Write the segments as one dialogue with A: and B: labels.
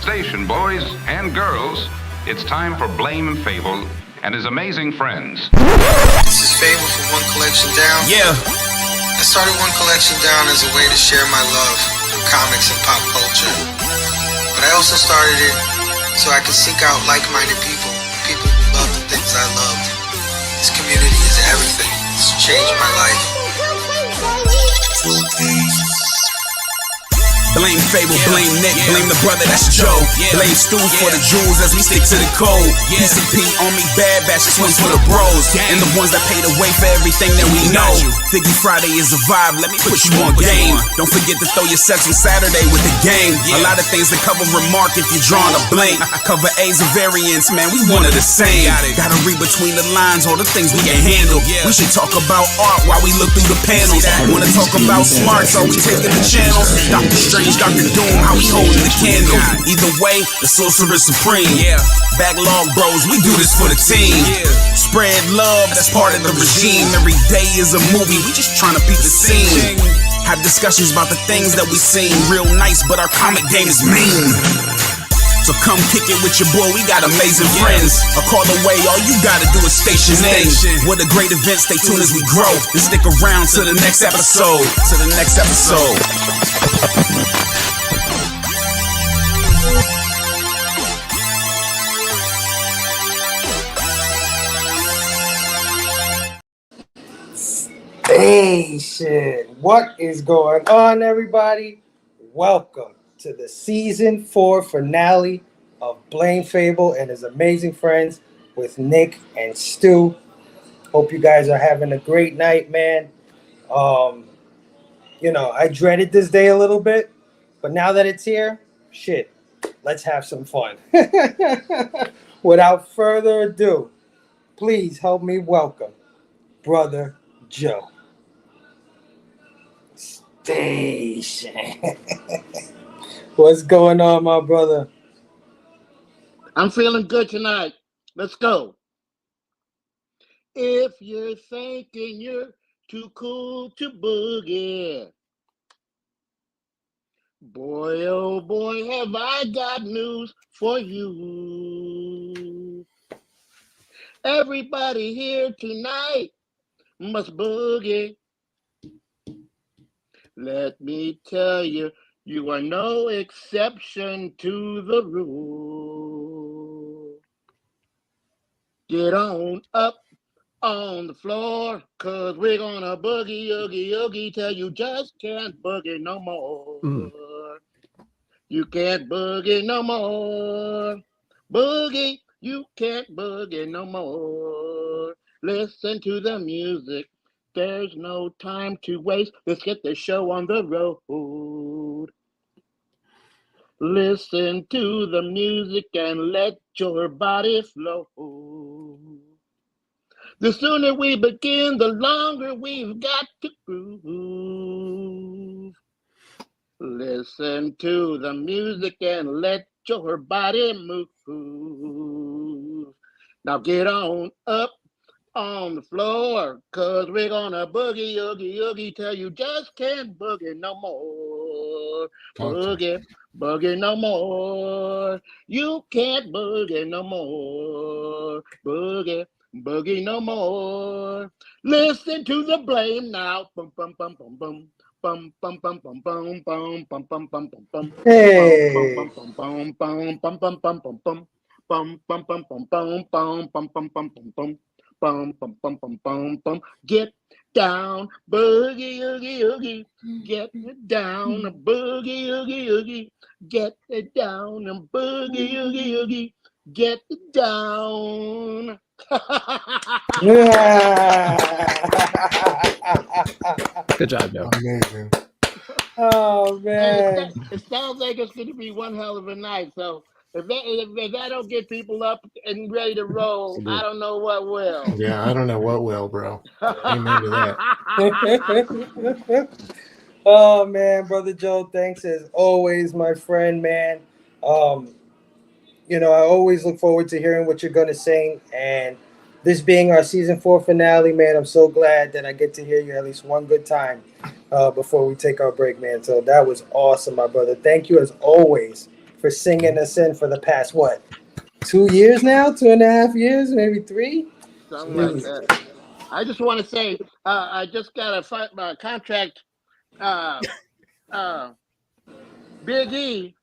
A: Station, boys and girls, it's time for Blame and Fable and his amazing friends.
B: This is Fable from One Collection Down.
C: Yeah.
B: I started One Collection Down as a way to share my love for comics and pop culture. But I also started it so I could seek out like-minded people who love the things I loved. This community is everything. It's changed my life.
C: Blame Fable, blame Nick, blame the brother, that's Joe. Blame Stu for the jewels as we stick to the code. PCP on me, bad batch, this one's for the bros. And the ones that pay the way for everything that we know. Figgy Friday is a vibe, let me put you on game. Don't forget to throw your sets on Saturday with the game. A lot of things to cover remark if you're drawing a blank. Cover A's and variants, man, we one of the same. Gotta read between the lines, all the things we can handle. We should talk about art while we look through the panels. Wanna talk about smart, so we taking the channel. Dr. Strange, Dr. Doom, how we holding the candle. Either way, the sorcerer supreme. Backlog bros, we do this for the team. Spread love, that's part of the regime. Every day is a movie, we just trying to beat the scene. Have discussions about the things that we seen. Real nice, but our comic game is mean. So come kick it with your boy, we got amazing friends. A call away, all you gotta do is station in. What a great event, stay tuned as we grow. And stick around to the next episode.
D: Hey, shit. What is going on, everybody? Welcome to the season 4 finale of Blame Fable and his amazing friends with Nick and Stu. Hope you guys are having a great night, man. I dreaded this day a little bit, but now that it's here, shit, let's have some fun. Without further ado, please help me welcome Brother Joe. Station. What's going on, my brother?
E: I'm feeling good tonight. Let's go. If you're thinking you're too cool to boogie, boy, oh boy, have I got news for you. Everybody here tonight must boogie. Let me tell you, you are no exception to the rule. Get on up on the floor, 'cause we're gonna boogie, oogie, oogie, till you just can't boogie no more. You can't boogie no more. Boogie, you can't boogie no more. Listen to the music. There's no time to waste. Let's get the show on the road. Listen to the music and let your body flow. The sooner we begin, the longer we've got to groove. Listen to the music and let your body move. Now get on up on the floor, 'cause we're gonna boogie, oogie, oogie, till you just can't boogie no more. Boogie, boogie no more. You can't boogie no more. Boogie, boogie no more. Listen to the blame now. Bum, bum, bum, bum, bum. Bum, bum, bum, bum, bum, bum, bum, bum, bum, bum, bum.
D: Hey.
E: Bum, bum, bum, bum, bum, bum, bum, bum, bum, bum. Bum, bum, bum, bum, bum, bum, bum, bum, bum, bum, bum. Bum, bum, bum, bum, bum, bum. Get down, boogie, oogie, oogie. Get down, boogie, oogie, oogie. Get down, boogie, oogie, oogie. Get down.
F: Good job, Joe.
D: Amazing. Oh, man.
E: It sounds like it's going to be one hell of a night. So if that don't get people up and ready to roll, I don't know what will.
F: Yeah, I don't know what will, bro. Amen to that.
D: Oh, man, Brother Joe, thanks as always, my friend, man. I always look forward to hearing what you're going to sing. And this being our season 4 finale, man, I'm so glad that I get to hear you at least one good time before we take our break, man. So that was awesome, my brother. Thank you as always for singing us in for the past, 2 years now? 2.5 years, maybe 3?
E: Something like that. I just want to say, I just got a contract. Uh, Big E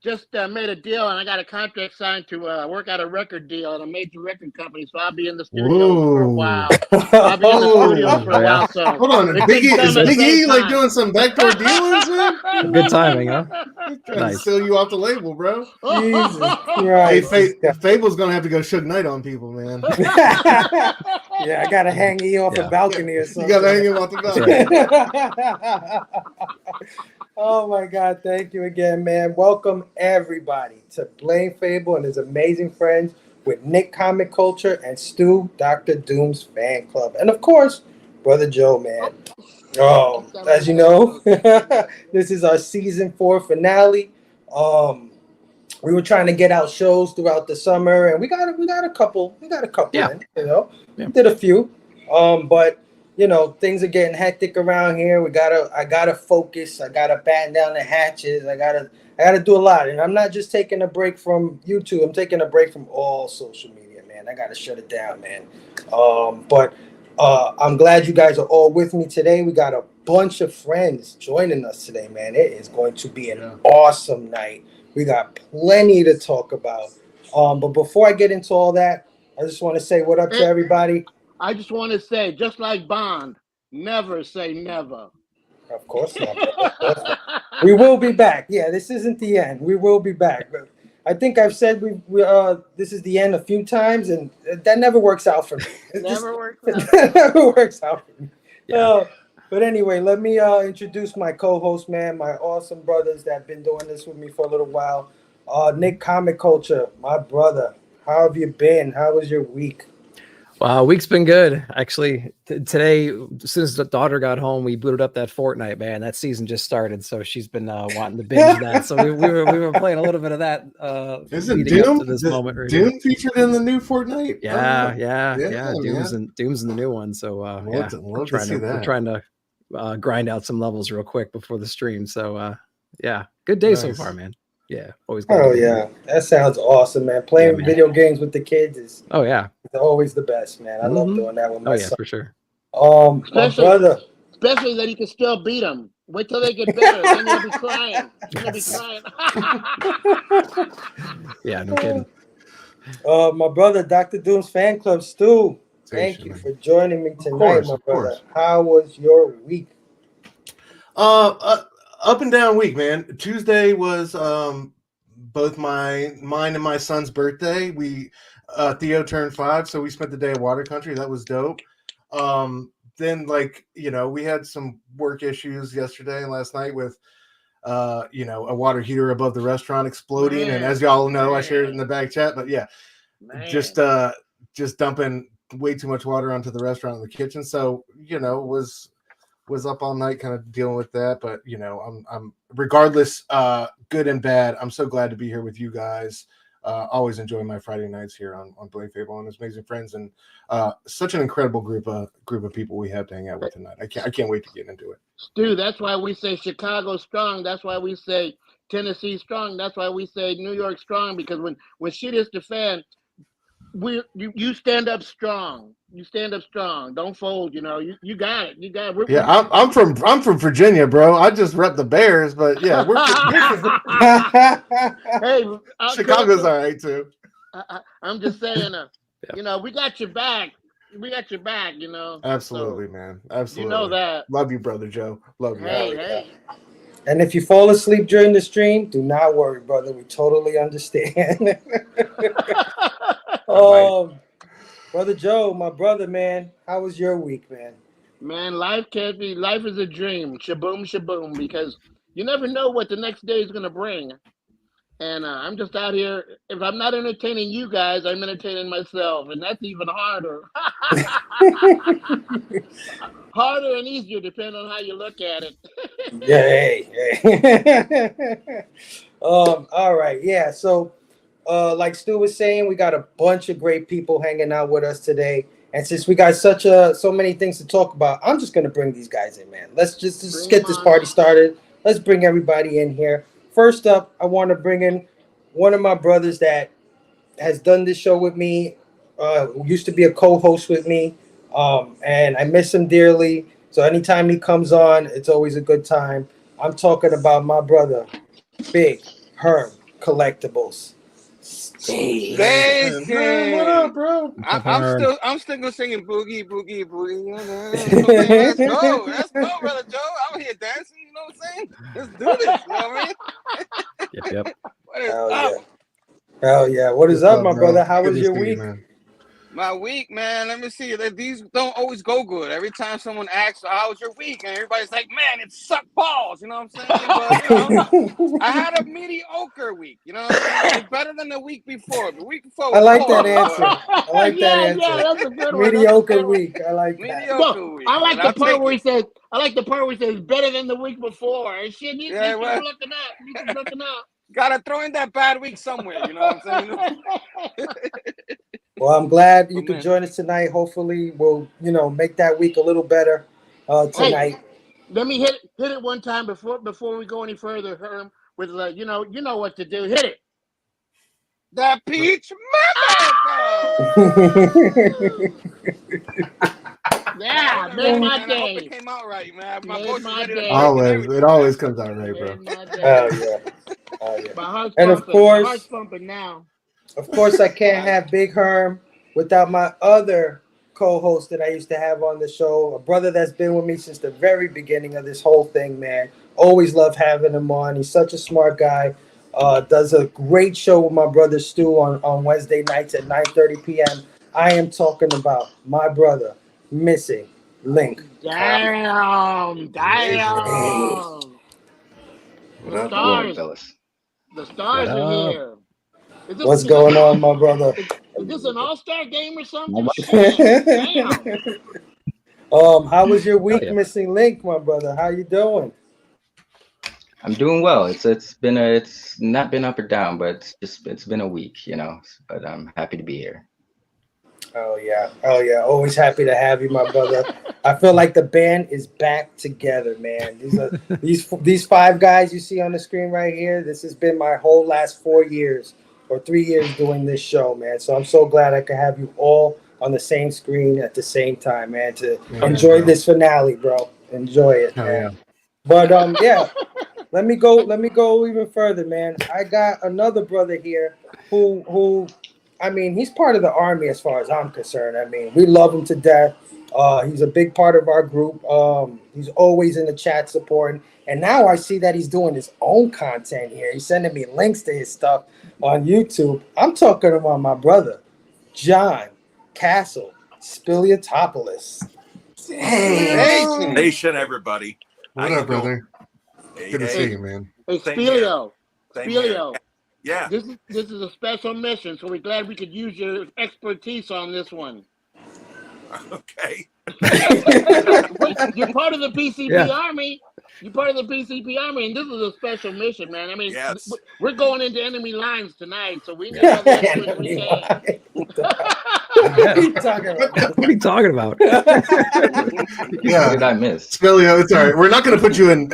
E: just made a deal, and I got a contract signed to work out a record deal at a major record company. So I'll be in the studio for a while. I'll be in the studio for a while. So
F: Hold on,
E: it
F: Big E,
E: couldn't
F: is
E: come at the
F: Big E
E: same
F: like
E: time.
F: doing some backdoor dealings, man?
G: Good timing, huh?
F: He's trying
G: Nice.
F: to steal you off the label, bro.
D: Jesus
F: Hey,
D: Christ.
F: Fable's gonna have to go Suge Knight on people, man.
D: Yeah, I gotta hang E off a balcony or
F: You
D: something.
F: gotta hang him off the balcony.
D: Oh my God, thank you again, man. Welcome everybody to Blame Fable and his amazing friends with Nick Comic Culture and Stu, Dr. Doom's fan club. And of course, Brother Joe, man. As you know, this is our season 4 finale. We were trying to get out shows throughout the summer, and we got a couple
G: Yeah.
D: in, you know.
G: Yeah.
D: We did a few. But you know, things are getting hectic around here. I gotta focus. I gotta batten down the hatches. I gotta do a lot. And I'm not just taking a break from YouTube. I'm taking a break from all social media, man. I gotta shut it down, man. But I'm glad you guys are all with me today. We got a bunch of friends joining us today, man. It is going to be an awesome night. We got plenty to talk about. But before I get into all that, I just want to say what up to everybody.
E: I just want to say, just like Bond, never say never.
D: Of course not. Of course not. We will be back. Yeah, this isn't the end. We will be back. But I think I've said this is the end a few times, and that never works out for me.
E: Never works out.
D: Never works out for me.
G: Yeah.
D: But anyway, let me introduce my co-host, man, my awesome brothers that have been doing this with me for a little while. Nick Comic Culture, my brother. How have you been? How was your week?
G: Week's been good. Actually, today, as soon as the daughter got home, we booted up that Fortnite, man. That season just started, so she's been wanting to binge that. So we were playing a little bit of that.
F: Isn't
G: leading
F: Doom
G: up to this moment right
F: Doom
G: here.
F: featured in the new Fortnite?
G: Yeah.
F: Man.
G: Doom's in the new one. So
F: Love to see that.
G: we're trying to grind out some levels real quick before the stream. So good day so far, man. Yeah, always.
D: Oh yeah, that sounds awesome, man. Playing video games with the kids is always the best, man. I love doing that with my son.
G: For sure.
D: My brother,
E: especially that he can still beat them. Wait till they get better, then you'll be crying.
G: Yeah, no kidding.
D: My brother, Dr. Doom's fan club, Stu. Thank you for joining me tonight, my brother. How was your week?
F: Up and down week, man. Tuesday was both mine and my son's birthday. We Theo turned 5, so we spent the day at Water Country. That was dope. Then, we had some work issues yesterday and last night with a water heater above the restaurant exploding. And as y'all know, I shared it in the back chat. But yeah, just dumping way too much water onto the restaurant in the kitchen. So was up all night kind of dealing with that, but I'm regardless, good and bad, I'm so glad to be here with you guys. Always enjoy my Friday nights here on Blame Fable and his amazing friends, and such an incredible group of people we have to hang out with tonight. I can't wait to get into it.
E: Stu, that's why we say Chicago strong. That's why we say Tennessee strong. That's why we say New York strong, because when shit is the fan, you stand up strong. You stand up strong. Don't fold. You got it. You got it.
F: I'm from Virginia, bro. I just rep the Bears, but yeah, we're
E: hey,
F: Chicago's all right too.
E: I'm just saying, we got your back. We got your back.
F: Absolutely,
E: so,
F: man. Absolutely.
E: You know that.
F: Love you, brother Joe. Love you.
E: Hey.
D: And if you fall asleep during the stream, do not worry, brother. We totally understand. Brother Joe, my brother, man, how was your week, man?
E: Man, life is a dream. Shaboom, shaboom, because you never know what the next day is going to bring. And I'm just out here. If I'm not entertaining you guys, I'm entertaining myself. And that's even harder. Harder and easier, depending on how you look at it.
D: Hey. All right. Yeah. So, like Stu was saying, we got a bunch of great people hanging out with us today. And since we got so many things to talk about, I'm just going to bring these guys in, man. Let's just get this party started. Let's bring everybody in here. First up, I want to bring in one of my brothers that has done this show with me, used to be a co-host with me, and I miss him dearly. So anytime he comes on, it's always a good time. I'm talking about my brother, Big Herm Collectibles. Steve.
F: Man, what up, bro?
H: I'm still gonna singing boogie, boogie, boogie. You know what I'm saying? Let's go, brother Joe. I'm here dancing. You know what I'm saying? Let's do this. You know what I mean?
G: Yep.
H: What is
D: Hell
H: up?
D: yeah. Hell yeah. What is
F: What's
D: up, my
F: bro?
D: brother? How
F: Good
D: was
F: to
D: your
F: see you,
D: week?
F: man.
H: My week, man. Let me see. These don't always go good. Every time someone asks, "How was your week?" and everybody's like, "Man, it sucked balls." You know what I'm saying? But I had a mediocre week. You know what I'm saying? It's better than the week before. The week before
D: I
H: was
D: like that
H: horrible,
D: answer. I like that answer.
E: Yeah, that's a good one.
D: Mediocre week. I like
H: but
D: that.
H: mediocre
E: No,
H: week.
E: I like
H: but
E: the
H: I'll
E: part
H: take
E: where he
H: it.
E: says, "I like the part where he says better than the week before." And shit, you
H: Yeah,
E: keep
H: well,
E: looking up. You keep looking up.
H: gotta throw in that bad week somewhere. You know what I'm saying?
D: Well, I'm glad you
H: Oh,
D: could
H: man.
D: join us tonight. Hopefully, we'll make that week a little better tonight.
E: Let me hit it one time before we go any further, Herm. With you know what to do. Hit it.
H: The Peach
E: Yeah,
H: All
E: made
H: right,
E: my
H: man. I hope
E: day.
H: it came out right, man. My
E: Made
H: voice is
E: my
H: ready to
E: day.
H: break and
F: Always,
H: everything.
F: it always comes out right, bro.
E: Made my day.
D: Hell yeah. Hell yeah.
E: My heart's
D: And of
E: pumping. My heart's
D: course,
E: pumping now.
D: I can't have Big Herm without my other co-host that I used to have on the show, a brother that's been with me since the very beginning of this whole thing, man. Always love having him on. He's such a smart guy. Does a great show with my brother Stu on Wednesday nights at 9:30 p.m. I am talking about my brother, Missing Link.
E: Damn.
D: Hey.
I: What
E: The
I: up? Good morning,
E: stars.
I: fellas.
E: The stars
G: What
E: are
G: up?
E: here.
D: What's going on, my brother?
E: Is this an all-star game or something?
I: How
E: Shit. Damn.
D: How was your week,
G: yeah.
D: Missing Link, my brother? How you doing?
I: I'm doing well. It's not been up or down, but it's been a week, you know. But I'm happy to be here.
D: Oh yeah. Always happy to have you, my brother. I feel like the band is back together, man. These five guys you see on the screen right here. This has been my whole last 4 years or 3 years doing this show, man. So I'm so glad I could have you all on the same screen at the same time, man. To enjoy this finale, bro. Enjoy it, man.
F: Yeah.
D: But yeah. Let me go even further, man. I got another brother here who I mean, he's part of the army as far as I'm concerned. I mean, we love him to death. He's a big part of our group. He's always in the chat supporting. And now I see that he's doing his own content here. He's sending me links to his stuff on YouTube. I'm talking about my brother, John Castle Spiliotopoulos. Hey.
J: Nation, everybody.
F: What
J: How
F: up,
J: you doing?
F: brother? Good to see you, man.
E: Hey,
J: Same here.
E: Spilio.
J: Same here.
E: Spilio.
J: Yeah.
E: This is a special mission, so we're glad we could use your expertise on this one.
J: Okay.
E: You're part of the PCP
G: Yeah.
E: Army. You're part of the PCP Army, and this is a special mission, man. I mean,
J: Yes.
E: we're going into enemy lines tonight, so we need all the experts we can.
D: What are you talking about?
G: What are you talking about?
F: Yeah.
I: What did I miss?
F: Spilio, it's all right. We're not going to put you in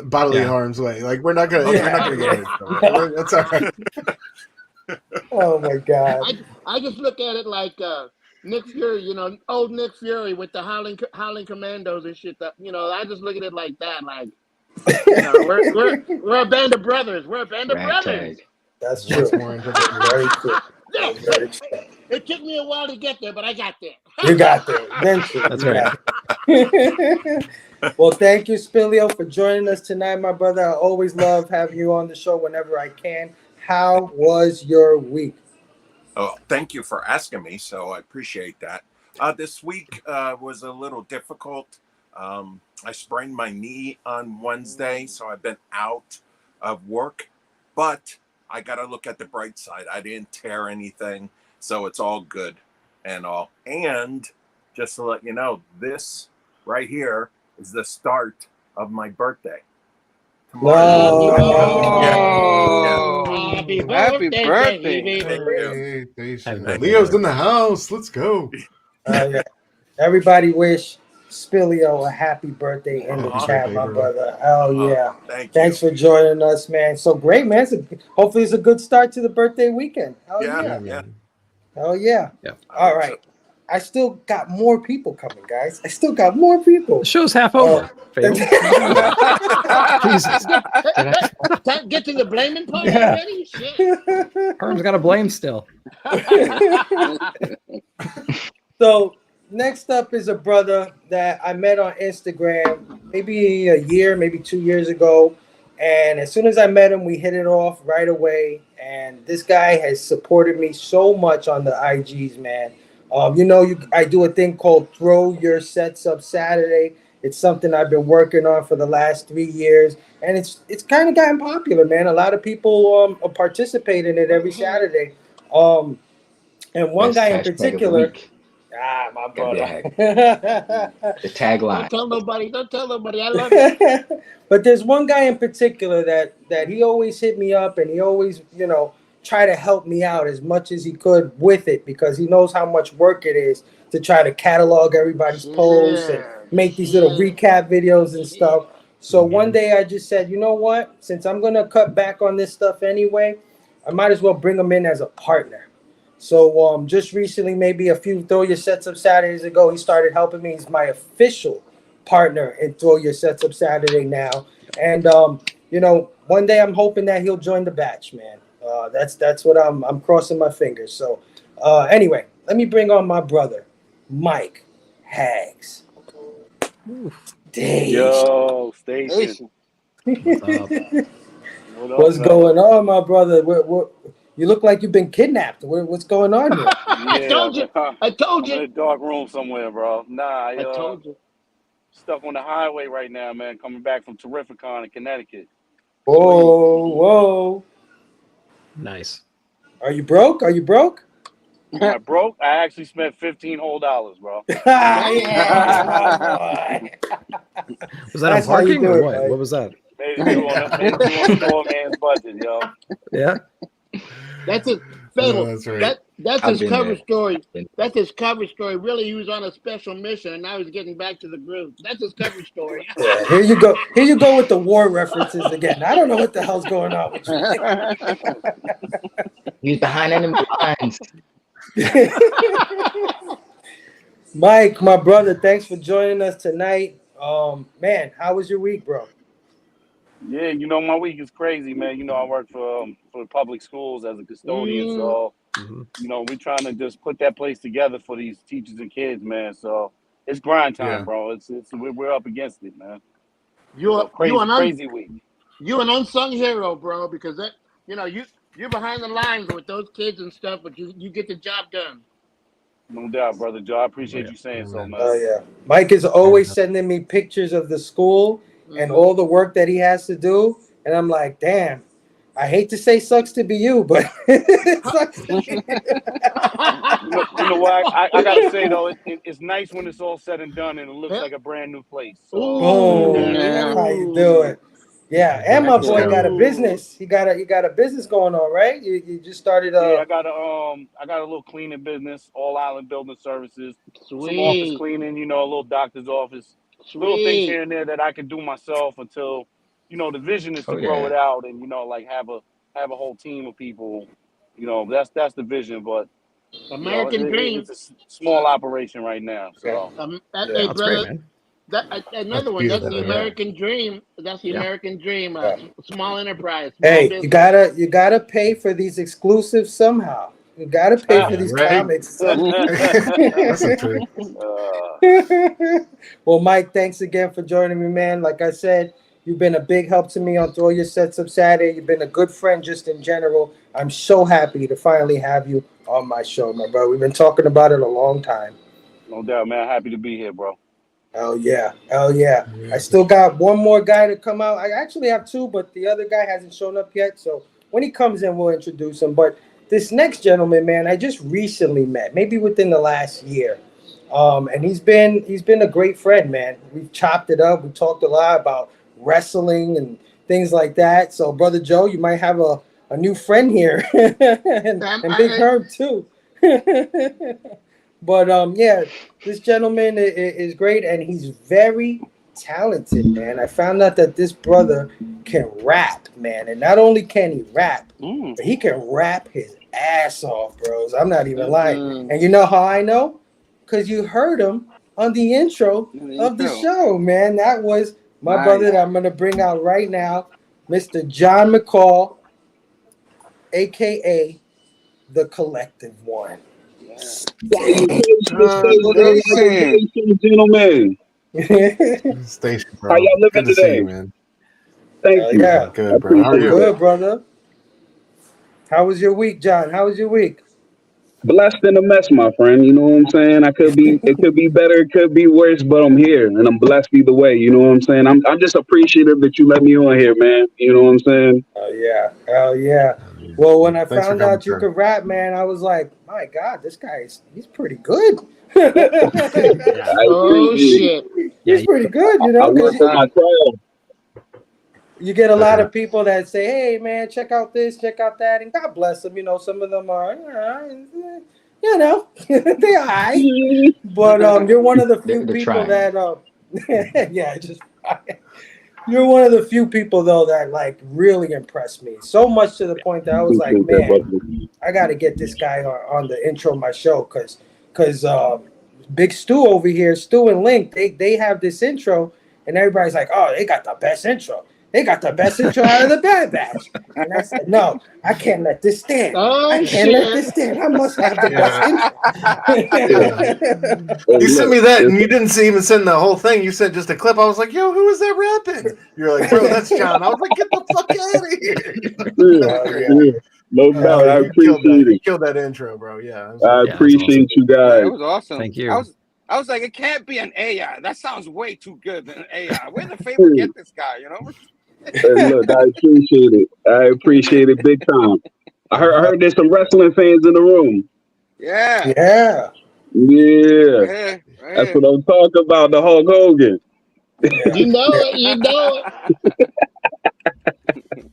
F: bodily
G: Yeah.
F: harm's way. Like we're not going to get hurt. So that's all right.
D: Oh my god.
E: I just look at it like Nick Fury, old Nick Fury with the Howling Commandos and shit. I just look at it like that. Like, we're a band of brothers. We're a band of brothers.
I: Ragtag.
D: That's true. Very true.
E: Yeah.
D: Very true.
E: It took me a while to get there, but I got there.
D: You got there eventually.
G: That's
D: You
G: right.
D: got there. Well, thank you, Spilio, for joining us tonight, my brother. I always love having you on the show whenever I can. How was your week?
J: Oh, thank you for asking me. So I appreciate that. This week was a little difficult. I sprained my knee on Wednesday, so I've been out of work. But I got to look at the bright side. I didn't tear anything, so it's all good and all. And just to let you know, this right here is the start of my birthday.
E: Happy
H: Happy birthday,
E: baby.
F: Hey, Leo's in the house. Let's go.
D: Yeah. Everybody wish Spilio a happy birthday in the
J: Aw.
D: chat, my brother. Oh yeah.
J: Thank
D: Thanks
J: you.
D: for joining us, man. So great, man. Hopefully it's a good start to the birthday weekend. Hell
J: Yeah,
D: yeah.
J: yeah.
D: Hell yeah.
G: Yeah.
J: I
D: All
J: hope
D: right. I still got more people coming, guys. I still got more people.
G: The show's half over. Fable. Jesus.
E: Get to the blaming part
D: Yeah.
E: already? Shit.
G: Herm's got to blame still.
D: So next up is a brother that I met on Instagram maybe a year, maybe 2 years ago. And as soon as I met him, we hit it off right away. And this guy has supported me so much on the IGs, man. I do a thing called Throw Your Sets Up Saturday. It's something I've been working on for the last 3 years, and it's kind of gotten popular, man. A lot of people participate in it every Saturday. And one
I: Best
D: guy in
I: hashtag of the
D: particular,
I: week.
D: my
I: Gotta be a
D: brother.
I: The tagline.
E: Don't tell nobody. I love it.
D: But there's one guy in particular that he always hit me up, and he always, try to help me out as much as he could with it, because he knows how much work it is to try to catalog everybody's posts and make these little recap videos and stuff. So one day I just said, you know what? Since I'm gonna cut back on this stuff anyway, I might as well bring him in as a partner. So just recently, maybe a few Throw Your Sets Up Saturdays ago, he started helping me. He's my official partner in Throw Your Sets Up Saturday now. And one day I'm hoping that he'll join the batch, man. That's what I'm crossing my fingers. So anyway, let me bring on my brother, Mike Hags. Dave.
K: Yo, Station.
G: What's up?
K: What up,
D: What's
K: fella?
D: going on, my brother? What, you look like you've been kidnapped. What's going on here?
E: I told you. I told
K: I'm in
E: you.
K: a dark room somewhere, bro. Nah,
E: I told you.
K: stuck on the highway right now, man. Coming back from Terrificon in Connecticut.
D: Whoa.
G: Nice.
D: Are you broke?
K: Am I broke? I actually spent $15 whole, bro.
D: Yeah, my boy.
G: Was that
D: That's
G: on
D: how you
G: parking
D: do
G: or
D: it,
G: what?
D: Mike.
G: What was that?
K: Made it through on a poor man's budget, yo.
G: Yeah.
E: That's his Fable.
F: that's right.
E: That's
I: I've
E: his
I: been
E: cover
I: there.
E: story.
I: Been-
E: That's his cover story. Really, he was on a special mission, and now he's getting back to the groove. That's his cover story.
D: Yeah, here you go. Here you go with the war references again. I don't know what the hell's going on with
I: He's behind enemy lines.
D: you. Mike, my brother, thanks for joining us tonight. Man, how was your week, bro?
K: Yeah, my week is crazy, man. I work for public schools as a custodian, so we're trying to just put that place together for these teachers and kids, man. So it's grind time,
F: Yeah.
K: bro. We're up against it, man.
E: You
K: So crazy week.
E: You an unsung hero, bro, because you're behind the lines with those kids and stuff, but you get the job done.
K: No doubt, brother Joe. I appreciate you saying so, man.
D: Oh yeah, Mike is always sending me pictures of the school and all the work that he has to do, and I'm like, damn. I hate to say sucks to be you, but it sucks to be
K: You know what? I gotta say though, it's nice when it's all said and done and it looks like a brand new place. So,
D: Boom. That's how you do it. Yeah, and my boy got a business. He got a business going on, right? You just started.
K: Yeah, I got a little cleaning business, all island building services, some office cleaning, a little doctor's office, little things here and there that I can do myself until, the vision is to grow it out and like have a whole team of people. That's the vision, but
E: American dream.
K: It's a small operation right now. So
E: hey,
G: That's
E: brother,
G: great, man.
E: another one. That's the American dream. That's the American dream. Small enterprise. Small business.
D: you gotta pay for these exclusives somehow. You gotta pay for these comics.
F: That's the truth.
D: Well, Mike, thanks again for joining me, man. Like I said, you've been a big help to me on Throw Your Sets Up Saturday. You've been a good friend just in general. I'm so happy to finally have you on my show, my bro. We've been talking about it a long time.
K: No doubt, man. Happy to be here, bro.
D: Hell yeah. I still got one more guy to come out. I actually have two, but the other guy hasn't shown up yet. So when he comes in, we'll introduce him. But this next gentleman, man, I just recently met, maybe within the last year. And he's been a great friend, man. We've chopped it up. We talked a lot about wrestling and things like that. So, Brother Joe, you might have a new friend here. and Big Herb, too. But yeah, this gentleman is great, and he's very talented, man. I found out that this brother can rap, man, and not only can he rap, but he can rap his ass off, bros. I'm not even lying. And you know how I know? Because you heard him on the intro of the show, man. That was my brother that I'm gonna bring out right now, Mr. John McCall, aka the Collective One.
L: Gentlemen.
F: Station, bro.
L: How y'all living
F: Good to
L: today?
F: see you, man.
L: Thank you.
D: Yeah.
F: Good, bro. How are you?
D: Good, brother. How was your week, John? How was your week?
L: Blessed in a mess, my friend. You know what I'm saying? It could be better, it could be worse, but I'm here and I'm blessed either way. You know what I'm saying? I'm just appreciative that you let me on here, man. You know what I'm saying?
D: Oh yeah. Hell yeah. Well, when I
F: Thanks for
D: found
F: coming,
D: out you
F: sir.
D: could rap, man, I was like, my God, this he's pretty good.
L: I
E: Oh
L: appreciate it.
E: shit!
D: He's pretty good, you
L: I
D: know,
L: work
D: because
L: on my craft.
D: you get a lot of people that say, hey man, check out this, check out that, and God bless them. You know, some of them are, you know, they all right. But you're one of the few
I: They're
D: people
I: trying.
D: that yeah, just you're one of the few people though that like really impressed me. So much to the point that I was like,
L: Appreciate that,
D: man,
L: brother.
D: I got to get this guy on the intro of my show because Big Stu over here, Stu and Link, they have this intro, and everybody's like, oh, they got the best intro. They got the best intro out of the Bad Batch. And I said, no, I can't let this stand. I can't let this stand. I must have the best intro.
F: You sent me that, and you didn't even send the whole thing. You sent just a clip. I was like, "Yo, who is that rapping?" You're like, "Bro, that's John." I was like, "Get the fuck out of here!"
L: No doubt. I
F: You killed that.
L: appreciate
F: You
L: it.
F: killed that intro, bro. Yeah,
L: I appreciate you
H: Yeah,
L: guys.
H: it was awesome.
G: Thank you.
H: I was like, it can't be an AI. That sounds way too good than an AI. Where the favor get this guy? You know?
L: And look, I appreciate it. I appreciate it big time. I heard there's some wrestling fans in the room.
H: Yeah.
D: Yeah.
L: Yeah.
H: Right
L: That's
H: here.
L: what I'm talking about, the Hulk Hogan.
E: You know it. You know it.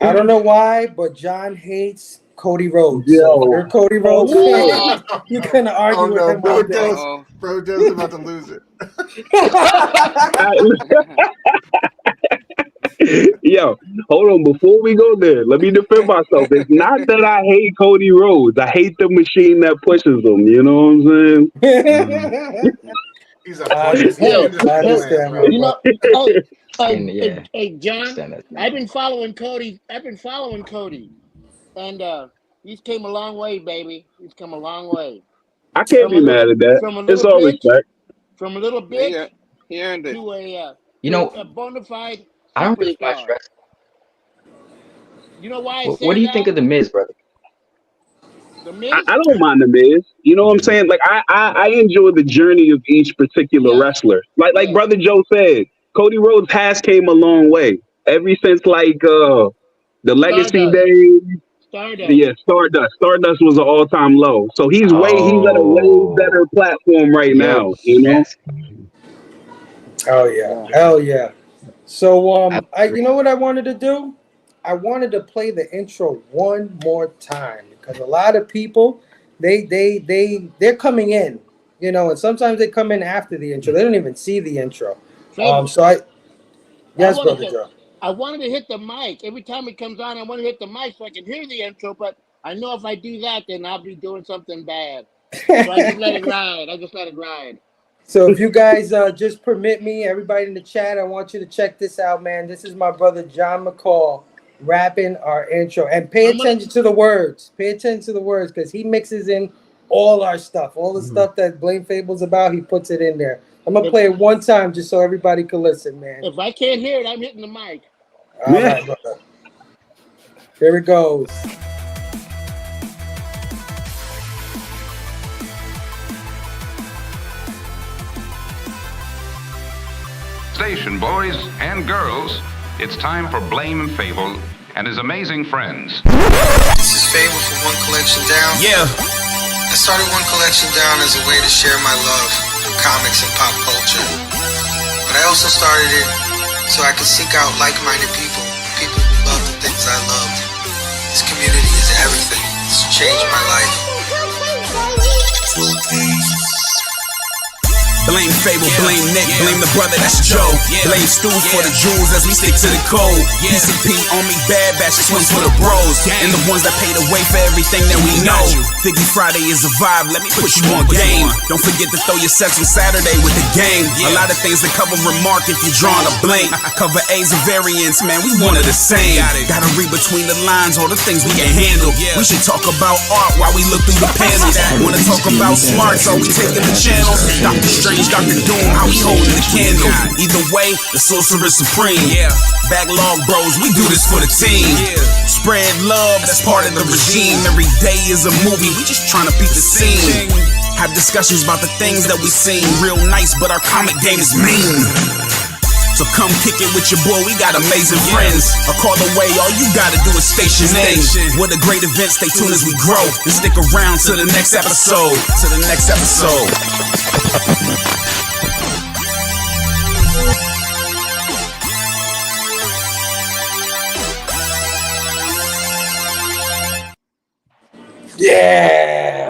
D: I don't know why, but John hates Cody Rhodes. So
L: Yo.
D: if you're a Cody Rhodes fan, you can argue with him all day.
F: Bro Joe's about to lose it.
L: Yo, hold on. Before we go there, let me defend myself. It's not that I hate Cody Rhodes. I hate the machine that pushes him. You know what I'm saying?
F: He's a player.
D: I understand,
E: You know,
I: Yeah.
E: hey, John, I've been following Cody, and he's came a long way, baby. He's come a long way.
L: I can't be mad at that.
E: From a
L: It's
E: little
L: all
E: bitch,
L: respect.
E: from a little bitch
H: He earned it.
E: to a
I: You know,
E: a bona fide
I: I don't really watch
E: superstar.
I: wrestling.
E: You know why I
I: What
E: say
I: do you
E: that?
I: think of the Miz, brother?
E: The Miz?
L: I don't mind the Miz. You know what I'm saying? Like I enjoy the journey of each particular wrestler. Like Brother Joe said, Cody Rhodes has came a long way. Ever since like the legacy
E: Stardust.
L: days.
E: Stardust.
L: Yeah, Stardust. Stardust was an all time low. So he's at a way better platform right now, you know?
D: Oh yeah. Hell yeah. So you know what I wanted to do? I wanted to play the intro one more time because a lot of people they're coming in, you know, and sometimes they come in after the intro. They don't even see the intro. Yes, Brother Joe.
E: I wanted to hit the mic. Every time it comes on, I want to hit the mic so I can hear the intro, but I know if I do that, then I'll be doing something bad. So I just let it ride.
D: So if you guys just permit me, everybody in the chat, I want you to check this out, man. This is my brother John McCall rapping our intro. And pay attention to the words. Pay attention to the words because he mixes in all our stuff. All the stuff that Blame Fable's about, he puts it in there. I'm going to play it one time just so everybody can listen, man.
E: If I can't hear it, I'm hitting the mic.
D: All right, brother. Here it goes.
A: Station boys and girls, it's time for Blame and Fable and his amazing friends.
B: This is Fable for One Collection Down.
C: Yeah.
B: I started One Collection Down as a way to share my love for comics and pop culture. But I also started it so I could seek out like-minded people who love the things I loved. This community is everything. It's changed my life.
C: Blame Fable, blame Nick, blame the brother, that's Joe. Blame Stu for the jewels as we stick to the code. PCP on me, bad batch, this one's for the bros. And the ones that paid the way for everything that we know. Figgy Friday is a vibe, let me put you on game. Don't forget to throw your sets on Saturday with the game. A lot of things that cover remark if you're drawing a blank. Cover A's and variants, man, we one of the same. Gotta read between the lines, all the things we can handle. We should talk about art while we look through the panels. Wanna talk about smarts, are we taking the channel? Dr. Strange, Dr. Doom, how we holding the candle. Either way, the sorcerer supreme. Backlog bros, we do this for the team. Spread love, that's part of the regime. Every day is a movie, we just trying to beat the scene. Have discussions about the things that we seen. Real nice, but our comic game is mean. So come kick it with your boy, we got amazing friends. A call away, all you gotta do is station in. What a great event, stay tuned as we grow. And stick around to the next episode. To the next episode.
D: Yeah.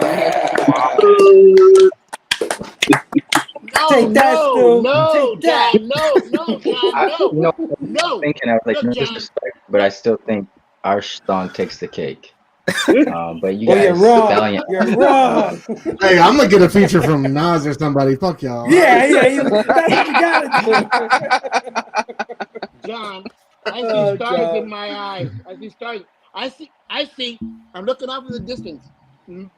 D: Take that, Stu.
E: No,
D: Take that.
E: John, no,
I: Thinking, I was like,
E: Look,
I: no
E: John.
I: disrespect, but I still think our song takes the cake. But you
D: Oh,
I: guys,
D: you're wrong.
I: valiant.
D: You're wrong.
F: Hey, I'm gonna get a feature from Nas or somebody. Fuck y'all.
D: Yeah, that's what you gotta do.
E: John, I see
D: Oh,
E: stars
D: John.
E: in my eyes. I see, I'm looking off in the distance.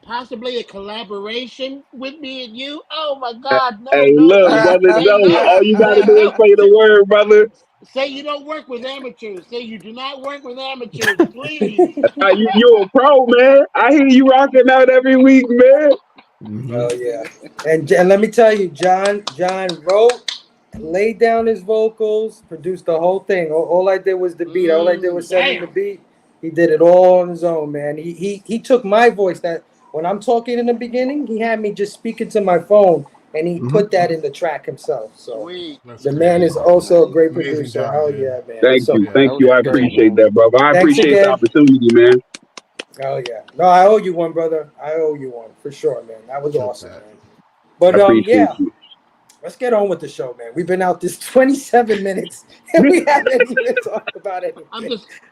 E: Possibly a collaboration with me and you. Oh my God, no,
L: Hey,
E: no,
L: look,
E: no.
L: brother
E: Say
L: Joe,
E: no.
L: all you gotta do is say the word, brother.
E: Say you don't work with amateurs. Say you do not work with amateurs, please.
L: You a pro, man. I hear you rocking out every week, man.
D: Oh yeah, and let me tell you, John wrote, laid down his vocals, produced the whole thing. All I did was the beat. All I did was send him the beat. He did it all on his own, man. He took my voice that when I'm talking in the beginning, he had me just speaking to my phone, and he put that in the track himself. So the man is also a great producer.
F: job,
D: Oh
F: man.
D: yeah, man.
L: Thank you. I appreciate that, brother. I
D: Thanks
L: appreciate
D: again.
L: the opportunity, man.
D: Oh yeah, no, I owe you one, brother. I owe you one for sure, man. That was awesome, man.
L: I
D: But
L: appreciate
D: yeah,
L: you.
D: let's get on with the show, man. We've been out this 27 minutes and we haven't even talked about anything.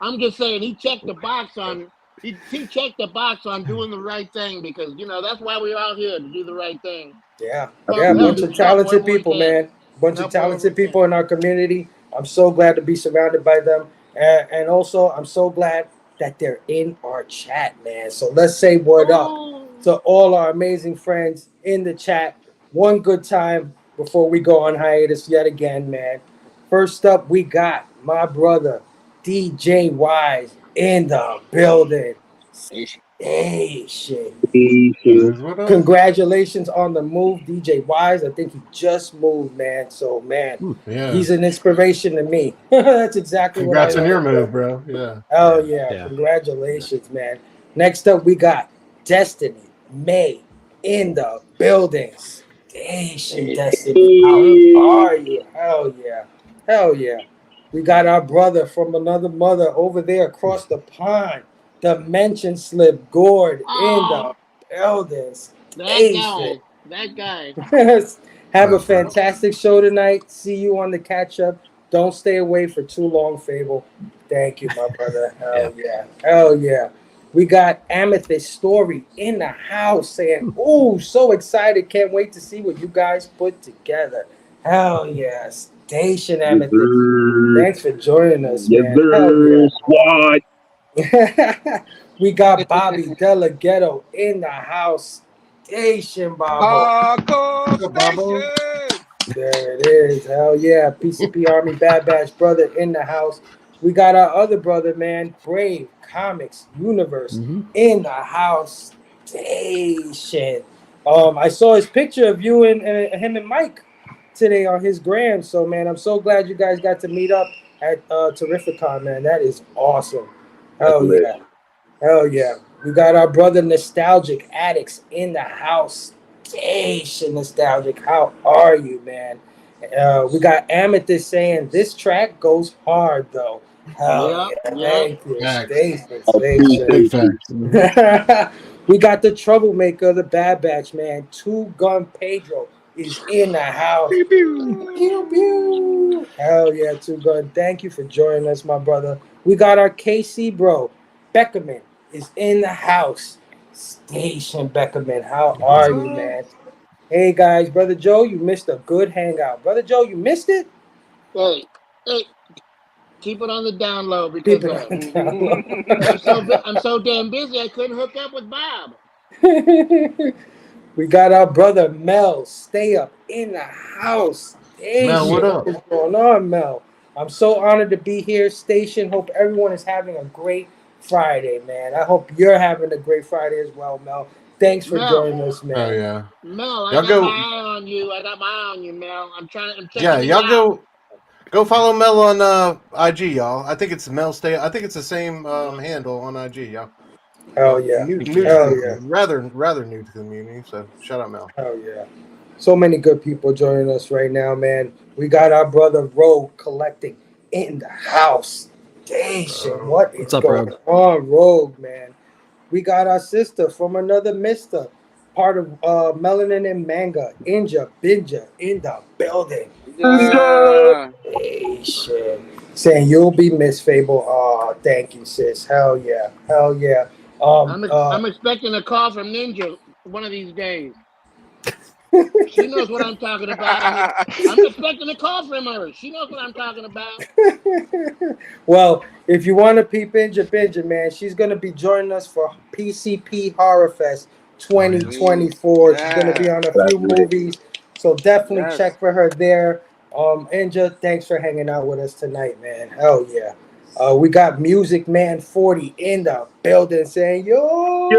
E: I'm just saying he checked the box on he checked the box on doing the right thing because that's why we're out here to do the right thing.
D: Yeah,
E: Help-
D: a
E: help-
D: bunch of
E: help
D: talented
E: wherever we
D: people,
E: can.
D: man. Bunch of
E: Help wherever
D: talented
E: we
D: people in our community. I'm so glad to be surrounded by them, and also I'm so glad that they're in our chat, man. So let's say what up to all our amazing friends in the chat. One good time before we go on hiatus yet again, man. First up, we got my brother DJ Wise in the building. Hey, shit. Congratulations on the move, DJ Wise. I think he just moved, man. So, man, he's an inspiration to me. That's exactly
F: Congrats
D: what I
F: on your
D: like,
F: move, bro. Yeah.
D: Oh, yeah. Congratulations, man. Next up, we got Destiny May in the building. Station Destiny. How are you? Hell yeah. Hell yeah. We got our brother from another mother over there across the pond. Dimension Slip Gord in the buildings.
E: That guy.
D: Have a fantastic show tonight. See you on the catch up. Don't stay away for too long, Fable. Thank you, my brother. Hell yeah. Hell yeah. We got Amethyst Story in the house saying, "Ooh, so excited. Can't wait to see what you guys put together." Hell yeah. Station Amethyst. Thanks for joining us, man. Hell yeah.
L: Squad.
D: We got Bobby Delaghetto in the house. Station, Bobo. There it is. Hell yeah. PCP Army Bad Batch brother in the house. We got our other brother, man, Brave Comics Universe in the house. Station. I saw his picture of you and him and Mike today on his gram. So, man, I'm so glad you guys got to meet up at Terrificon, man. That is awesome. Hell yeah. Hell yeah. We got our brother Nostalgic Addicts in the house. Station Nostalgic. How are you, man? We got Amethyst saying this track goes hard, though. Hell yeah. Thank you. Station. We got the troublemaker, the Bad Batch, man. Two Gun Pedro is in the house. Pew, pew. Hell yeah, Two Gun. Thank you for joining us, my brother. We got our KC bro. Beckerman is in the house. Station Beckerman, how are you, man? Hey guys, Brother Joe, you missed a good hangout. Brother Joe, you missed it?
E: Hey, keep it on the down low
D: Keep
E: because
D: it on the down low.
E: I'm so damn busy I couldn't hook up with Bob.
D: We got our brother Mel. Stay up in the house.
F: Mel,
D: Station,
F: what
D: what
F: up?
D: is going on, Mel? I'm so honored to be here. Station, hope everyone is having a great Friday, man. I hope you're having a great Friday as well, Mel. Thanks for
E: Mel,
D: joining us,
F: Oh
D: man.
F: yeah.
E: Mel, I
F: Y'all
E: got my
F: go.
E: eye on you. I got my eye on you, Mel. I'm
F: Yeah,
E: checking you
F: y'all
E: out.
F: go follow Mel on IG, y'all. I think it's Mel Stay. I think it's the same handle on IG, y'all.
D: Hell yeah.
F: New
D: Hell yeah.
F: rather new to the community. So shout out Mel.
D: Hell yeah. So many good people joining us right now, man. We got our brother Rogue collecting in the house. Station, what
G: What's
D: is
G: up,
D: going
G: Rogue?
D: on, Rogue, man? We got our sister from another mister, part of Melanin and Manga, Inja Binja in the building.
H: Yeah.
D: Station. Saying you'll be Miss Fable. Oh, thank you, sis. Hell yeah. Hell yeah.
E: I'm expecting a call from Ninja one of these days. She knows what I'm talking about. I'm expecting a call from her. She knows what I'm talking about.
D: Well, if you want to peep Inja Binja, man, she's going to be joining us for PCP Horror Fest
F: Oh, yeah.
D: 2024. She's going to be
H: Yeah.
D: on a
L: That's
D: few
L: lit.
D: movies. So definitely
H: Yes.
D: check for her there. Inja, thanks for hanging out with us tonight, man. Hell yeah. We got Music Man 40 in the building saying, yo,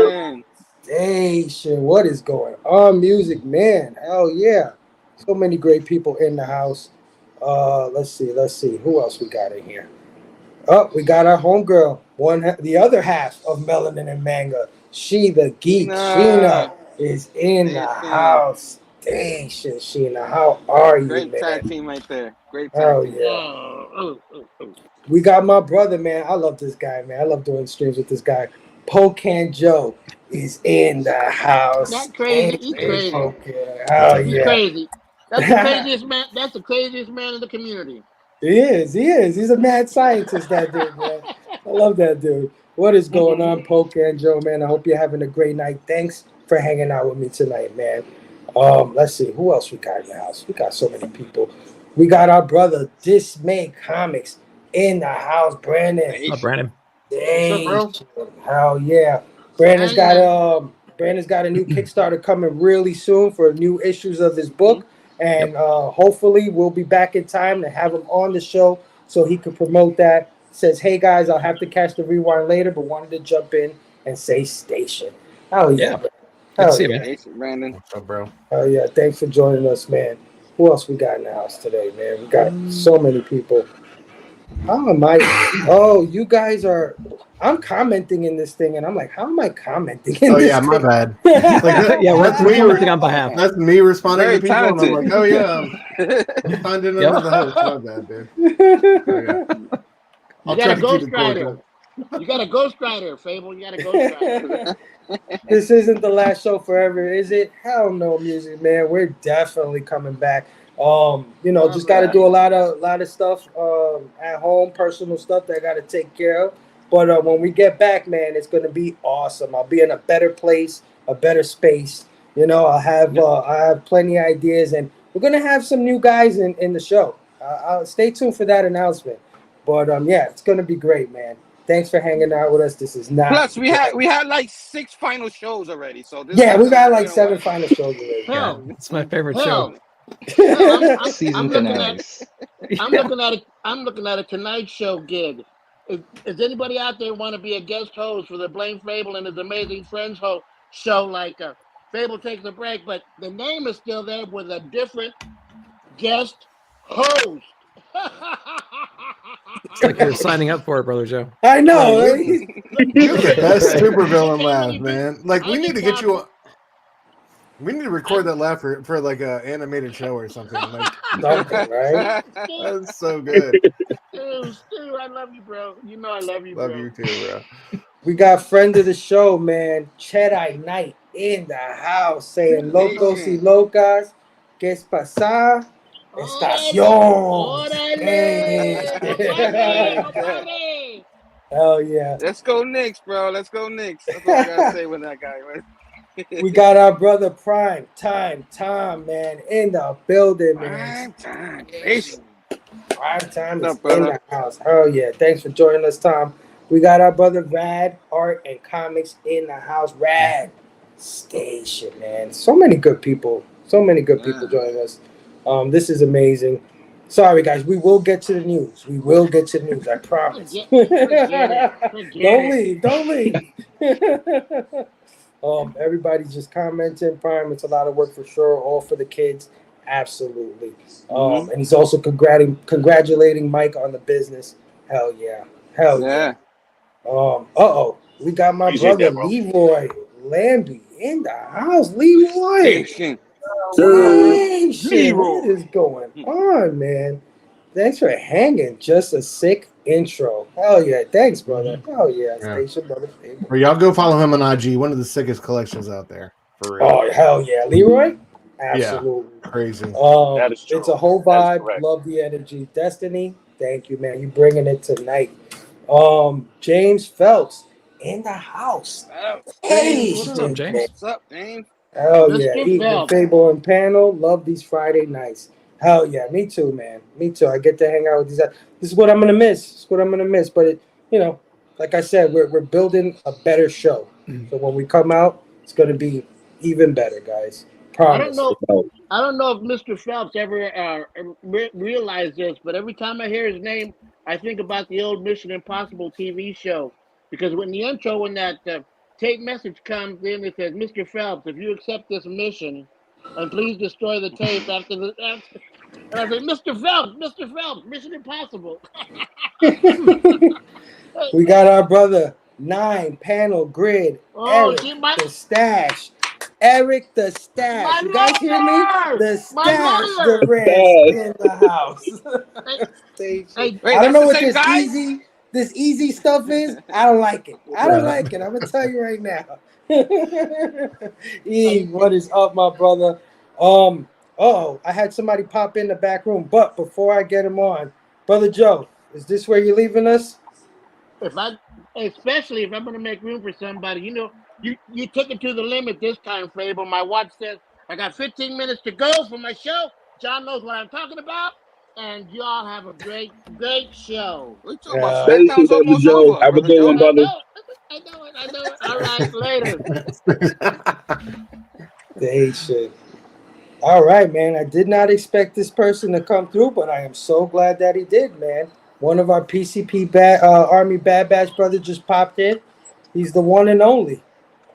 H: Man.
D: Station, what is going on, Music Man? Hell yeah. So many great people in the house. Let's see. Who else we got in here? Oh, we got our homegirl, the other half of Melanin and Manga. She the geek, Sheena,
H: Sheena.
D: is in the
H: Station.
D: house. Station, Sheena, how are you,
H: Great tag
D: man?
H: team right there. Great tag
D: Hell
H: team.
D: yeah. We got my brother, man. I love this guy, man. I love doing streams with this guy. Pocan Joe is in the house.
E: That crazy. He's
D: Station,
E: crazy.
D: Pocan. Hell
E: He's
D: yeah.
E: crazy. That's the craziest man. That's the craziest man in the community.
D: He is. He is. He's a mad scientist, that dude, man. I love that dude. What is going on, Poker and Joe, man? I hope you're having a great night. Thanks for hanging out with me tonight, man. Let's see. Who else we got in the house? We got so many people. We got our brother, Dismay Comics, in the house. Brandon.
G: What's up, Brandon?
F: What's up, bro?
D: Hell yeah. Brandon's got a new Kickstarter coming really soon for new issues of his book. And hopefully we'll be back in time to have him on the show so he could promote that. Says, hey guys, I'll have to catch the rewind later, but wanted to jump in and say station. Hell yeah.
G: Good to
D: Hell
G: see you,
D: yeah.
G: man.
H: Station, Brandon.
F: What's up, bro?
D: Hell yeah. Thanks for joining us, man. Who else we got in the house today, man? We got so many people. How am I? Oh, you guys are. I'm commenting in this thing, and I'm like, how am I commenting in
F: Oh
D: this
F: yeah, my
D: thing?
F: bad. Like
G: Yeah, we're
F: that's me.
G: commenting on behalf.
F: That's me responding
H: Very
F: to people, and I'm
H: talented.
F: like, oh yeah, I'm signed in
G: Yep.
F: as the host. My bad, dude. Oh, yeah.
E: You
F: I'll
E: got
F: try
E: a
F: to keep
E: Ghost
F: it
E: Rider.
F: cordial.
E: You got a Ghost Rider, Fable. You got a Ghost Rider.
D: This isn't the last show forever, is it? Hell no, music man. We're definitely coming back. Just got to do a lot of stuff at home, personal stuff that I got to take care of. But when we get back, man, it's gonna be awesome. I'll be in a better place, a better space. I have plenty of ideas, and we're gonna have some new guys in the show. I'll stay tuned for that announcement. But yeah, it's gonna be great, man. Thanks for hanging out with us. This is not.
H: Plus, we had like 6 final shows already. So this
D: Yeah,
H: is
D: we got like
H: you know
D: 7
H: what?
D: final shows already.
E: Hell,
G: It's my favorite
E: hell,
G: show.
E: hell.
I: Season
E: I'm looking at.
I: finales.
E: I'm looking at it. I'm looking at a Tonight Show gig. Is anybody out there want to be a guest host for the Blame Fable and his amazing friends show? Like Fable takes a break, but the name is still there with a different guest host.
G: It's like you're signing up for it, brother Joe.
D: I know.
E: Look,
F: You're the best
E: listen,
F: supervillain
E: I
F: laugh,
E: can't really
F: man. Like
E: I
F: we need
E: can
F: to get
E: talk.
F: you. We need to record that laugh for like a animated show or something. Like
D: Something, right?
F: that's so good.
E: Stu, I love you, bro. You know I love you,
F: Love
E: bro.
F: you too, bro.
D: We got friend of the show, man, Chedai Knight in the house saying locos y
H: Nation.
D: locas, ¿qué pasa? Estación. Hey.
E: Órale, compadre, compadre.
D: Hell yeah.
H: Let's go Knicks, bro. Let's go Knicks. That's all I gotta say with that guy, man.
D: We got our brother Prime Time, man, in the building, man.
H: Prime time. Nation.
D: Prime Time
H: What's
D: is
H: up,
D: in
H: brother?
D: the house. Hell yeah. Thanks for joining us, Tom. We got our brother Rad Art and Comics in the house. Rad Station, man. So many good people. So many good people
H: Yeah.
D: joining us. This is amazing. Sorry, guys. We will get to the news. We will get to the news. I promise.
E: Forget it. Forget
D: Don't
E: it.
D: leave. Don't leave. Everybody's just commenting. Prime, it's a lot of work for sure. All for the kids. Absolutely.
H: Mm-hmm.
D: And he's also congratulating Mike on the business. Hell yeah. Hell yeah.
H: Yeah.
D: We got my
L: Appreciate
D: brother
L: that, bro.
D: Leroy Lambie in the house. Leroy.
H: Nation.
D: Nation. What
H: Leroy.
D: is going on, man? Thanks for hanging. Just a sick intro. Hell yeah. Thanks, brother. Hell yeah.
F: Yeah.
D: Station brother. Fable.
F: Or y'all go follow him on IG. One of the sickest collections out there. For real.
D: Oh, hell yeah. Leroy? Absolutely.
F: Crazy.
L: That is true.
D: It's a whole
L: That is
D: vibe.
L: correct.
D: Love the energy. Destiny, thank you, man. You bringing it tonight. James Phelps in the house. Hey,
H: James.
G: What up, James?
H: What's up, James?
D: hell yeah.
E: Mr.
D: Eating
E: Phelps.
D: Fable and panel. Love these Friday nights. Hell yeah. Me too, man. Me too. I get to hang out with these. This is what I'm gonna miss. This is what I'm gonna miss. But like I said, we're building a better show. So when we come out, it's gonna be even better, guys.
E: I don't
D: Promise.
E: know. I don't know if Mr. Phelps ever realized this, but every time I hear his name, I think about the old Mission Impossible TV show. Because when the intro, when that tape message comes in, it says, "Mr. Phelps, if you accept this mission, and please destroy the tape after the." And I say, "Mr. Phelps, Mission Impossible."
D: We got our brother 9 panel grid,
E: Oh,
D: Eric
E: see,
D: the Stash. Eric the Stash.
E: my
D: You guys hear me?
E: lawyer,
D: The
E: my
D: Stash, the
E: lawyer.
D: Ranch in the house.
E: Hey,
D: Station.
E: hey,
H: Wait,
D: I don't
H: that's
D: know
H: the
D: what
H: same guy?
D: this easy stuff is. I don't like it. I don't
F: Yeah.
D: like it. I'm gonna tell you right now.
E: hey,
D: Eve, what is up, my brother? I had somebody pop in the back room, but before I get him on, brother Joe, is this where you're leaving us?
E: if I, especially if I'm going to make room for somebody, you took it to the limit this time, Fable. My watch says I got 15 minutes to go for my show. John knows what I'm talking about, and y'all have a great show.
H: What you talking about?
D: Yeah.
L: Station,
H: SmackDown's
L: Brother
H: almost
L: Joe.
H: over,
L: Have a
H: brother
L: good one,
H: Joe.
E: I
L: brother.
E: know, I know it. All right, later.
D: They should. All right, man. I did not expect this person to come through, but I am so glad that he did, man. One of our PCP Army Bad Batch brothers just popped in. He's the one and only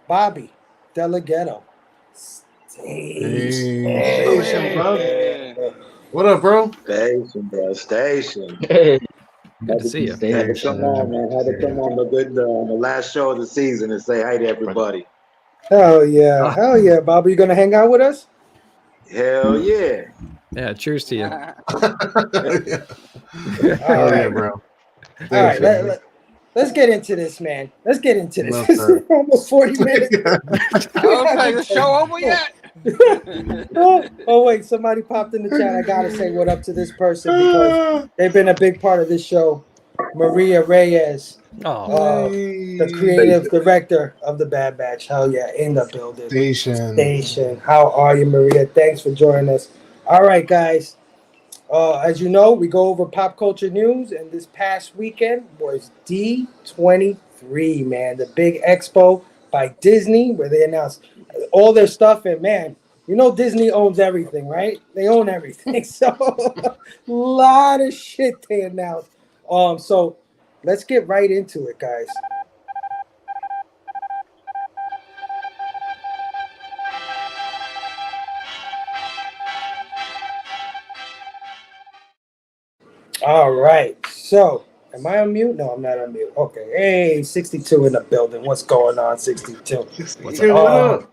D: Bobby Delaghetto.
F: Station, bro.
H: Hey.
F: What up, bro?
M: Station, bro. Station.
I: Hey,
G: Good to see you.
M: Had to come on, man. Had to come on on the last show of the season and say hi to everybody.
D: Hell yeah, Bobby. You gonna hang out with us?
M: Hell yeah.
G: Yeah, cheers to you.
F: Hell yeah, bro.
D: All right, let's get into this, man. Let's get into this.
F: Love
D: This
F: her.
D: is almost 40 minutes.
H: Okay, the show over yet?
D: Wait, somebody popped in the chat. I gotta say what up to this person because they've been a big part of this show. Maria Reyes, the creative director of the Bad Batch. Hell yeah, in the building. Station. How are you, Maria? Thanks for joining us. All right, guys. As you know, we go over pop culture news, and this past weekend was D23, man, the big expo by Disney, where they announced all their stuff. And man, Disney owns everything, right? They own everything, so a lot of shit they announced. So let's get right into it, guys. All right. So, am I on mute? No, I'm not on mute. Okay. Hey, 62 in the building. What's going on, 62?
F: What's up?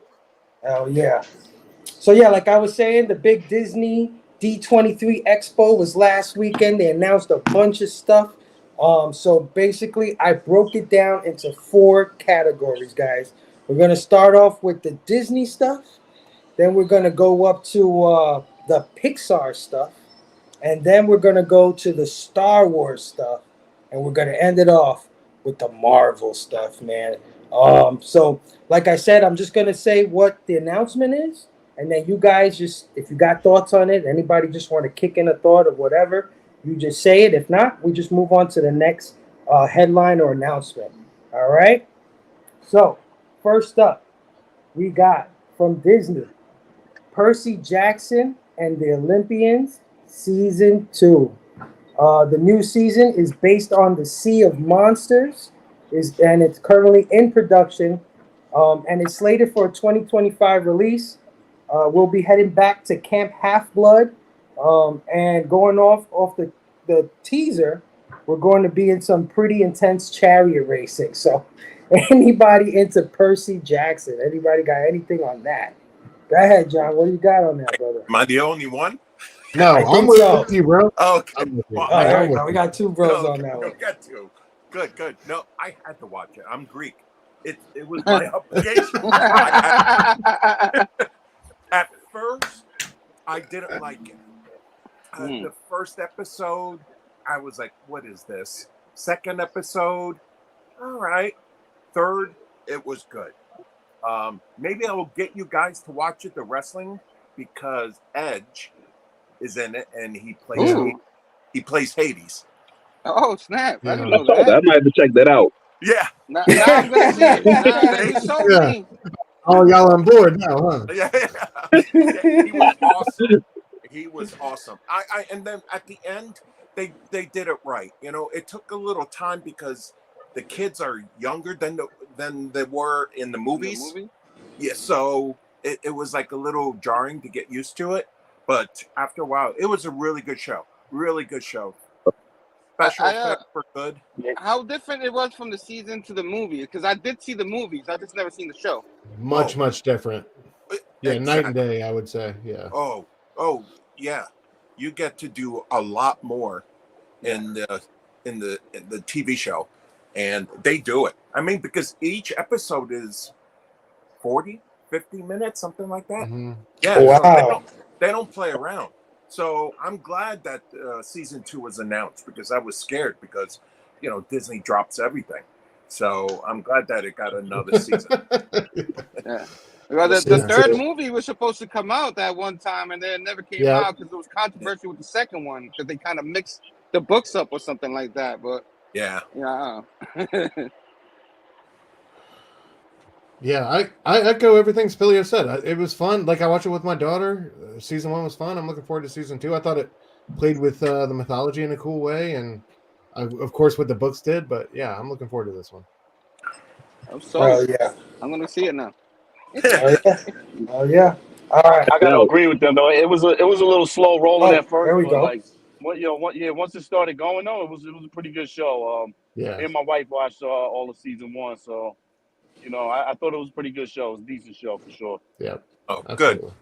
D: Hell yeah. So, yeah, like I was saying, the big Disney D23 Expo was last weekend. They announced a bunch of stuff. So, basically, I broke it down into 4 categories, guys. We're gonna start off with the Disney stuff. Then we're gonna go up to the Pixar stuff, and then we're gonna go to the Star Wars stuff, and we're gonna end it off with the Marvel stuff, man. So like I said, I'm just gonna say what the announcement is, and then you guys just, if you got thoughts on it, anybody just want to kick in a thought or whatever, you just say it. If not, we just move on to the next headline or announcement. All right. So first up, we got from Disney, Percy Jackson and the Olympians, Season 2. The new season is based on the Sea of Monsters, and it's currently in production, and it's slated for a 2025 release. We'll be heading back to Camp Half Blood, and going off the teaser, we're going to be in some pretty intense chariot racing. So, anybody into Percy Jackson? Anybody got anything on that? Go ahead, John. What do you got on that, brother?
J: Am I the only one?
F: No,
D: I
F: I'm
D: think
F: with
D: so.
F: you, bro.
J: Okay.
F: I'm with you.
J: Well,
D: Oh, there
F: I'm
D: we
F: with
D: go. We
F: you.
D: got two bros
J: no,
D: on that one.
J: Get to. Good. No, I had to watch it. I'm Greek. It was my obligation. At first, I didn't like it. The first episode, I was like, what is this? Second episode, all right. Third, it was good. Maybe I will get you guys to watch it, the wrestling, because Edge is in it and he plays Hades.
H: Oh snap! I
F: Yeah.
H: didn't
L: I
H: know
L: saw that. I
H: that.
L: might have to check that out.
J: Yeah.
H: Now I'm gonna see it. You sold
F: Yeah.
H: me.
F: Oh, y'all on board now, huh?
J: Yeah. He was awesome. He was awesome. I and then at the end, they did it right. You know, it took a little time because the kids are younger than they were in the movies. Yeah, so it was like a little jarring to get used to it. But after a while, it was a really good show. Really good show. Special effects were good.
H: How different it was from the season to the movie? Because I did see the movies, I just never seen the show.
F: Much different. Yeah, night and day, I would say. Yeah.
J: Oh, yeah. You get to do a lot more in the TV show, and they do it. I mean, because each episode is 40, 50 minutes, something like that.
F: Mm-hmm.
J: Yeah.
D: Wow.
J: So they don't play around. So I'm glad that season 2 was announced, because I was scared because, Disney drops everything. So I'm glad that it got another season.
H: Yeah. Well, the third movie was supposed to come out that one time, and then it never came out because there was controversy with the second one, because they kind of mixed the books up or something like that. But
J: yeah.
F: Yeah, I echo everything Spilio said. It was fun. Like, I watched it with my daughter. Season 1 was fun. I'm looking forward to season 2. I thought it played with the mythology in a cool way, and of course what the books did. But yeah, I'm looking forward to this one.
D: Yeah.
H: I'm gonna see it now.
D: Oh yeah. All right.
K: I gotta agree with them though. It was a little slow rolling at first.
D: There we
K: but
D: go.
K: Like, once it started going though, it was a pretty good show.
F: Yeah.
K: Me and my wife watched all of season 1, so I thought it was a pretty good show. It was a decent show for sure.
F: Yeah.
J: Oh,
F: absolutely.
J: Good.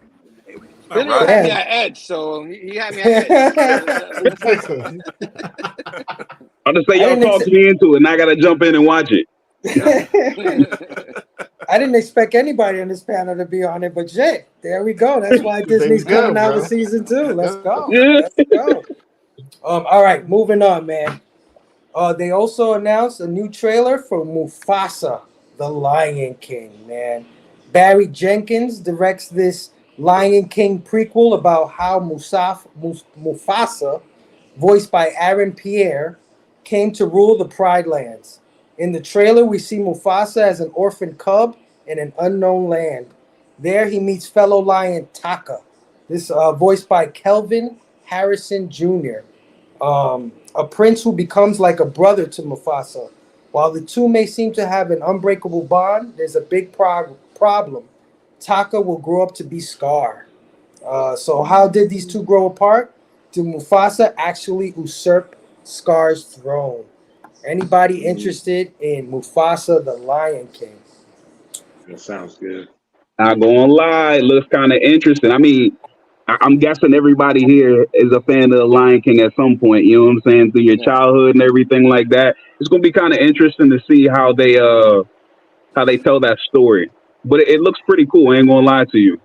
H: Billy had me at Edge, so he had me at Edge.
L: I'll just say y'all talked me into it, and I gotta jump in and watch it.
D: I didn't expect anybody on this panel to be on it, but shit, there we go. That's why Disney's coming out with season 2. Let's go. Let's go. All right, moving on, man. They also announced a new trailer for Mufasa, the Lion King, man. Barry Jenkins directs this Lion King prequel about how Mufasa, voiced by Aaron Pierre, came to rule the Pride Lands. In the trailer, we see Mufasa as an orphan cub in an unknown land. There, he meets fellow lion Taka, this voiced by Kelvin Harrison Jr., a prince who becomes like a brother to Mufasa. While the two may seem to have an unbreakable bond, there's a big problem. Taka will grow up to be Scar. So how did these two grow apart? Did Mufasa actually usurp Scar's throne? Anybody interested in Mufasa, the Lion King?
M: That sounds good.
L: Not gonna lie, it looks kind of interesting. I mean, I'm guessing everybody here is a fan of the Lion King at some point. You know what I'm saying? Through your childhood and everything like that. It's gonna be kind of interesting to see how they how they tell that story. But it looks pretty cool. I ain't gonna lie to you.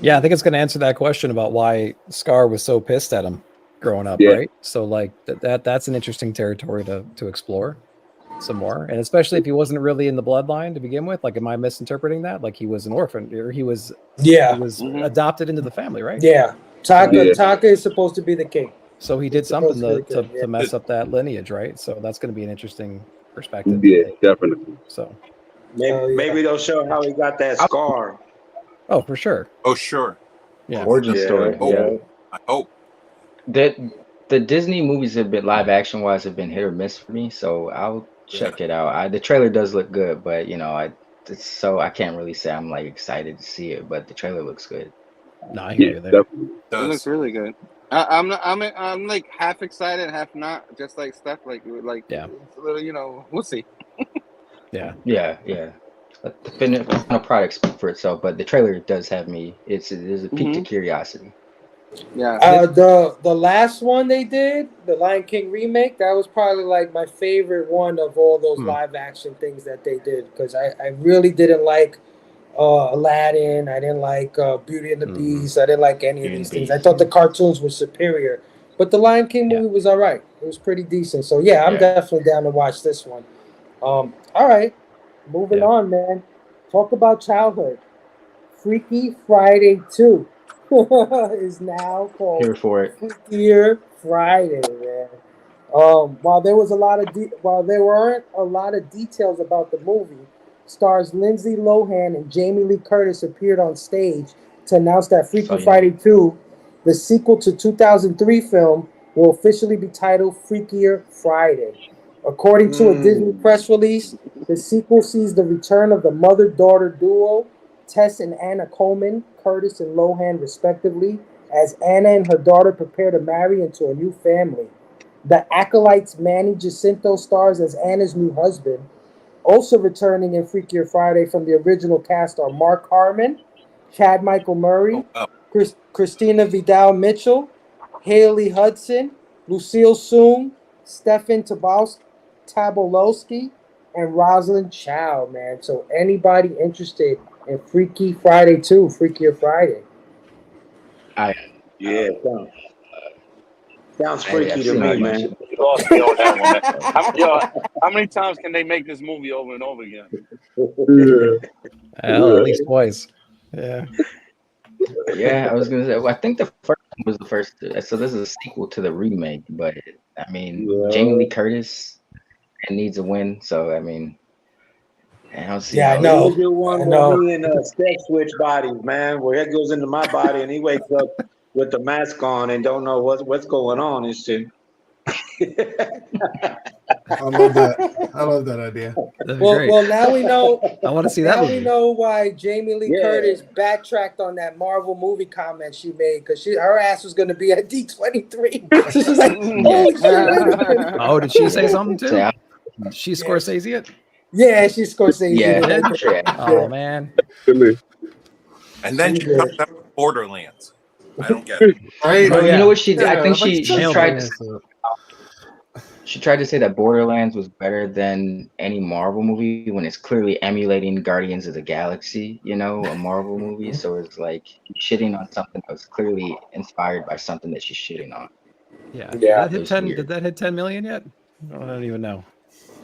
G: Yeah, I think it's going to answer that question about why Scar was so pissed at him growing up,
L: Yeah.
G: right? So like that's an interesting territory to explore some more, and especially if he wasn't really in the bloodline to begin with. Like, am I misinterpreting that? Like he was an orphan, or he was adopted into the family, right?
D: Yeah. Taka
L: Yeah.
D: Taka is supposed to be the king.
G: So he
D: He's
G: did something
D: supposed to be the king,
G: to mess up that lineage, right? So that's going to be an interesting perspective.
L: Yeah, definitely.
G: So
M: Maybe they'll show how he got that scar.
G: oh, for sure.
J: Oh, sure.
G: Yeah.
I: Origin story.
J: Oh,
I: Yeah.
J: I hope.
I: The Disney movies have been live action wise have been hit or miss for me, so I'll check it out. The trailer does look good, but I can't really say I'm like excited to see it, but the trailer looks good.
G: No, I hear you there.
L: Definitely.
H: It looks really good. I'm like half excited, half not. Just like stuff like
G: yeah.
H: It's a little, we'll see.
G: Yeah.
I: But the final product speaks for itself, but the trailer does have me. There's a peak to curiosity.
H: Yeah.
D: The last one they did, the Lion King remake, that was probably like my favorite one of all those live action things that they did, because I really didn't like Aladdin. I didn't like Beauty and the Beast. I didn't like any of these things. I thought the cartoons were superior, but the Lion King movie was all right. It was pretty decent. So yeah, I'm definitely down to watch this one. All right, moving on, man. Talk about childhood. Freaky Friday 2 is now called
I: Here for it.
D: Freakier Friday, man. While there weren't a lot of details about the movie, stars Lindsay Lohan and Jamie Lee Curtis appeared on stage to announce that Freaky Friday 2, the sequel to 2003 film, will officially be titled Freakier Friday. According to a Disney press release, the sequel sees the return of the mother-daughter duo, Tess and Anna Coleman, Curtis and Lohan respectively, as Anna and her daughter prepare to marry into a new family. The Acolyte's Manny Jacinto stars as Anna's new husband. Also returning in Freakier Friday from the original cast are Mark Harmon, Chad Michael Murray, Christina Vidal Mitchell, Haley Hudson, Lucille Soon, Stefan Tobolowsky, and Rosalind Chow, man. So anybody interested in Freaky Friday 2, Freakier Friday?
M: Sounds freaky to me, man.
K: You lost me on that one. How many times can they make this movie over and over again?
G: Well, at least twice. Yeah.
I: Yeah, I was gonna say. Well, I think the first one was the first. So this is a sequel to the remake, but I mean, Jamie Lee Curtis needs a win. So I mean, I don't see.
D: Yeah, I know.
M: We do one where me and Steph switch bodies, man. Where it goes into my body and he wakes up with the mask on and don't know what's going on and shit.
F: I love that. I love that idea.
D: Well, now we know.
G: I want to see that
D: Now
G: movie.
D: we know why Jamie Lee Curtis backtracked on that Marvel movie comment she made, because her ass was going to be at D23. So she's like, holy shit, wait a minute.
G: Oh, did she say something too? She Scorsese it?
D: Yeah, she's Scorsese.
I: Yeah.
G: Oh man.
J: And then she comes out with Borderlands. I don't get it.
F: Right?
I: You know what she did? I think
G: like
I: she tried to. She tried to say that Borderlands was better than any Marvel movie when it's clearly emulating Guardians of the Galaxy, a Marvel movie. So it's like shitting on something that was clearly inspired by something that she's shitting on.
G: Yeah.
I: Did
G: that hit 10 million yet? I don't even know.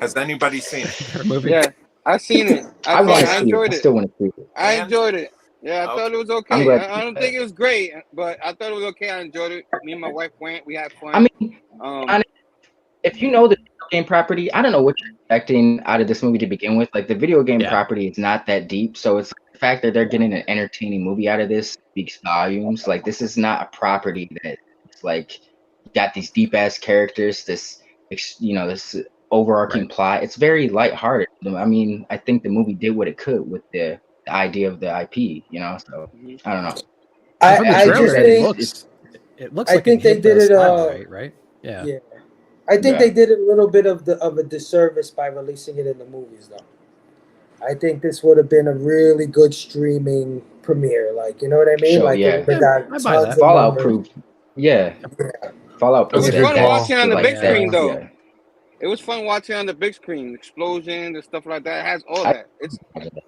J: Has anybody seen it?
G: Her movie?
H: Yeah, I seen it. I enjoyed it.
I: I still want to see it.
H: I enjoyed it. Yeah, I thought it was okay.
I: I'm glad
H: I don't think it was great, but I thought it was okay. I enjoyed it. Me and my wife went. We had fun.
I: I mean, if you know the video game property, I don't know what you're expecting out of this movie to begin with. Like the video game property is not that deep, so it's the fact that they're getting an entertaining movie out of this speaks volumes. Like this is not a property that's like got these deep ass characters, this overarching plot. It's very lighthearted. I mean, I think the movie did what it could with the idea of the IP. So I don't know.
D: I just think
G: it looks.
D: I think they did it.
G: Right? Yeah.
D: I think they did a little bit of a disservice by releasing it in the movies, though. I think this would have been a really good streaming premiere. Like, you know what I mean?
I: Sure,
D: like,
I: yeah.
D: Fallout
I: proved. Yeah. Fallout
H: It was
I: proved
H: fun watching on the big screen, though.
I: Yeah.
H: it was fun watching on the big screen, explosions and stuff like that. It has all that.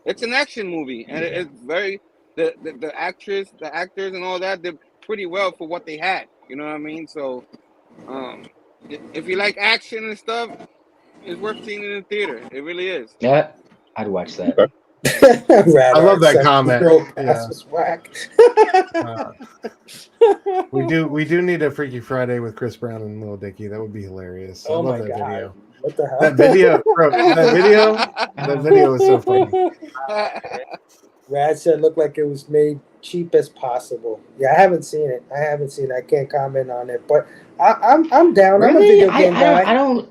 H: It's an action movie, and it's very the actors and all that, did pretty well for what they had. You know what I mean? So, if you like action and stuff, it's worth seeing in the theater. It really is.
I: Yeah, I'd watch that.
F: I love that comment.
D: That's was whack.
F: We do need a Freaky Friday with Chris Brown and Lil Dicky. That would be hilarious.
D: Oh
F: I love
D: my
F: that
D: God.
F: video.
D: What the hell?
F: That video, bro. That video is so funny.
D: Rad said looked like it was made cheap as possible. Yeah, I haven't seen it. I can't comment on it, but I'm down.
I: Really?
D: I'm a video game guy.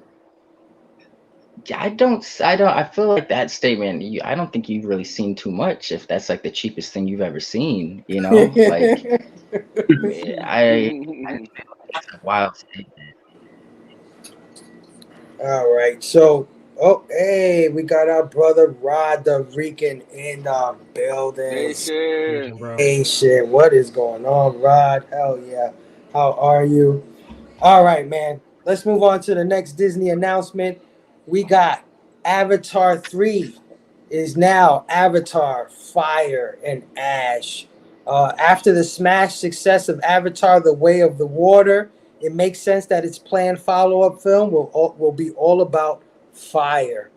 I: I feel like that statement. I don't think you've really seen too much. If that's like the cheapest thing you've ever seen, you know, like that's a wild statement.
D: All right, so hey, we got our brother Rod the Rican in the building. Hey shit, what is going on, Rod? Hell yeah, how are you? All right, man. Let's move on to the next Disney announcement. We got Avatar 3 is now Avatar Fire and Ash. After the smash success of Avatar The Way of the Water, it makes sense that its planned follow-up film will be all about fire.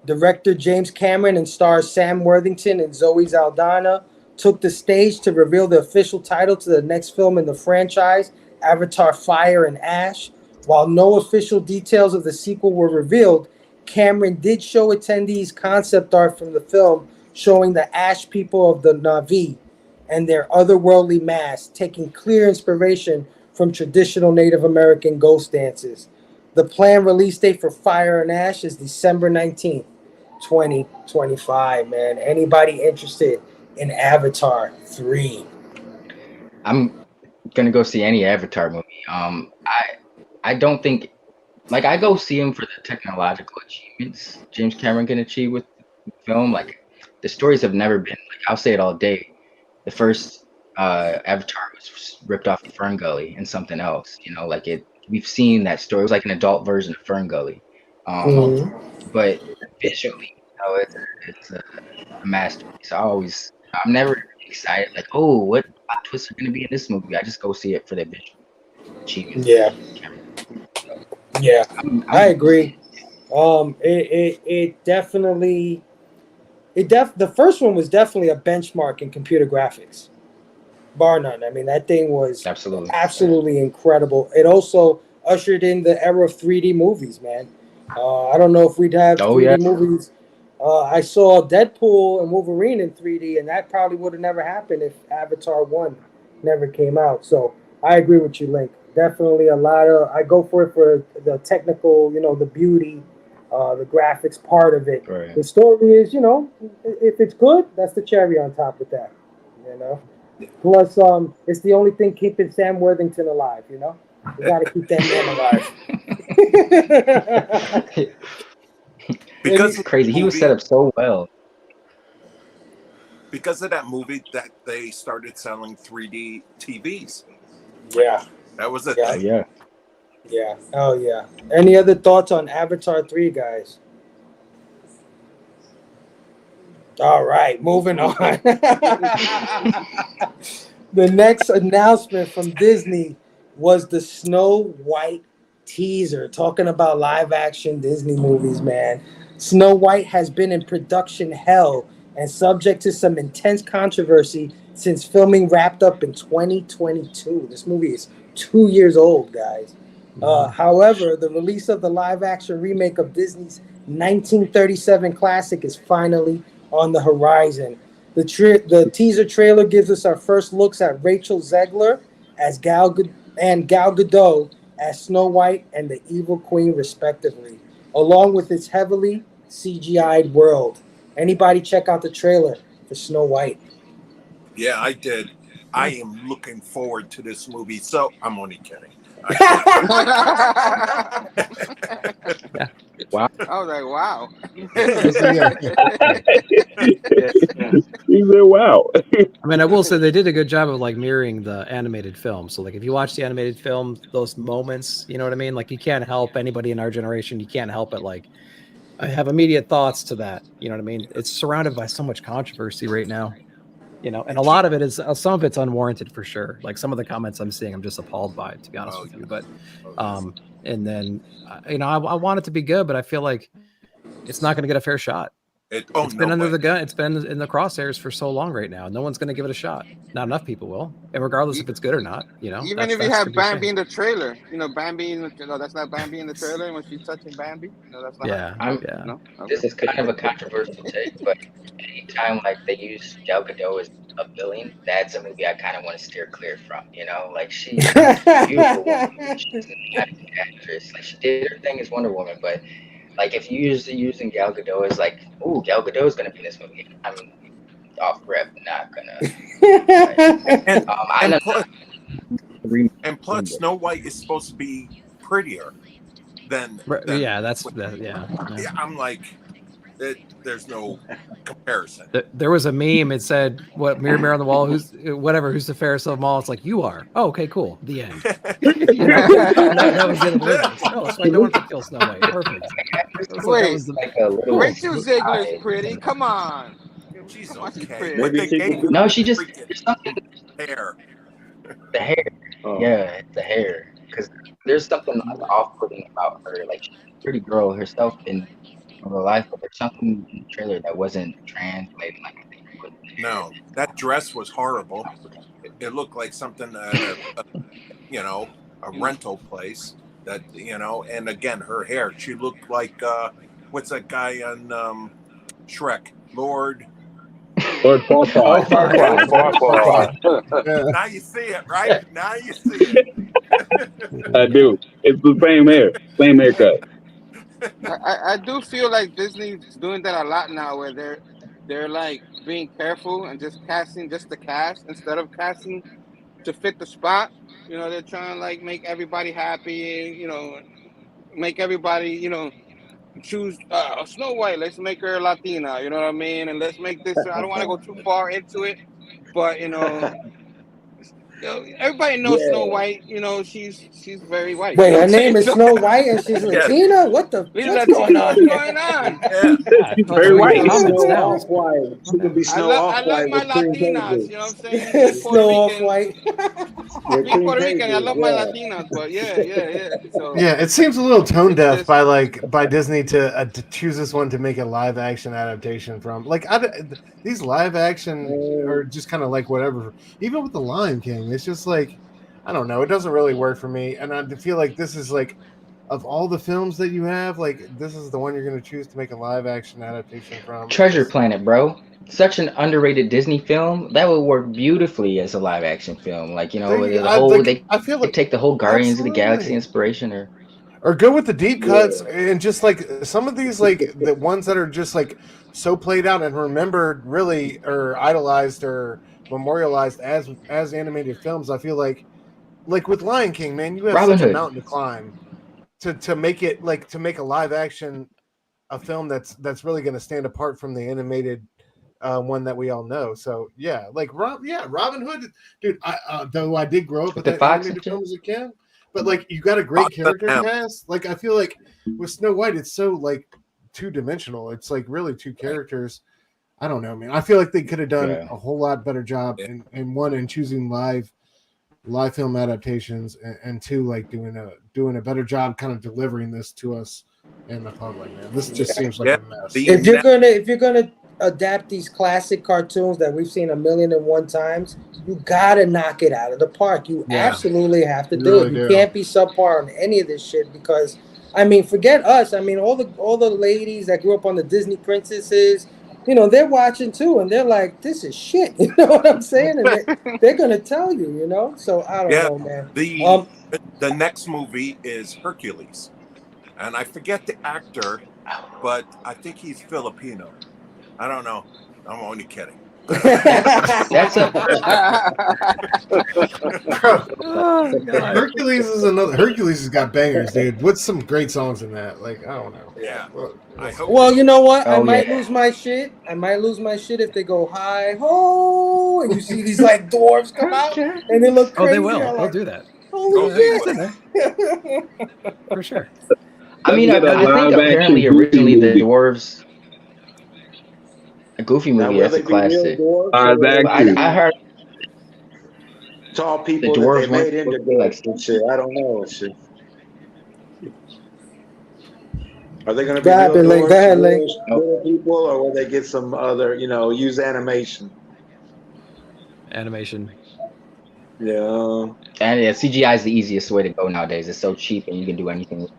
D: Director James Cameron and stars Sam Worthington and Zoe Saldana took the stage to reveal the official title to the next film in the franchise, Avatar Fire and Ash. While no official details of the sequel were revealed, Cameron did show attendees concept art from the film showing the Ash people of the Na'vi and their otherworldly masks, taking clear inspiration from traditional Native American ghost dances. The planned release date for Fire and Ash is December 19th, 2025, man. Anybody interested in Avatar 3?
I: I'm gonna go see any Avatar movie. I don't think, like, I go see him for the technological achievements James Cameron can achieve with the film. Like, the stories have never been, like, I'll say it all day. The first Avatar was ripped off of Fern Gully and something else, you know, like we've seen that story. It was like an adult version of Fern Gully. But visually, you know, it's a masterpiece. I'm never excited, like, oh, what plot twists are going to be in this movie? I just go see it for the visual achievements.
D: Yeah, I agree. It definitely, the first one was definitely a benchmark in computer graphics, bar none. I mean, that thing was absolutely incredible. It also ushered in the era of 3D movies, man. I don't know if we'd have 3D movies. I saw Deadpool and Wolverine in 3D, and that probably would have never happened if Avatar 1 never came out. So I agree with you, Link. Definitely I go for it for the technical, you know, the beauty, the graphics part of it.
I: Right.
D: The story is, you know, if it's good, that's the cherry on top of that, you know. Plus, it's the only thing keeping Sam Worthington alive, you know. We got to keep that man alive.
I: Because it's crazy. He was set up so well.
J: Because of that movie, that they started selling 3D TVs.
D: Yeah.
J: That was a thing.
D: Yeah. Oh, yeah. Any other thoughts on Avatar 3, guys? All right, moving on. The next announcement from Disney was the Snow White teaser, talking about live action Disney movies, man. Snow White has been in production hell and subject to some intense controversy since filming wrapped up in 2022. This movie is 2 years old, guys. However, the release of the live action remake of Disney's 1937 classic is finally on the horizon. The teaser trailer gives us our first looks at Rachel Zegler as Gal Gadot as Snow White and the Evil Queen, respectively, along with its heavily CGI'd world. Anybody check out the trailer for Snow White?
J: Yeah, I did. I am looking forward to this movie. So I'm only kidding.
I: Wow.
H: I was like, wow.
L: He said, wow.
G: I mean, I will say they did a good job of like mirroring the animated film. So like if you watch the animated film, those moments, you know what I mean? Like you can't help anybody in our generation. You can't help it. Like I have immediate thoughts to that. You know what I mean? It's surrounded by so much controversy right now. You know, and a lot of it is some of it's unwarranted for sure. Like some of the comments I'm seeing, I'm just appalled by, to be honest with you. But, and then you know, I want it to be good, but I feel like it's not going to get a fair shot. It's been under the gun. It's been in the crosshairs for so long right now. No one's going to give it a shot. Not enough people will, and regardless if it's good or not, you know.
H: Even if you have Bambi in the trailer, you know, Bambi, no, that's not Bambi in the trailer when she's touching Bambi. No, that's not.
G: Yeah.
H: No. Okay.
I: This is kind of a controversial take, but anytime like they use Gal Gadot as a villain, that's a movie I kind of want to steer clear from. You know, like she's a beautiful woman. She's not an actress. Like she did her thing as Wonder Woman, but like if you using Gal Gadot as like, oh, Gal Gadot is gonna be in this movie, I'm off rep, not gonna. Like,
J: and plus, Snow White is supposed to be prettier than
G: yeah, that's
J: yeah. I'm like, there's no comparison.
G: There was a meme. It said, "What mirror on the wall? Who's the fairest of them all?" It's like you are. Oh, okay, cool. The end. You know, that was it. Oh, so I don't want to kill Snow White. Perfect.
H: Wait, Rachel Ziegler's pretty. Come on.
J: She's
H: okay.
I: No, she just
J: hair.
I: The hair. Yeah, the hair. Because there's something off-putting about her. Like she's a pretty girl herself in real life, but there's something in the trailer that wasn't translated. Like I think
J: no, that dress was horrible. It looked like something you know, a rental place. That you know, and again, her hair. She looked like what's that guy on Shrek? Lord
L: Farquaad.
J: Now you see it, right? Now you see it.
L: I do. It's the same hair, same haircut.
H: I do feel like Disney's doing that a lot now, where they're like being careful and just casting just the cast instead of casting to fit the spot. You know, they're trying to like make everybody happy. You know, make everybody choose Snow White. Let's make her Latina. You know what I mean? And let's make this. I don't want to go too far into it, but everybody knows Snow White. You know, she's very white.
D: Wait, her name is Snow White and she's Latina? What the? What's going on?
H: What's going on?
L: She's very white.
M: Snow Off-White. She could be Snow Off-White.
H: I love my Latinas. You know what I'm saying?
D: Snow Off-White.
H: Being Puerto Rican, I love my Latinas, but yeah. So
F: yeah, it seems a little tone deaf by Disney to choose this one to make a live action adaptation from. Like these live action are just kind of like whatever. Even with the Lion King, it's just like I don't know. It doesn't really work for me, and I feel like this is like of all the films that you have, like this is the one you're going to choose to make a live action adaptation from.
I: Treasure Planet, bro. Such an underrated Disney film that would work beautifully as a live action film. Like I feel like take the whole Guardians of the Galaxy inspiration,
F: or go with the deep cuts and just like some of these like the ones that are just like so played out and remembered really or idolized or memorialized as animated films. I feel like with Lion King, man, you have such a mountain to climb to make it like to make a live action a film that's really going to stand apart from the animated one that we all know. So yeah, like Robin Hood, dude. Though I did grow up with that animated film as a kid, but like you got a great character cast. Like I feel like with Snow White, it's so like two-dimensional. It's like really two characters. I don't know, man. I feel like they could have done a whole lot better job in choosing live film adaptations, and two, like doing a better job kind of delivering this to us and the public. Man, this just seems like a mess.
D: If you're gonna adapt these classic cartoons that we've seen 1,000,001 times, you gotta knock it out of the park. You absolutely have to do it. You can't be subpar on any of this shit because, I mean, forget us. I mean, all the ladies that grew up on the Disney princesses, they're watching too, and they're like, "This is shit." You know what I'm saying? And they're gonna tell you, So I don't know, man.
J: The next movie is Hercules, and I forget the actor, but I think he's Filipino. I don't know. I'm only kidding.
I: That's a
G: Oh God.
F: Hercules is another. Hercules has got bangers, dude. What's some great songs in that? Like I don't know.
J: Yeah. I hope.
D: Well, you know what? I
I: Oh,
D: might
I: yeah.
D: lose my shit. I might lose my shit if they go hi ho, and you see these like dwarves come out and they look
G: Oh,
D: crazy.
G: they will.
D: I'm
G: They'll
D: like,
G: do that.
D: holy
J: they
G: It's in
J: will.
G: there for sure.
I: I
L: Let's
I: mean,
L: get a
I: I think
L: live action
I: apparently
L: Goofy
I: originally the
L: movie.
I: dwarves, a Goofy
M: Now,
I: movie,
M: will
I: that's
M: they
I: a
M: be real
I: classic.
M: dwarfs,
L: Live
M: or will
I: But
M: they
L: action.
I: I
M: be
I: heard
M: tall
I: the
M: people that they
I: dwarves weren't
M: made into
I: supposed to be like
M: dwarfs and shit? I don't know. Shit. Are they going to
D: go
M: be real
D: ahead, Link. Go
M: dwarfs,
D: ahead, Link.
M: real people, or will they get some other, use animation?
G: Animation.
M: Yeah.
I: And yeah, CGI is the easiest way to go nowadays. It's so cheap and you can do anything with it.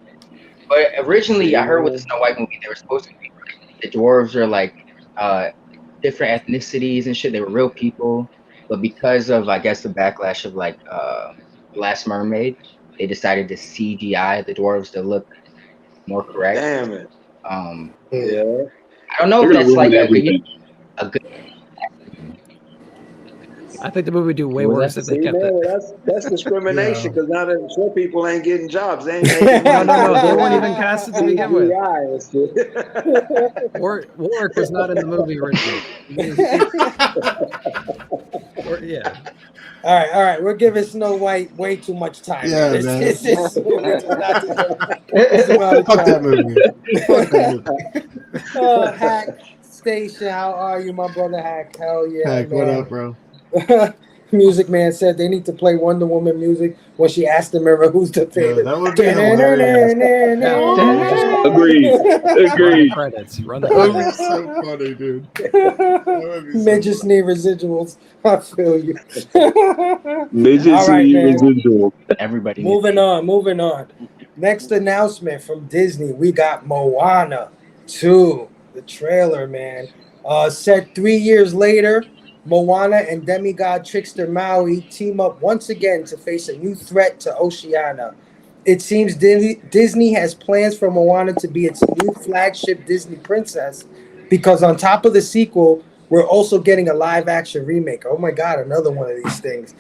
I: But originally, I heard with the Snow White movie, they were supposed to be the dwarves are like different ethnicities and shit. They were real people, but because of I guess the backlash of like The Last Mermaid, they decided to CGI the dwarves to look more correct.
M: Damn it.
I: I
M: Yeah.
I: don't know
L: They're
I: if
L: gonna
I: that's
L: ruin
I: like a good.
L: everything.
G: I think the movie would do way
I: What was
G: worse
I: that?
G: if they
M: See,
G: kept
M: man,
G: it.
M: well, that's discrimination,
F: Yeah.
M: because now that short people ain't getting jobs. They ain't making money.
G: No. They weren't even cast it to begin with.
M: CGI and shit.
G: Warwick was not in the movie originally. Yeah.
D: All right. We're giving Snow White way too much time.
F: Yeah,
D: This
F: man.
D: movie does not deserve this amount of
F: Fuck that
D: time.
F: movie. Fuck that movie.
D: Hack Station, how are you, my brother Hack? Hell yeah,
F: Heck,
D: man.
F: what up, bro?
D: Music Man said they need to play Wonder Woman music when she asked the mirror who's the
F: Yeah,
D: favorite.
F: that would be hilarious.
L: Agreed.
G: Run the
L: Agreed.
G: credits. Run the
F: That would be
G: credits.
F: so funny, dude. That would be so
D: Midgets need residuals. I feel you.
L: Midgets
D: All right,
L: need
D: man.
L: residual.
I: Everybody.
D: Moving on. Next announcement from Disney, we got Moana 2, the trailer, man. Set 3 years later, Moana and demigod trickster Maui team up once again to face a new threat to Oceania. It seems Disney has plans for Moana to be its new flagship Disney princess, because on top of the sequel, we're also getting a live-action remake. Oh my God, another one of these things.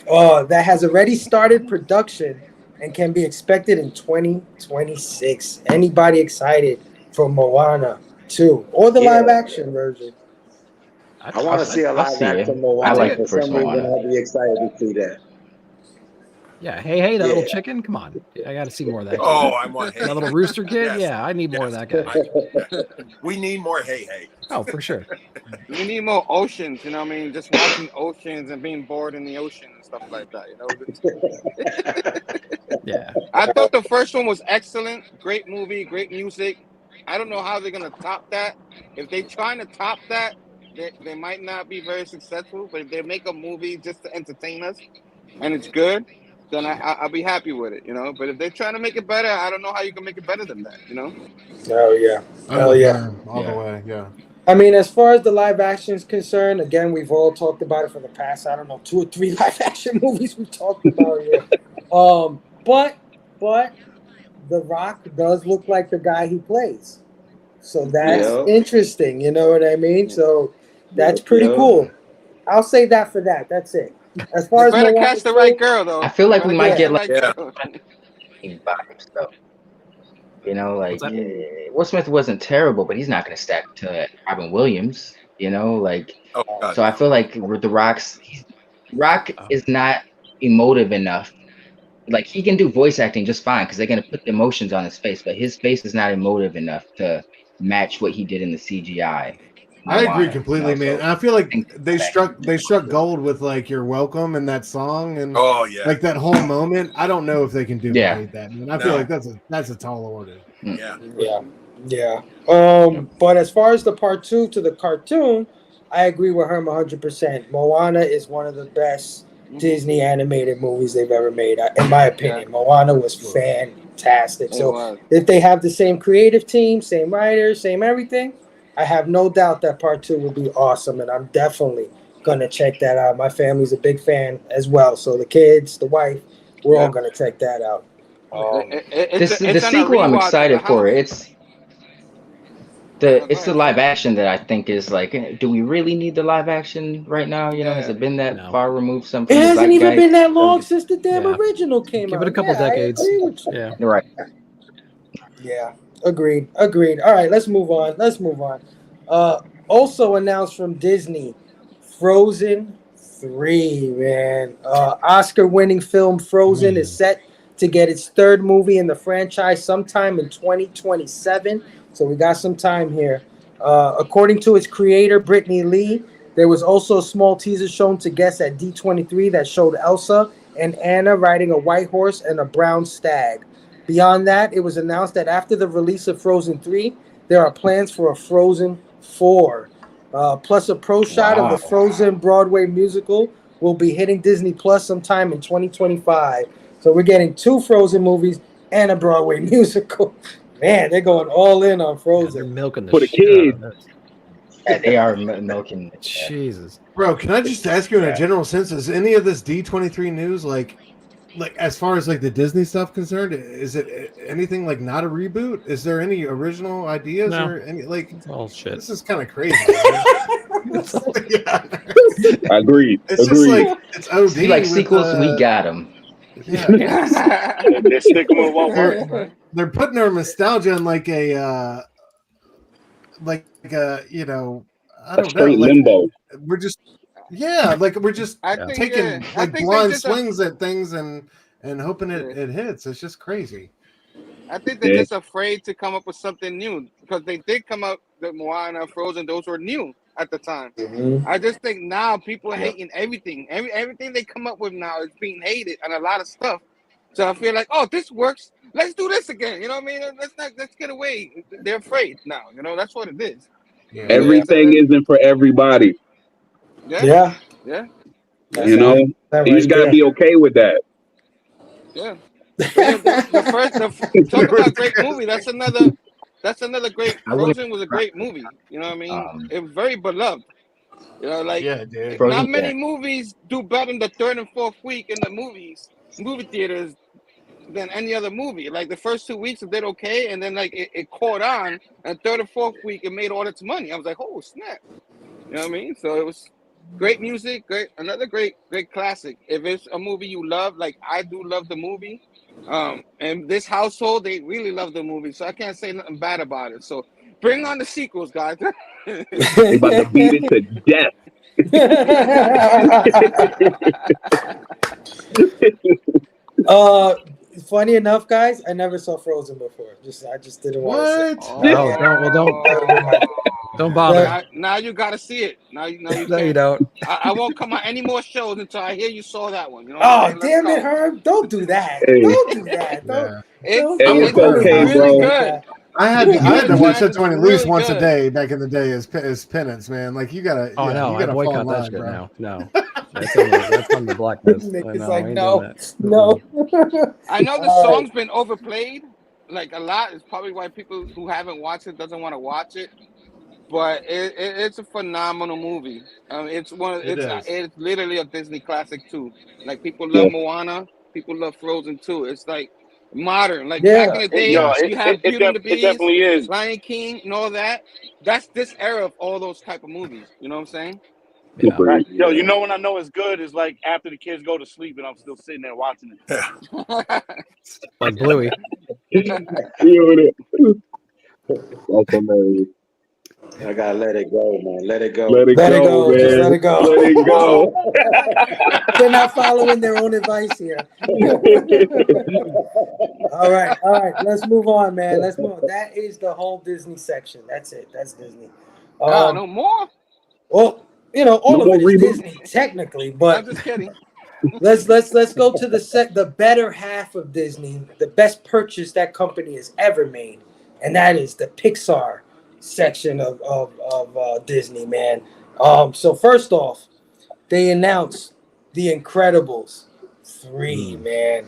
D: That has already started production and can be expected in 2026. Anybody excited for Moana 2 or the live action version?
M: I want to see a
I: I'll
M: live
I: see it.
M: action
I: I
M: Moana.
I: like
M: For
I: the first
M: some reason,
I: Moana.
M: I'll be excited to see that.
G: Yeah. Hey, that little
M: Yeah.
G: chicken. Come on. I got to see more of that.
J: Oh, I want Hey
G: That little
J: Hey.
G: rooster kid.
J: Yes.
G: Yeah, I need more of that guy.
J: We need more Hey Hey.
G: Oh, for sure.
H: We need more oceans, you know what I mean? Just watching oceans and being bored in the ocean and stuff like that, you know?
G: Yeah.
H: I thought the first one was excellent. Great movie, great music. I don't know how they're going to top that. If they're trying to top that, they might not be very successful. But if they make a movie just to entertain us and it's good, then I'll be happy with it, you know? But if they're trying to make it better, I don't know how you can make it better than that, you know?
D: Oh, yeah.
F: Oh, yeah. All the way, yeah.
D: I mean, as far as the live action is concerned, again, we've all talked about it for the past, I don't know, 2 or 3 live action movies we've talked about here. But The Rock does look like the guy he plays. So that's interesting, you know what I mean? So that's pretty cool. I'll say that for that. That's it. As far
H: You
D: as
H: better
D: Moana
H: catch the
D: 2,
H: right girl, though.
I: I feel like
H: You
I: we
H: better
I: might
H: catch
I: get
H: the
I: like
H: right girl.
I: vibes though. You know, like Will Smith wasn't terrible, but he's not going to stack to Robin Williams. You know, like so I feel like with the Rock is not emotive enough. Like he can do voice acting just fine because they're going to put the emotions on his face, but his face is not emotive enough to match what he did in the CGI.
F: I agree
I: Moana,
F: completely,
I: you know,
F: man.
I: so
F: And I feel like they struck gold with like "You're Welcome" and that song, and like that whole moment. I don't know if they can duplicate that, man. I feel like that's a tall order.
D: Yeah. But as far as the part 2 to the cartoon, I agree with Herm 100%. Moana is one of the best Disney animated movies they've ever made, in my opinion. Moana was fantastic. So if they have the same creative team, same writers, same everything, I have no doubt that part 2 will be awesome, and I'm definitely gonna check that out. My family's a big fan as well, so the kids, the wife, we're all gonna check that out.
I: the sequel, I'm excited for. It's It's the live action that I think is like, do we really need the live action right now? You know, has it been that far removed from
D: It
I: the
D: hasn't even
I: zeitgeist?
D: been that long since the damn original came
G: Give
D: out.
G: it a couple decades.
D: I agree with you.
G: Yeah.
I: Right.
D: Yeah, agreed. All right, let's move on. Also announced from Disney, Frozen 3, man. Oscar-winning film Frozen is set to get its third movie in the franchise sometime in 2027. So we got some time here. According to its creator, Brittany Lee, there was also a small teaser shown to guests at D23 that showed Elsa and Anna riding a white horse and a brown stag. Beyond that, it was announced that after the release of Frozen 3, there are plans for a Frozen 4. Plus, a pro shot of the Frozen Broadway musical will be hitting Disney Plus sometime in 2025. So we're getting 2 Frozen movies and a Broadway musical. Man, they're going all in on Frozen.
G: They're milking
L: For the
G: shit out
L: kids.
G: of this.
I: Yeah, they are milking.
G: Jesus.
F: Bro, can I just ask you in a general sense, is any of this D23 news like as far as like the Disney stuff concerned, is it anything like not a reboot? Is there any original ideas
G: No.
F: or any like
G: It's all shit.
F: This is kind of crazy.
L: Agreed.
F: It's just like it's OD.
I: See, like
F: with,
I: sequels, we got them.
F: Yeah,
K: They're sticking with what works, man.
F: they're putting their nostalgia in like a you know, I don't know,
L: straight
F: like
L: limbo.
F: we're just we're just taking like blind swings at things and hoping it hits. It's just crazy.
H: I think they're just afraid to come up with something new because they did come up the Moana, Frozen. Those were new at the time.
D: Mm-hmm.
H: I just think now people are hating everything. Everything they come up with now is being hated and a lot of stuff. So I feel like, oh, this works. Let's do this again. You know what I mean? Let's get away. They're afraid now. You know, that's what it is.
F: Yeah.
L: Everything isn't for everybody.
H: Yeah.
L: You know, you just gotta be okay with that.
H: Yeah. Talk about great movie. That's another great. Frozen was a great movie. You know what I mean? It was very beloved. You know, like not many movies do better in the third and fourth week in the movie theaters than any other movie. Like the first 2 weeks it did okay, and then like it caught on, and third or fourth week it made all its money. I was like, oh snap! You know what I mean? So it was great music, another great classic. If it's a movie you love, like I do love the movie, and this household they really love the movie, so I can't say nothing bad about it. So bring on the sequels, guys.
L: They about to beat it to death.
D: Funny enough, guys, I never saw Frozen before. I just didn't want to see it.
G: Don't bother.
H: Now you gotta see it. Now you
G: No, you don't.
H: I won't come on any more shows until I hear you saw that one. You know
D: damn it, Herb! Don't do that.
L: Hey.
D: Don't do that.
L: It's okay, bro.
H: Good.
F: I had to watch that joint at least once a day back in the day as penance, man. Like you gotta.
G: Oh no,
F: you gotta
G: I boycott
F: fall in
G: that
F: line,
G: shit
F: bro.
G: now. No, that's on the blacklist.
D: Nick is
G: No,
D: like,
G: I ain't
D: no.
G: doing that.
H: I know the song's been overplayed, like a lot. It's probably why people who haven't watched it doesn't want to watch it. But it's a phenomenal movie. It's literally a Disney classic too. Like people love Moana, people love Frozen too. It's like modern. Like back in the day, you have Beauty and the Beast,
K: it definitely is.
H: Lion King, and all that. That's this era of all those type of movies. You know what I'm saying?
G: Yeah.
K: Right. Yo, you know when I know it's good is like after the kids go to sleep and I'm still sitting there watching it.
G: Like Bluey.
L: That's hilarious.
M: I gotta let it go, man. Let it go.
L: Let it go, man.
D: Just let it go.
L: Let it go.
D: They're not following their own advice here. All right. Let's move on, man. Let's move on. That is the whole Disney section. That's it. That's Disney.
H: No more.
D: Well, all of it is Disney technically, but
H: I'm just kidding.
D: let's go to the better half of Disney, the best purchase that company has ever made, and that is the Pixar section of Disney, man. So first off, they announced The Incredibles 3, man.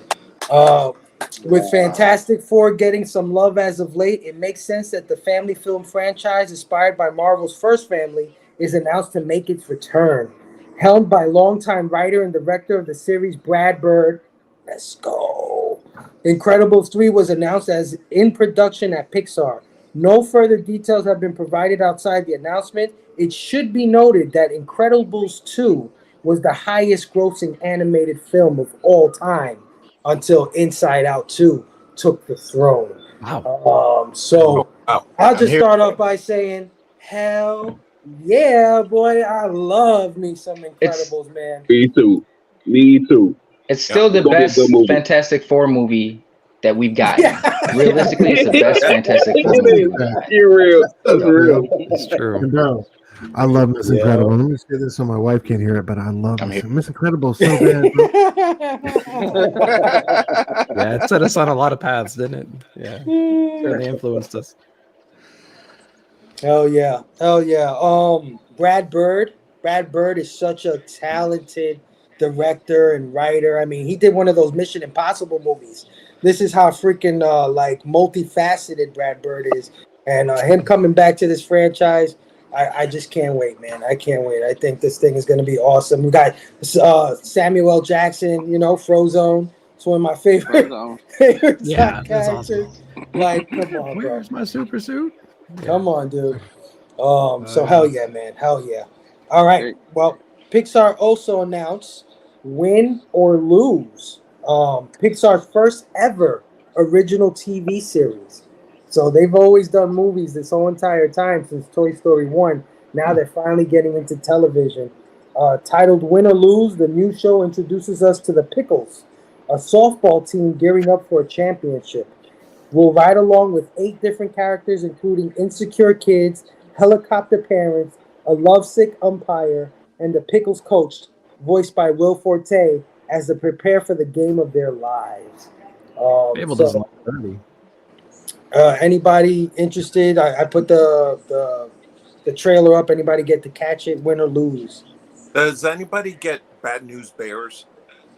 D: With Fantastic Four getting some love as of late, it makes sense that the family film franchise inspired by Marvel's first family is announced to make its return. Helmed by longtime writer and director of the series, Brad Bird. Let's go. Incredibles 3 was announced as in production at Pixar. No further details have been provided outside the announcement. It should be noted that Incredibles 2 was the highest grossing animated film of all time until Inside Out 2 took the throne.
G: Wow.
D: So
J: Wow.
D: I'll
J: I'm
D: just
J: here.
D: start off by saying, hell yeah, boy. I love me some
I: It's
D: Incredibles, man.
L: Me too. Me too.
I: it's
J: Yeah.
I: still
L: It's
I: the
L: gonna be a good
I: best
L: movie.
I: Fantastic Four movie that we've gotten.
D: Yeah.
I: Realistically, it's the best Fantastic Four
L: It
I: movie
L: is.
I: we've gotten.
L: You're real. That's
I: So
F: Yeah,
L: real.
G: It's true.
F: and bro, I love Miss
D: Yeah.
F: Incredible. Let me say this so my wife can't hear it, but I love
I: I'm here.
F: Miss Incredible so bad, bro.
G: Yeah, it set us on a lot of paths, didn't it? Yeah, certainly influenced us.
D: Hell yeah. Hell yeah. Brad Bird. Brad Bird is such a talented director and writer. I mean, he did one of those Mission Impossible movies. This is how freaking like multifaceted Brad Bird is. And him coming back to this franchise, I just can't wait, man. I can't wait. I think this thing is going to be awesome. We got Samuel L. Jackson, Frozone. It's one of my favorite
G: Yeah,
D: top
G: that's
D: characters.
G: awesome.
D: Like, come on, bro.
G: Where's my super suit?
D: Come on, dude. So hell yeah, man. Hell yeah. All right. Well, Pixar also announced Win or Lose. Pixar's first ever original TV series. So they've always done movies this whole entire time since Toy Story 1. Now they're finally getting into television. Titled Win or Lose, the new show introduces us to the Pickles, a softball team gearing up for a championship. We'll ride along with 8 different characters, including insecure kids, helicopter parents, a lovesick umpire, and the Pickles coach, voiced by Will Forte, as they prepare for the game of their lives.
G: Fable doesn't like Kirby.
D: Anybody interested? I put the trailer up. Anybody get to catch it? Win or lose?
J: Does anybody get Bad News Bears?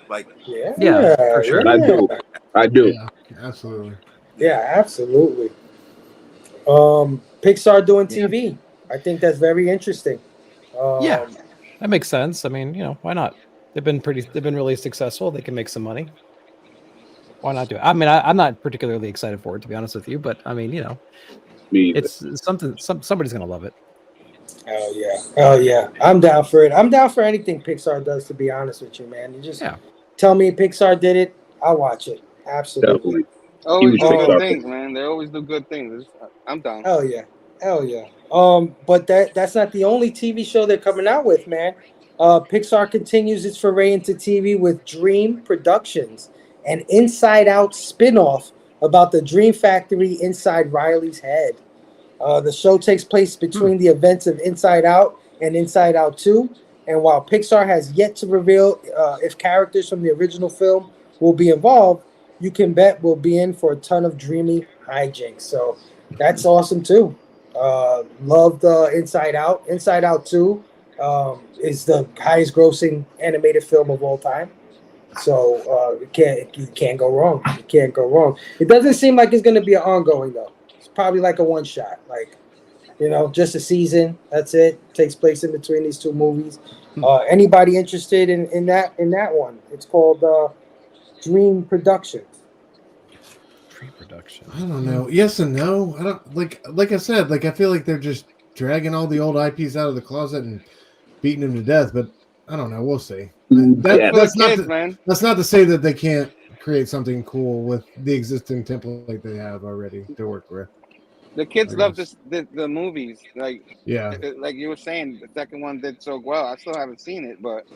J: Like,
D: Yeah,
G: for sure.
L: I do. I do.
F: Yeah, absolutely.
D: Yeah, absolutely. Pixar doing TV. I think that's very interesting.
G: Yeah, that makes sense. I mean, why not? They've been really successful. They can make some money. Why not do it? I mean, I'm not particularly excited for it, to be honest with you, but I mean, it's something. Somebody's gonna love it.
D: Oh yeah, oh yeah. I'm down for it. I'm down for anything Pixar does. To be honest with you, man, you just tell me Pixar did it, I'll watch it. Absolutely.
L: Definitely.
H: Always
L: Huge
H: do good
L: Pixar
H: things,
L: fan.
H: man. They always do good things. I'm down.
D: Hell yeah, hell yeah. But that's not the only TV show they're coming out with, man. Pixar continues its foray into TV with Dream Productions, an Inside Out spinoff about the Dream Factory inside Riley's head. The show takes place between the events of Inside Out and Inside Out 2. And while Pixar has yet to reveal if characters from the original film will be involved, you can bet we'll be in for a ton of dreamy hijinks. So that's awesome too. Loved Inside Out. Inside Out 2 is the highest grossing animated film of all time. So you can't go wrong. You can't go wrong. It doesn't seem like it's going to be an ongoing though. It's probably like a one shot, like just a season. That's it. Takes place in between these two movies. Anybody interested in that one? It's called Dream Productions.
G: Dream Productions.
F: I don't know. Yes and no. I don't like I said. Like I feel like they're just dragging all the old IPs out of the closet and beating them to death. But I don't know. We'll see. That's not to say that they can't create something cool with the existing template they have already to work with.
H: The kids love the movies. Like you were saying, the second one did so well. I still haven't seen it, but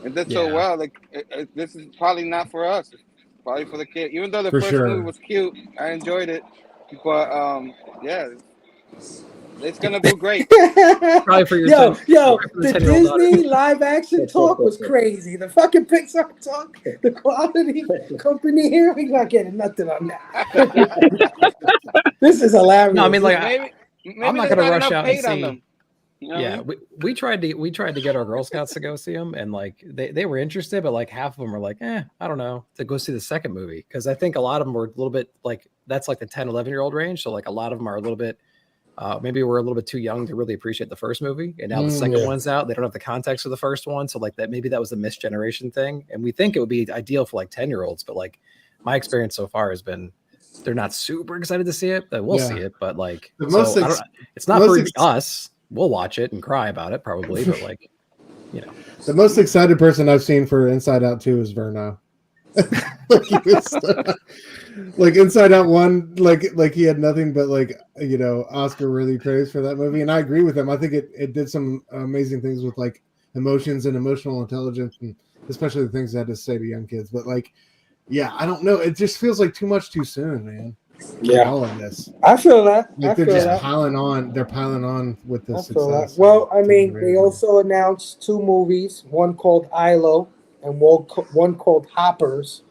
H: it did so well. Like this is probably not for us. It's probably for the kid. Even though the first movie was cute, I enjoyed it. But it's gonna do great.
G: Probably for your
D: the Disney live action talk was crazy. The fucking Pixar talk, the quality company here, we not getting nothing on that. This is hilarious.
G: No, I mean, like,
H: maybe
G: I'm not gonna rush out and
H: on
G: see.
H: them.
G: We tried to get our Girl Scouts to go see them, and like they were interested, but like half of them were like, I don't know, to go see the second movie, because I think a lot of them were a little bit like that's like the 10, 11-year-old range. So like a lot of them are a little bit. Maybe we're a little bit too young to really appreciate the first movie, and now the second one's out. They don't have the context of the first one, so like that maybe that was a missed generation thing. And we think it would be ideal for like 10-year-olds, but like my experience so far has been they're not super excited to see it. We'll see it, but like, it's not for us. We'll watch it and cry about it probably, but like, you know,
F: the most excited person I've seen for Inside Out 2 is Verno. Like Inside Out 1, like he had nothing but like, you know, Oscar-worthy praise for that movie, and I agree with him. I think it did some amazing things with like emotions and emotional intelligence, and especially the things it had to say to young kids. But like, yeah, I don't know. It just feels like too much too soon, man.
D: Yeah,
F: all of this.
D: I feel that.
F: Like they're just piling on. They're piling on with this success.
D: Well, I mean, they also announced 2 movies. One called ILO, and one called Hoppers.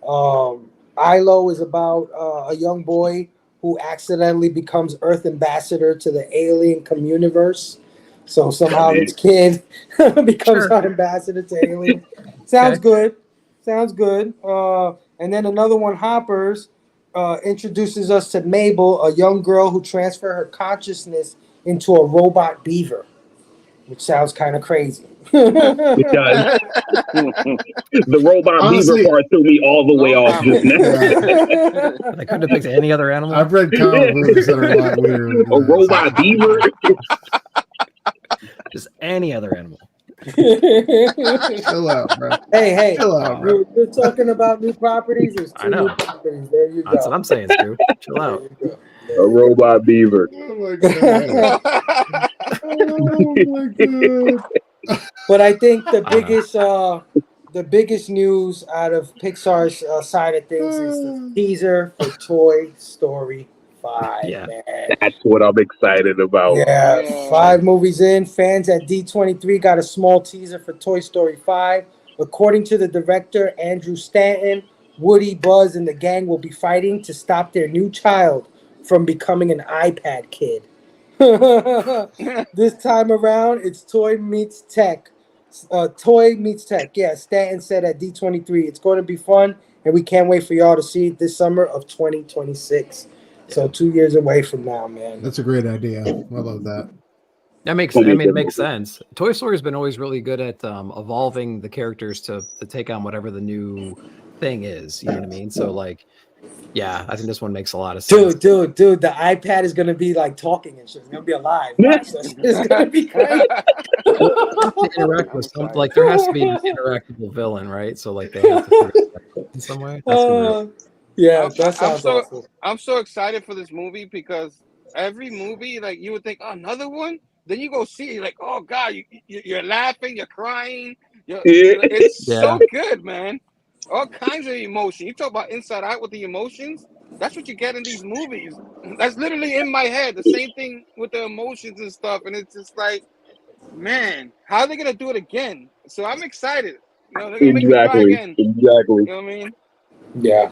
D: ILO is about a young boy who accidentally becomes Earth ambassador to the alien communiverse. So somehow this kid becomes our ambassador to alien. Sounds good. Sounds good. And then another one, Hoppers, introduces us to Mabel, a young girl who transferred her consciousness into a robot beaver, which sounds kind of crazy.
L: It does. The robot beaver part threw me all the way off just now.
G: I couldn't have picked any other animal.
F: I've read comic books that are a lot weird.
L: A robot beaver?
G: Just any other animal.
F: Chill out, bro.
D: Hey,
F: chill out, bro.
D: We're talking about new properties. There's 2 new properties. There you go.
G: That's what I'm saying, Stu. Chill out.
L: A robot beaver.
F: Oh my god. Oh my god.
D: But I think the biggest news out of Pixar's side of things is the teaser for Toy Story 5.
G: Yeah,
D: man.
L: That's what I'm excited about.
D: Yeah, 5 movies in. Fans at D23 got a small teaser for Toy Story 5. According to the director, Andrew Stanton, Woody, Buzz, and the gang will be fighting to stop their new child from becoming an iPad kid. This time around, it's Toy meets Tech. Toy meets Tech. Yeah, Stanton said at D23, it's going to be fun, and we can't wait for y'all to see it this summer of 2026. So 2 years away from now, man.
F: That's a great idea. I love that.
G: That makes. I mean, it makes sense. Toy Story has been always really good at evolving the characters to take on whatever the new thing is. You know what I mean? So like, yeah, I think this one makes a lot of sense.
D: Dude, the iPad is gonna be like talking and shit. It's gonna be alive. So it's gonna be crazy.
G: Interact with some, like there has to be an interactable villain, right? So like they have to figure it out in some way.
D: Yeah, that sounds awesome.
H: I'm so excited for this movie because every movie, like you would think, oh, another one. Then you go see it, like, oh god, you're laughing, you're crying. It's so good, man. All kinds of emotion. You talk about Inside Out with the emotions. That's what you get in these movies. That's literally in my head. The same thing with the emotions and stuff. And it's just like, man, how are they gonna do it again? So I'm excited. You know, they're gonna make me cry again.
L: Exactly.
H: You know what I mean?
D: Yeah.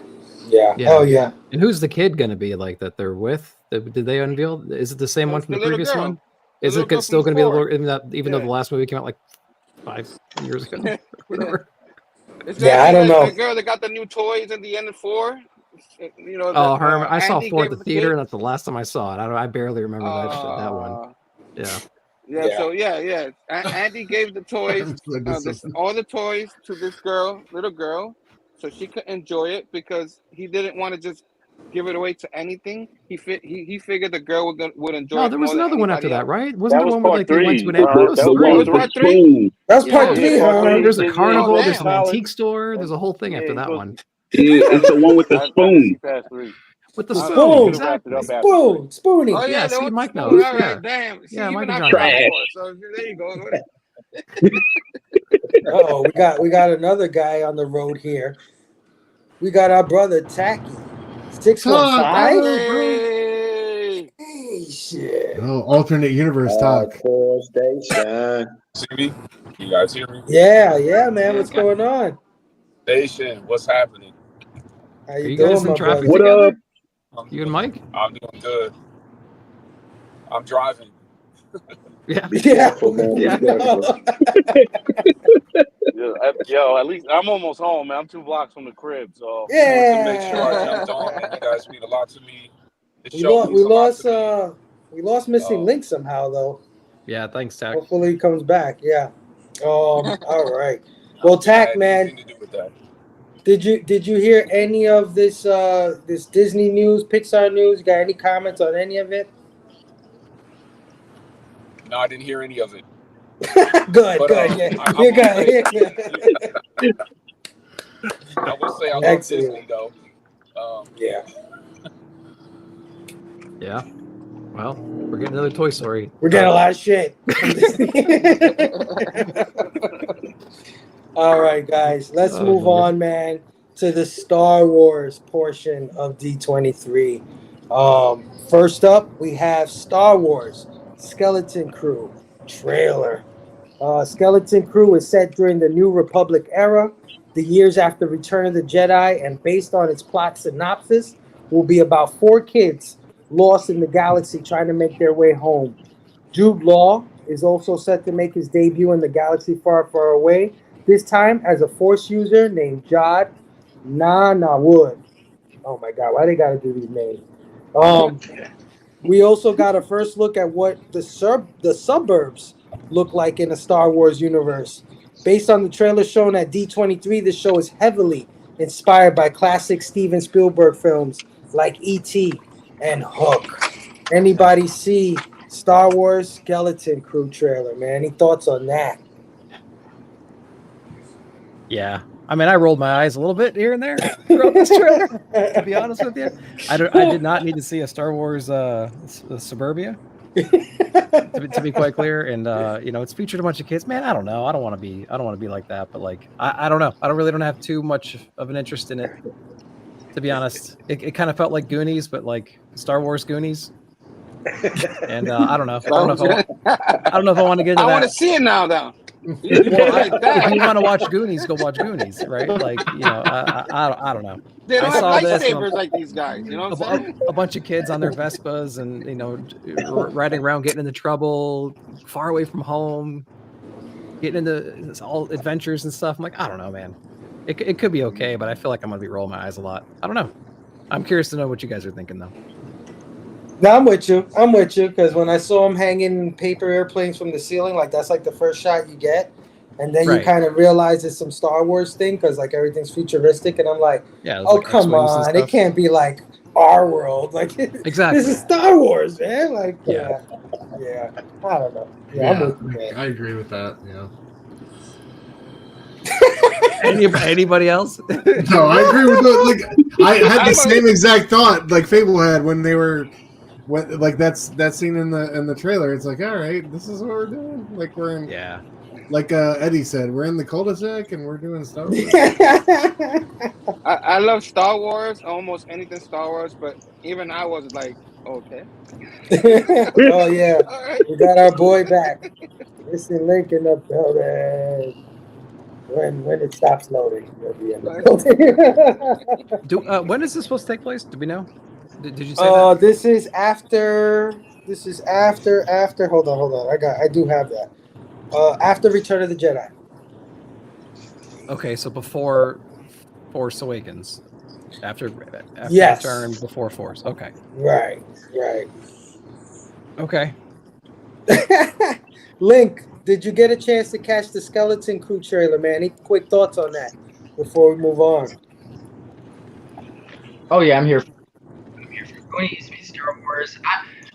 D: Oh yeah.
G: And who's the kid gonna be like that they're with? Did they unveil? Is it the same one from the previous one? Is it still going to be the Lord? Even though the last movie came out like 5 years ago, whatever.
D: I don't know.
H: The girl that got the new toys at the end of 4. You know.
G: Oh, her. I saw 4 at the theater, and that's the last time I saw it. I barely remember that one.
H: Yeah. Andy gave the toys, all the toys to this little girl, so she could enjoy it because he didn't want to just give it away to anything. He figured the girl would enjoy it.
G: No, there was another one after that, right? Wasn't
K: that
G: there one where like they went to an
H: That was part 3.
D: That was part 3.
G: There's a carnival. There's an antique store. There's a whole thing after that one.
L: Yeah, that's the one with the spoon.
G: With the spoon,
K: exactly.
D: Spooning.
H: Oh yeah,
G: see, Mike knows.
H: All right, damn. See,
G: yeah,
H: even
G: Mike
H: I
L: Trash.
H: so there you go.
D: Oh, we got another guy on the road here. We got our brother Tacky. 615. Hey, shit.
F: Oh, alternate universe talk.
M: Station.
N: See me? You guys hear me?
D: Yeah, man. What's going on?
N: Station, what's happening?
D: How
G: Are you
D: doing,
G: guys in
D: my
G: traffic
D: brother?
G: together?
N: What
G: You and Mike?
N: I'm doing good. I'm driving.
G: Yeah.
K: Yo, at least I'm almost home, man. I'm 2 blocks from the crib, so
N: To make sure I jumped on, man. You guys mean a lot to me.
D: We lost Missing Link somehow, though.
G: Yeah, thanks, Tack.
D: Hopefully he comes back. Yeah. All right. Well, Tack, man. Did you hear any of this this Disney news, Pixar news? You got any comments on any of it?
N: No, I didn't hear any of it.
D: Good,
N: But
D: good. Yeah,
N: I
D: you're
N: will say,
D: good.
N: I will say, I love
D: Excellent.
N: Disney though.
D: Yeah.
G: Yeah. Well, we're getting another Toy Story.
D: We're getting a lot of shit. All right, guys, let's move on, man, to the Star Wars portion of D23. First up, we have Star Wars Skeleton Crew trailer. Skeleton Crew is set during the New Republic era, the years after Return of the Jedi, and based on its plot synopsis, will be about 4 kids lost in the galaxy trying to make their way home. Jude Law is also set to make his debut in the galaxy far, far away, this time as a Force user named Jod Wood. Oh my God, why they gotta do these names? We also got a first look at what the suburbs look like in the Star Wars universe. Based on the trailer shown at D23, the show is heavily inspired by classic Steven Spielberg films like E.T. and Hook. Anybody see Star Wars Skeleton Crew trailer, man? Any thoughts on that?
G: Yeah. I mean, I rolled my eyes a little bit here and there throughout this trailer, to be honest with you. I did not need to see a Star Wars Suburbia, to be quite clear. And you know, it's featured a bunch of kids. Man, I don't know. I don't want to be like that, but like I don't know. I don't have too much of an interest in it, to be honest. It kind of felt like Goonies, but like Star Wars Goonies. And I don't know. I don't know if I want to get into that.
H: I want to see it now, though.
G: Well, if you want to watch Goonies, go watch Goonies, right? Like, you know, I don't know.
H: They don't
G: I
H: have
G: saw this,
H: lightsabers like these guys. You know what I'm saying?
G: a bunch of kids on their Vespas and, you know, riding around, getting into trouble, far away from home, getting into all adventures and stuff. I'm like, I don't know, man. It could be okay, but I feel like I'm going to be rolling my eyes a lot. I don't know. I'm curious to know what you guys are thinking, though.
D: No, I'm with you, because when I saw him hanging paper airplanes from the ceiling, like that's like the first shot you get, and then you kind of realize it's some Star Wars thing because like everything's futuristic, and I'm like, oh
G: like
D: come on, it can't be like our world, like
G: exactly.
D: This is Star Wars, man. Like
F: Yeah.
D: I don't know. I'm with you, man.
F: I agree with that. Yeah.
G: Anybody else?
F: No, I agree with that. Like I had the same exact thought like Fable had when they were. Like that scene in the trailer, it's like, all right, this is what we're doing. Like we're in, like Eddie said, we're in the cul-de-sac and we're doing Star Wars.
H: I love Star Wars, almost anything Star Wars, but even I was like, okay.
D: Oh yeah, we got our boy back. Listen, Link in the building. When it stops loading, we'll be in the building.
G: When is this supposed to take place? Do we know? Did you say that?
D: This is after. Hold on. I do have that. After Return of the Jedi.
G: Okay, so before Force Awakens, after
D: yes.
G: Return, before Force. Okay.
D: Right.
G: Okay.
D: Link, did you get a chance to catch the Skeleton Crew trailer, man? Any quick thoughts on that before we move on?
I: Oh yeah, I'm here. Goonies, Star Wars.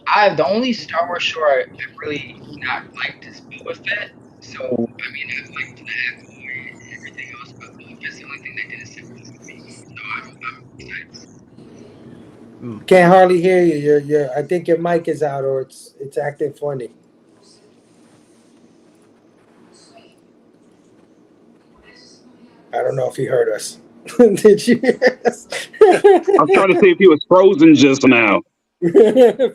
I: I the only Star Wars show I really not liked is Boba Fett. So I mean, I liked the Echo and everything else, but Boba Fett's the only thing that didn't sit with me. So I'm excited.
D: Can't hardly hear you. You're. I think your mic is out, or it's acting funny. I don't know if he heard us. Did you hear us?
L: I'm trying to see if he was frozen just now.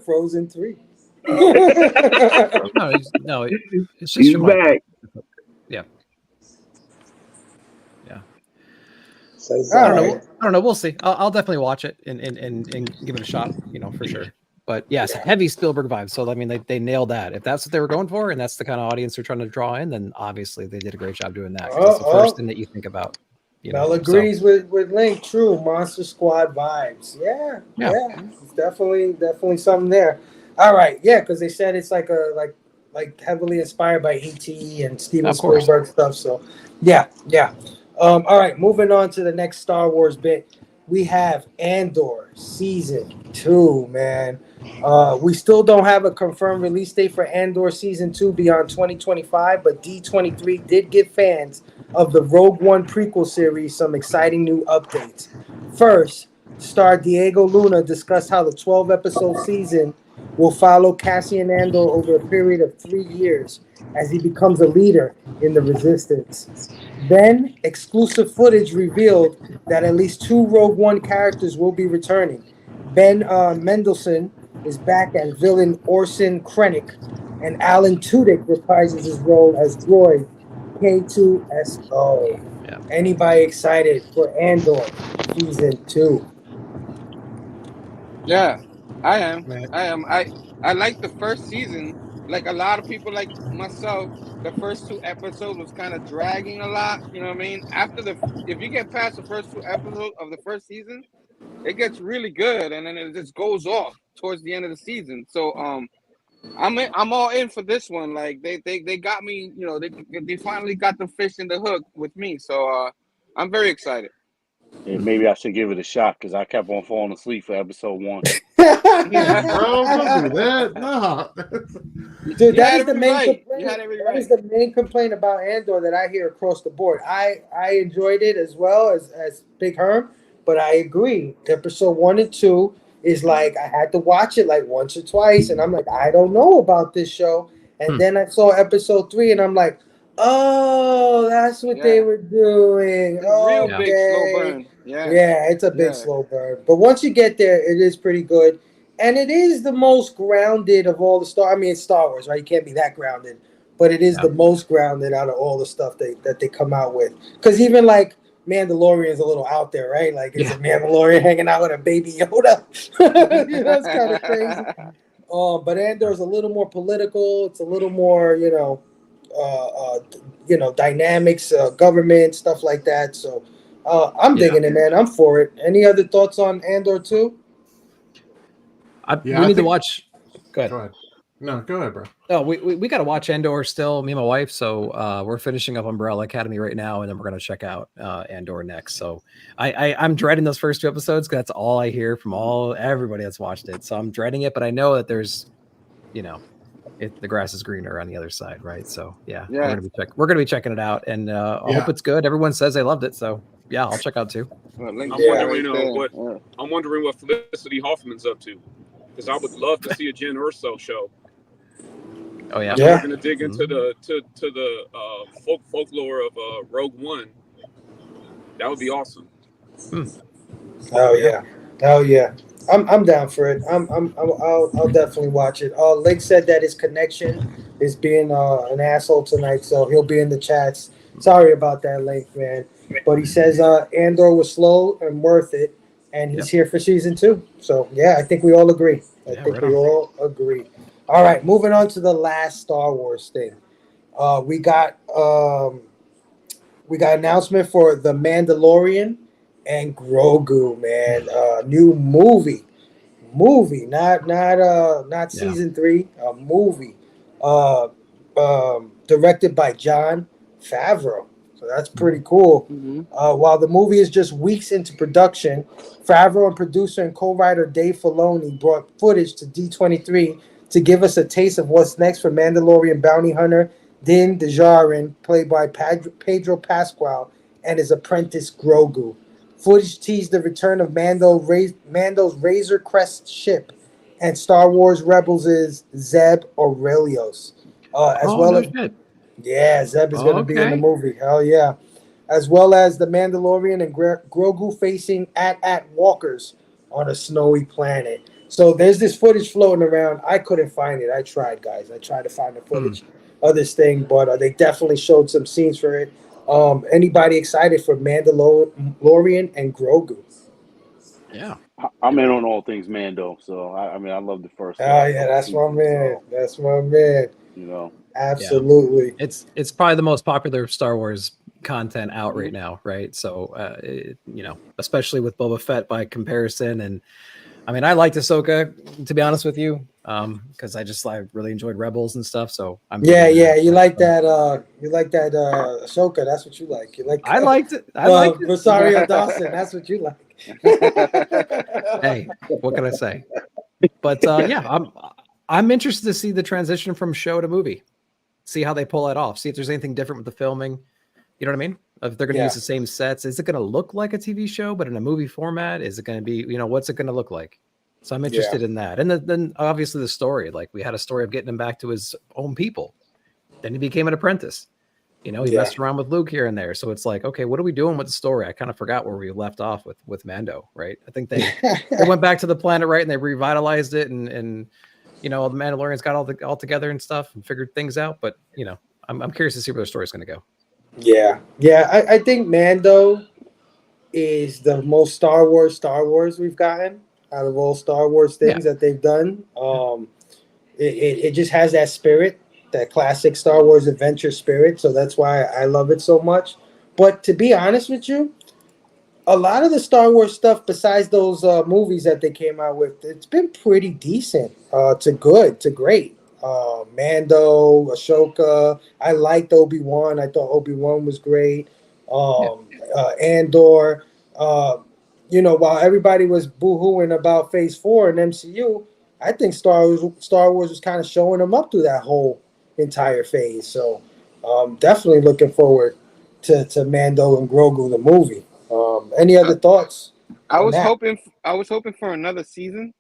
D: Frozen 3.
G: No, it's just
L: He's
G: your
L: back.
G: Yeah.
D: I
G: don't know. We'll see. I'll definitely watch it and give it a shot. You know, for sure. But yes, heavy Spielberg vibes. So I mean, they nailed that. If that's what they were going for, and that's the kind of audience they're trying to draw in, then obviously they did a great job doing that. That's the first thing that you think about.
D: Mel agrees with Link. True, Monster Squad vibes. Yeah. It's definitely something there. All right, because they said it's like heavily inspired by E.T. and Steven Spielberg stuff. So yeah. All right, moving on to the next Star Wars bit. We have Andor season 2, man. We still don't have a confirmed release date for Andor season 2 beyond 2025, but D23 did give fans of the Rogue One prequel series some exciting new updates. First, star Diego Luna discussed how the 12-episode season will follow Cassian Andor over a period of 3 years as he becomes a leader in the Resistance. Then, exclusive footage revealed that at least 2 Rogue One characters will be returning. Ben Mendelsohn is back as villain Orson Krennic, and Alan Tudyk reprises his role as droid K2SO.
G: Yeah.
D: Anybody excited for Andor season 2?
H: Yeah, I am.
F: Man.
H: I am. I like the first season. Like a lot of people, like myself, the first 2 episodes was kind of dragging a lot. You know what I mean? If you get past the first 2 episodes of the first season, it gets really good, and then it just goes off towards the end of the season. So I'm all in for this one. Like they got me. You know, they finally got the fish in the hook with me. So I'm very excited.
E: And maybe I should give it a shot because I kept on falling asleep for episode 1.
F: Damn, bro, don't do that. No.
D: Dude,
H: You
D: that
H: had
D: is the
H: every
D: main
H: right.
D: complaint.
H: You had every
D: That is
H: right.
D: the main complaint about Andor that I hear across the board. I enjoyed it as well as Big Herm, but I agree. Episode 1 and 2 is like I had to watch it like once or twice, and I'm like, I don't know about this show. And then I saw episode 3, and I'm like, oh, that's what they
H: Yeah.
D: were doing.
H: It's a real
G: Yeah.
H: big slow
D: Okay.
H: burn. Yeah.
D: Yeah, it's a big
H: Yeah.
D: slow burn. But once you get there, it is pretty good. And it is the most grounded of all the Star. I mean, it's Star Wars, right? You can't be that grounded, but it is
G: Yeah.
D: the most grounded out of all the stuff that they come out with. Because even like Mandalorian is a little out there, right? Like, is a Mandalorian hanging out with a baby Yoda? You know, it's kind of crazy. But Andor is a little more political. It's a little more, dynamics, government stuff like that. So I'm digging it, man. I'm for it. Any other thoughts on Andor 2?
F: Yeah,
G: We
F: I
G: need to
F: think.
G: watch. Go ahead.
F: Go ahead. No, go ahead, bro.
G: No, we got to watch Andor still, me and my wife. So we're finishing up Umbrella Academy right now, and then we're going to check out Andor next. So I'm dreading those first 2 episodes because that's all I hear from everybody that's watched it. So I'm dreading it, but I know that there's, the grass is greener on the other side, right? So yeah.
H: Yeah.
G: We're gonna be checking it out, and I hope it's good. Everyone says they loved it, so yeah, I'll check out too.
N: I'm wondering what Felicity Hoffman's up to, because I would love to see a Jen Urso show.
G: Oh yeah,
N: We're gonna dig into the folklore of Rogue One. That would be awesome.
D: Oh yeah. I'm down for it. I'll definitely watch it. Link said that his connection is being an asshole tonight, so he'll be in the chats. Sorry about that, Link, man. But he says Andor was slow and worth it, and he's here for season 2. So yeah, I think we all agree. All agree. All right, moving on to the last Star Wars thing. We got announcement for The Mandalorian and Grogu, man. New movie, not season 3, a movie. Directed by Jon Favreau. So that's pretty cool. While the movie is just weeks into production, Favreau and producer and co-writer Dave Filoni brought footage to D23 to give us a taste of what's next for Mandalorian bounty hunter Din Djarin, played by Pedro Pascal, and his apprentice Grogu. Footage teased the return of Mando's Razor Crest ship and Star Wars Rebels' Zeb Aurelios. Zeb is going to be in the movie. Hell yeah. As well as the Mandalorian and Grogu facing at walkers on a snowy planet. So there's this footage floating around. I couldn't find it. I tried, guys. I tried to find the footage of this thing, but they definitely showed some scenes for it. Anybody excited for Mandalorian and Grogu?
G: Yeah.
E: I'm in on all things Mando, so I love the first.
D: Oh yeah, that's my man. That's my man. Absolutely.
G: Yeah. It's probably the most popular Star Wars content out right now, right? So especially with Boba Fett by comparison, and I mean, I liked Ahsoka, to be honest with you, because I really enjoyed Rebels and stuff. So I'm
D: you like that Ahsoka. That's what you like. You like.
G: I liked it. I liked it.
D: Rosario Dawson. That's what you like.
G: Hey, what can I say? But yeah, I'm interested to see the transition from show to movie. See how they pull that off. See if there's anything different with the filming. You know what I mean? If they're going to use the same sets, is it going to look like a TV show, but in a movie format? Is it going to be, what's it going to look like? So I'm interested in that. And then obviously the story, like we had a story of getting him back to his own people. Then he became an apprentice. He messed around with Luke here and there. So it's like, okay, what are we doing with the story? I kind of forgot where we left off with Mando, right? I think they went back to the planet, right? And they revitalized it and the Mandalorians got all together and stuff and figured things out. But, I'm curious to see where the story's going to go.
D: Yeah. I think Mando is the most Star Wars we've gotten out of all Star Wars things that they've done. It just has that spirit, that classic Star Wars adventure spirit. So that's why I love it so much. But to be honest with you, a lot of the Star Wars stuff, besides those movies that they came out with, it's been pretty decent to good to great. Mando, Ahsoka. I liked Obi-Wan. I thought Obi-Wan was great. Andor. While everybody was boo-hooing about Phase 4 in MCU, I think Star Wars was kind of showing them up through that whole entire phase. So definitely looking forward to Mando and Grogu, the movie. Any other thoughts?
H: I was hoping for another season.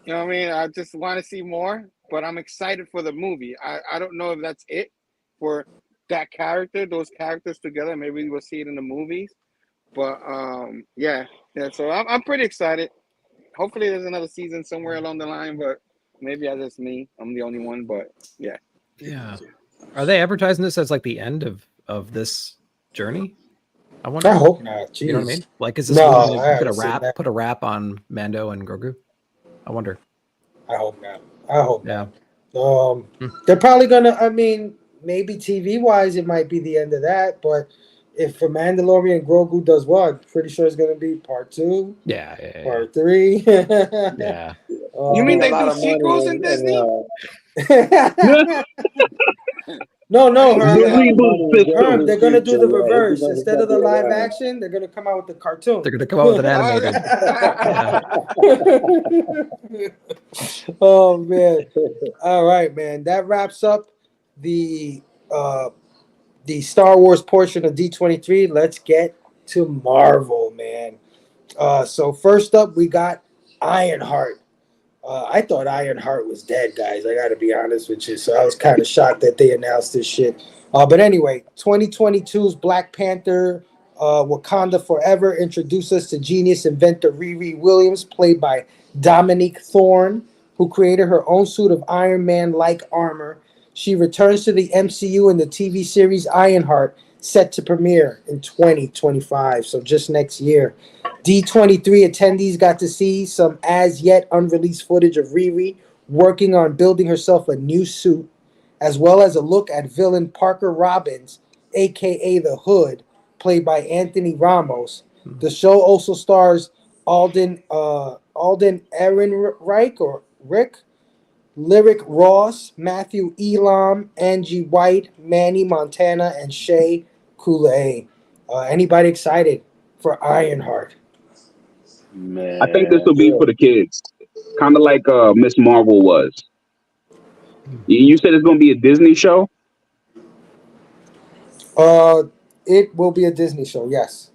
H: You know what I mean? I just want to see more, but I'm excited for the movie. I don't know if that's it for that character, those characters together. Maybe we'll see it in the movies. But yeah. So I'm pretty excited. Hopefully there's another season somewhere along the line, but maybe that's just me. I'm the only one, but yeah.
G: Yeah. Are they advertising this as like the end of this journey? I wonder.
D: I hope not. Jeez.
G: You know what I mean? Like, is this movie gonna put a wrap on Mando and Grogu? I wonder.
D: I hope not. They're probably gonna. I mean, maybe TV wise, it might be the end of that. But if for Mandalorian Grogu does well, I'm pretty sure it's gonna be part 2. Part 3.
G: Yeah.
H: You mean they do sequels in Disney?
D: No,
L: The
D: Herm, they're gonna do the reverse. Instead of the live action, they're gonna come out with the cartoon.
G: They're gonna come out with an animated.
D: Oh man! All right, man. That wraps up the Star Wars portion of D23. Let's get to Marvel, man. So first up, we got Ironheart. I thought Ironheart was dead, guys. I got to be honest with you. So I was kind of shocked that they announced this shit. But anyway, 2022's Black Panther, Wakanda Forever introduced us to genius inventor Riri Williams, played by Dominique Thorne, who created her own suit of Iron Man-like armor. She returns to the MCU in the TV series Ironheart, set to premiere in 2025, so just next year. D23 attendees got to see some as yet unreleased footage of Riri working on building herself a new suit, as well as a look at villain Parker Robbins, aka the Hood, played by Anthony Ramos. The show also stars Alden Ehrenreich or Rick, Lyric Ross, Matthew Elam, Angie White, Manny Montana, and Shea Coulee. Anybody excited for Ironheart?
M: Man,
L: I think this will be for the kids, kind of like Miss Marvel was. You said it's going to be a Disney show?
D: It will be a Disney show, yes.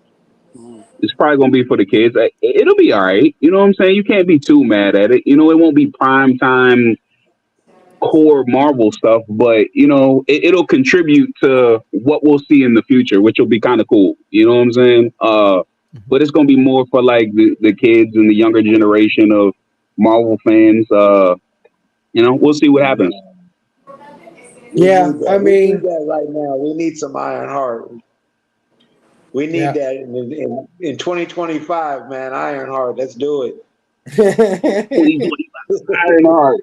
L: It's probably going to be for the kids. It'll be all right. You know what I'm saying? You can't be too mad at it. It won't be prime time core Marvel stuff, but it'll contribute to what we'll see in the future, which will be kind of cool. You know what I'm saying? But it's gonna be more for like the kids and the younger generation of Marvel fans. We'll see what happens.
D: Yeah, I mean,
M: we need that right now. We need some Ironheart. We need that in 2025, man. Ironheart, let's do it.
L: 2025 Ironheart.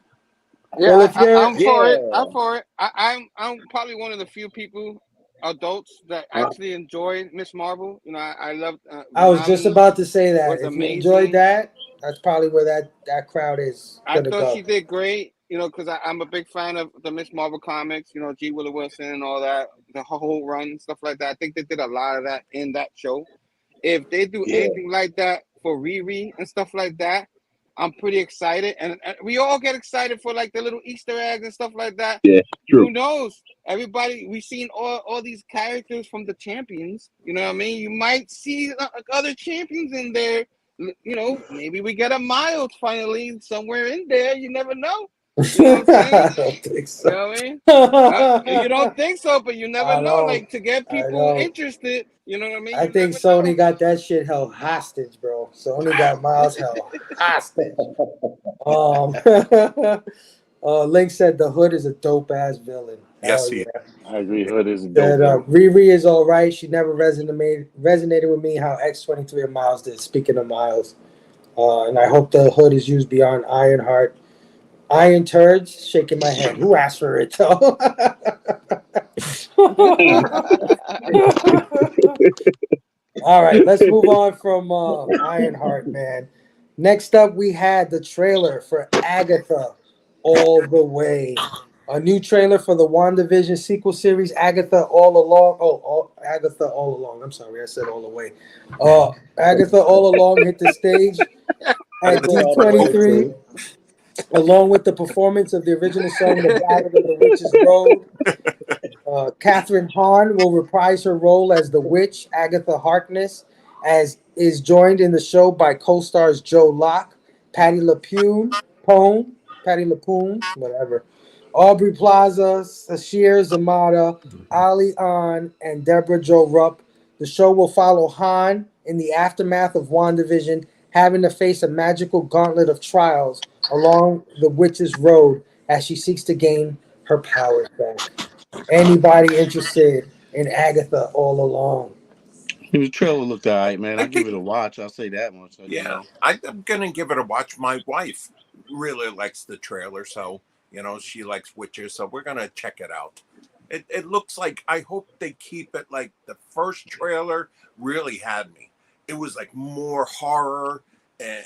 H: Yeah, well, I'm for it. I'm for it. I'm probably one of the few people, adults, that actually enjoyed Miss Marvel. I loved.
D: I was just about to say that. If you enjoyed that, That's probably where that crowd is
H: I
D: gonna
H: thought
D: go.
H: she did great, because I'm a big fan of the Miss Marvel comics, G. Willow Wilson and all that, the whole run, stuff like that. I think they did a lot of that in that show. If they do
L: Yeah.
H: anything like that for Riri and stuff like that, I'm pretty excited. And we all get excited for like the little Easter eggs and stuff like that.
L: Yeah, true.
H: Who knows? Everybody, we've seen all these characters from the champions. You know what I mean? You might see other champions in there. Maybe we get a Miles finally somewhere in there. You never know. You know what I'm saying?
D: I don't think so.
H: You know what I mean? You don't think so, but you never
D: I
H: know.
D: know.
H: Like, to get
D: I
H: people
D: know.
H: interested, you know what I mean?
D: I
H: You
D: think
H: never
D: Sony
H: know.
D: got that shit held hostage, bro. Sony got Miles held hostage. Link said the Hood is a dope ass villain.
J: Yes,
D: Hell
J: he.
D: yeah.
K: I agree. Hood is a
D: That
K: dope.
D: Riri is all right. She never resonated with me how X-23 and Miles did. Speaking of Miles, and I hope the Hood is used beyond Ironheart. Iron turds, shaking my head. Who asked for it though? All right, let's move on from Ironheart, man. Next up, we had the trailer for Agatha All the Way. A new trailer for the WandaVision sequel series, Agatha All Along. Agatha All Along. I'm sorry, I said All the Way. Agatha All Along hit the stage at D23, along with the performance of the original song, The Ballad of the Witch's Road. Catherine Hahn will reprise her role as the witch, Agatha Harkness, as is joined in the show by co-stars Joe Locke, Patti LuPone, whatever, Aubrey Plaza, Sashir Zamata, Ali An, and Deborah Jo Rupp. The show will follow Hahn in the aftermath of WandaVision, having to face a magical gauntlet of trials along the witch's road as she seeks to gain her powers back. Anybody interested in Agatha All Along?
E: The trailer looked all right, man. I'll give it a watch. I'll say that much.
J: Yeah, I'm gonna give it a watch. My wife really likes the trailer, so she likes witches, so we're gonna check it out. It looks like, I hope they keep it like the first trailer really had me. It was like more horror and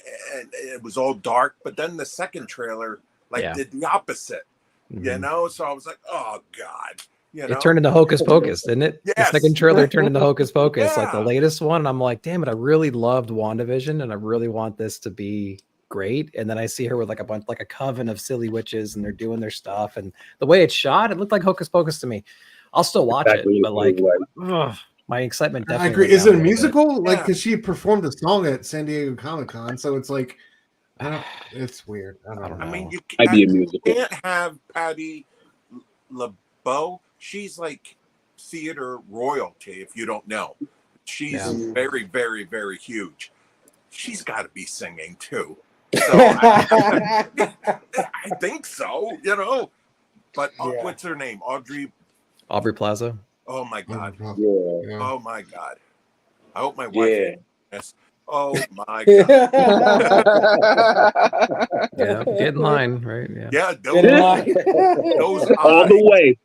J: it was all dark, but then the second trailer did the opposite. So I was like, oh god.
G: It turned into Hocus Pocus, didn't it?
J: Yes.
G: The second trailer turned into Hocus Pocus, like the
J: Yeah.
G: latest one. I'm like, damn it, I really loved WandaVision and I really want this to be great. And then I see her with like a coven of silly witches and they're doing their stuff. And the way it's shot, it looked like Hocus Pocus to me. I'll still watch it, but like, my excitement
F: I
G: definitely.
F: agree. Is it a musical?
G: Bit.
F: Like, because she performed a song at San Diego Comic-Con, so it's like, it's weird. I don't know.
J: I mean, you
L: musical.
J: can't have Patti LuPone. She's like theater royalty, if you don't know. She's very, very, very huge. She's got to be singing too. So I think so, But what's her name? Aubrey
G: Plaza.
J: Oh my god.
L: Yeah.
J: Oh my god. I hope my wife. Yes. Oh my god.
G: Yeah, get in line, right?
J: Yeah,
D: Get in line.
J: Those
L: all the way.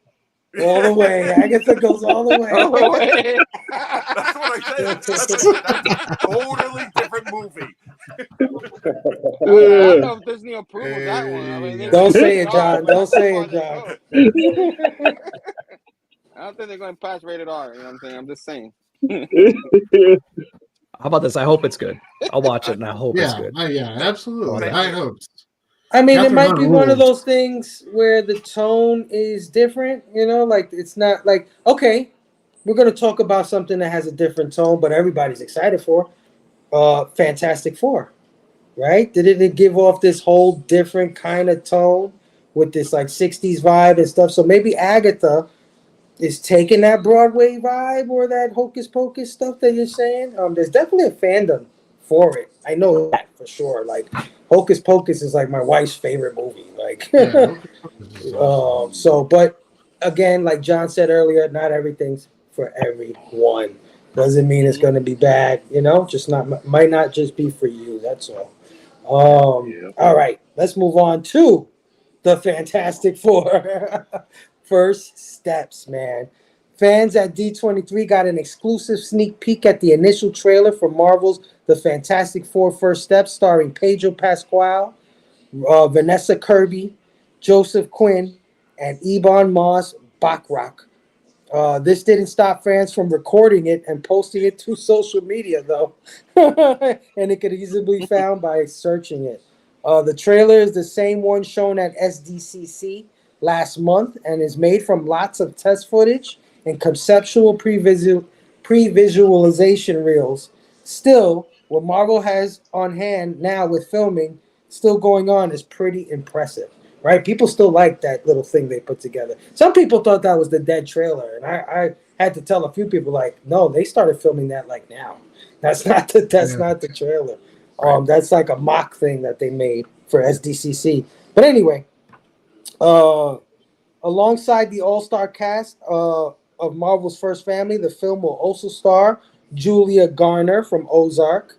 D: All the way. Agatha goes all the way.
H: All the way.
J: That's what I said. That's a totally different movie.
H: I don't know if Disney approved that one. I mean,
D: Don't say it, John. Don't say it, John.
H: I don't think they're going to pass rated R. You know what I'm saying? I'm just saying.
G: How about this? I hope it's good. I'll watch it and I hope it's good.
F: Yeah, absolutely. I hope.
D: I mean, it might be one of those things where the tone is different, like it's not like, okay, we're going to talk about something that has a different tone, but everybody's excited for Fantastic Four, right? Did it give off this whole different kind of tone with this like 60s vibe and stuff? So maybe Agatha is taking that Broadway vibe or that Hocus Pocus stuff that you're saying. There's definitely a fandom for it. I know that for sure. Like Hocus Pocus is like my wife's favorite movie. Like, but again, like John said earlier, not everything's for everyone. Doesn't mean it's going to be bad. Just might not just be for you. That's all. All right, let's move on to the Fantastic Four. First steps, man. Fans at D23 got an exclusive sneak peek at the initial trailer for Marvel's The Fantastic Four First Steps, starring Pedro Pascal, Vanessa Kirby, Joseph Quinn, and Ebon Moss-Bachrach. This didn't stop fans from recording it and posting it to social media, though. And it could easily be found by searching it. The trailer is the same one shown at SDCC last month and is made from lots of test footage and conceptual pre-visualization reels. Still, what Marvel has on hand now with filming still going on is pretty impressive. Right? People still like that little thing they put together. Some people thought that was the dead trailer, and I had to tell a few people, like, no, they started filming that like now. That's not the trailer. That's like a mock thing that they made for SDCC. But anyway, alongside the all-star cast of Marvel's First Family, the film will also star Julia Garner from Ozark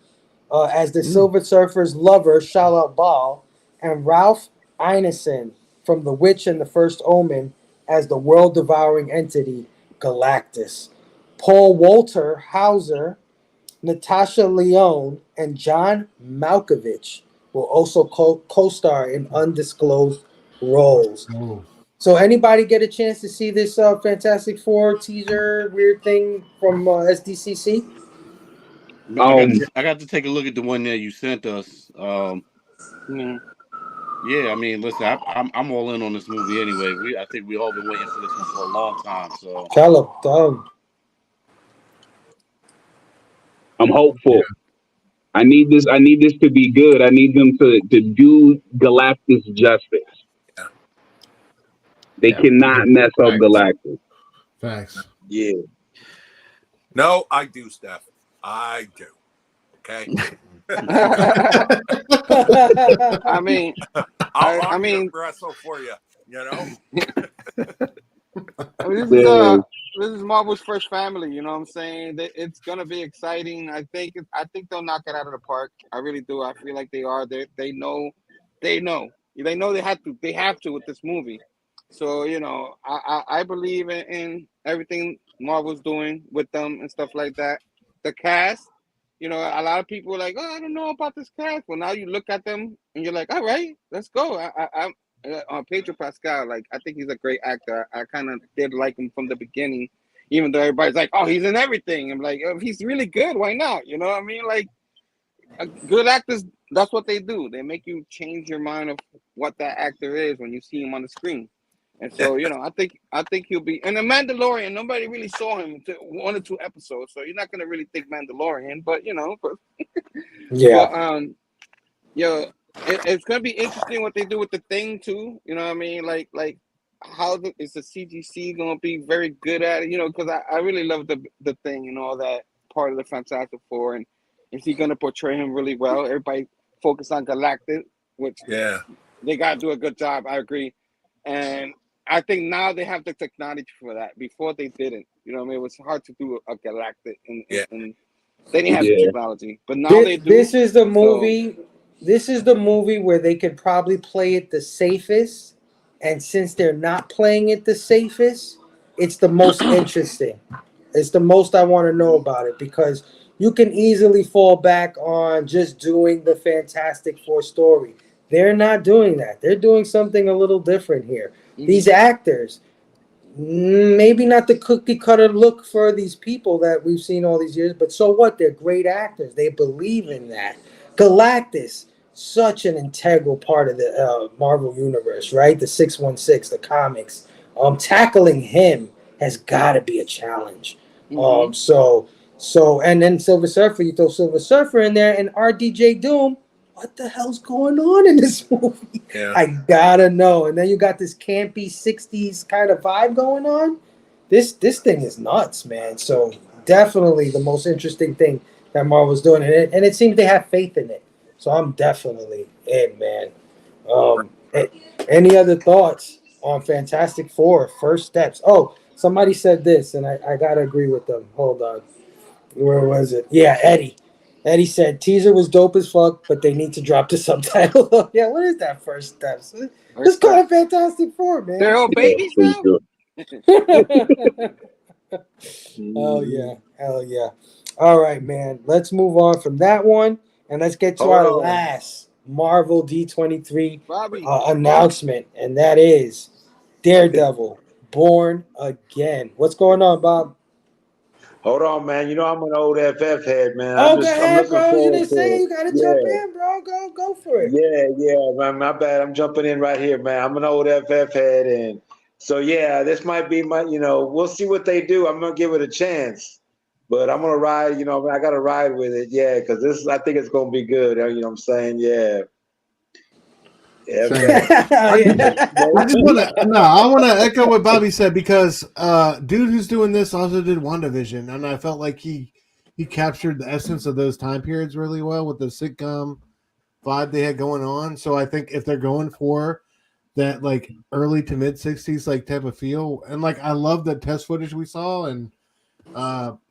D: as the Silver Surfer's lover, Shala Bal, and Ralph Ineson from The Witch and the First Omen as the world-devouring entity Galactus. Paul Walter Hauser, Natasha Lyonne, and John Malkovich will also co-star in undisclosed roles. So anybody get a chance to see this Fantastic Four teaser weird thing from SDCC?
E: No, I got to take a look at the one that you sent us. Yeah, I mean, listen, I'm all in on this movie anyway. I think we all been waiting for this one for a long time. So
L: I'm hopeful. I need this to be good. I need them to do Galactus justice. They cannot mess up Galactus.
F: Facts.
M: Yeah.
J: No, I do, Steph. I do. Okay.
H: I mean,
J: I'll be aggressive for you. You know.
H: This is Marvel's First Family. You know what I'm saying? It's gonna be exciting. I think they'll knock it out of the park. I really do. I feel like they are. They know they have to with this movie. So you know, I believe in everything Marvel's doing with them and stuff like that. The cast, you know, a lot of people are like, oh, I don't know about this cast. Well, now you look at them and you're like, all right, let's go. I'm on Pedro Pascal. Like, I think he's a great actor. I kind of did like him from the beginning, even though everybody's like, oh, he's in everything. I'm like, if he's really good, why not? You know what I mean? Like, good actors, that's what they do. They make you change your mind of what that actor is when you see him on the screen. And so, you know, I think he'll be. And the Mandalorian, nobody really saw him until 1 or 2 episodes, so you're not gonna really think Mandalorian. But you know, it's gonna be interesting what they do with the Thing too. You know what I mean? Like how is the CGC gonna be very good at it? You know, because I really love the Thing and all that part of the Fantastic Four, and is he gonna portray him really well? Everybody focus on Galactus, which they gotta do a good job. I agree, and I think now they have the technology for that. Before they didn't. You know what I mean? It was hard to do a Galactic, and they didn't have the technology. But now they do.
D: This is the movie. This is the movie where they could probably play it the safest, and since they're not playing it the safest, it's the most interesting. It's the most I want to know about it, because you can easily fall back on just doing the Fantastic Four story. They're not doing that. They're doing something a little different here. These actors, maybe not the cookie cutter look for these people that we've seen all these years, but so what? They're great actors. They believe in that. Galactus, such an integral part of the Marvel universe, right? The 616, the comics. Tackling him has got to be a challenge. So and then Silver Surfer, you throw Silver Surfer in there, and RDJ Doom. What the hell's going on in this movie? I gotta know. And then you got this campy 60s kind of vibe going on. This thing is nuts, man. So definitely the most interesting thing that Marvel's doing, and it seems they have faith in it. So I'm definitely in, man. Any other thoughts on Fantastic Four First Steps? Oh, somebody said this, and I gotta agree with them. Hold on. Where was it? Yeah, Eddie. Eddie said teaser was dope as fuck, but they need to drop the subtitle. Yeah, what is that First Steps? Let's call it Fantastic Four, man.
H: They're all babies now.
D: Hell yeah. Hell yeah. All right, man. Let's move on from that one and let's get to
M: Hold
D: our
M: on.
D: last Marvel D23
H: Bobby.
D: announcement, and that is Daredevil Born Again. What's going on, Bob?
M: Hold on, man. You know I'm an old FF head, man.
D: Oh, go
M: I'm
D: ahead,
M: looking
D: bro. You
M: forward
D: didn't
M: to
D: say
M: it.
D: you got to jump
M: Yeah.
D: in, bro. Go for it.
M: Yeah, man, my bad. I'm jumping in right here, man. I'm an old FF head, and so yeah, this might be my. We'll see what they do. I'm gonna give it a chance, but I'm gonna ride. I gotta ride with it, yeah, because I think it's gonna be good. You know what I'm saying? Yeah. Yeah, man.
F: I want to echo what Bobby said because dude who's doing this also did WandaVision, and I felt like he captured the essence of those time periods really well with the sitcom vibe they had going on. So I think if they're going for that like early to mid 60s like type of feel, and like I love the test footage we saw, and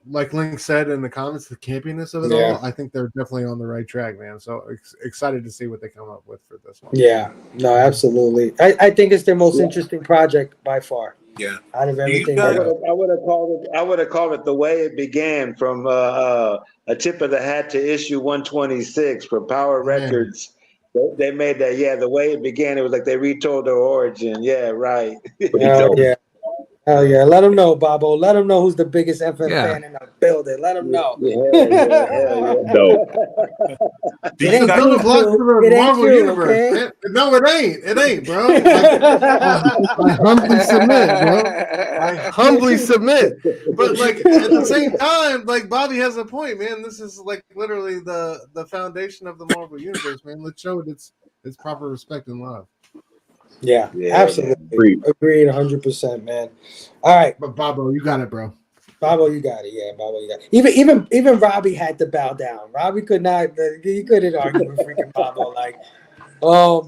F: like Link said in the comments, the campiness of it all, I think they're definitely on the right track, man. So excited to see what they come up with for this one.
D: Yeah, no, absolutely. I think it's their most interesting project by far.
J: Yeah.
D: Out of everything.
M: I would have called it the way it began, from a tip of the hat to issue 126 for Power Records. They made that. Yeah, the way it began, it was like they retold their origin. Yeah, right.
D: Yeah. Hell yeah. Let them know, Bobo. Let them know who's the biggest FF fan in the building. Let them know.
F: It ain't building blocks for the Marvel universe. Okay? No, it ain't. It ain't, bro. I humbly submit, bro. I humbly submit. But like at the same time, like Bobby has a point, man. This is like literally the foundation of the Marvel universe, man. Let's show it its proper respect and love.
D: Yeah, absolutely. Agreed 100%, man. All right.
F: But Bobo, you got it, bro.
D: Bobo, you got it. Yeah, Bobo, you got it. Even Robbie had to bow down. Robbie could not. He couldn't argue with freaking Bobo.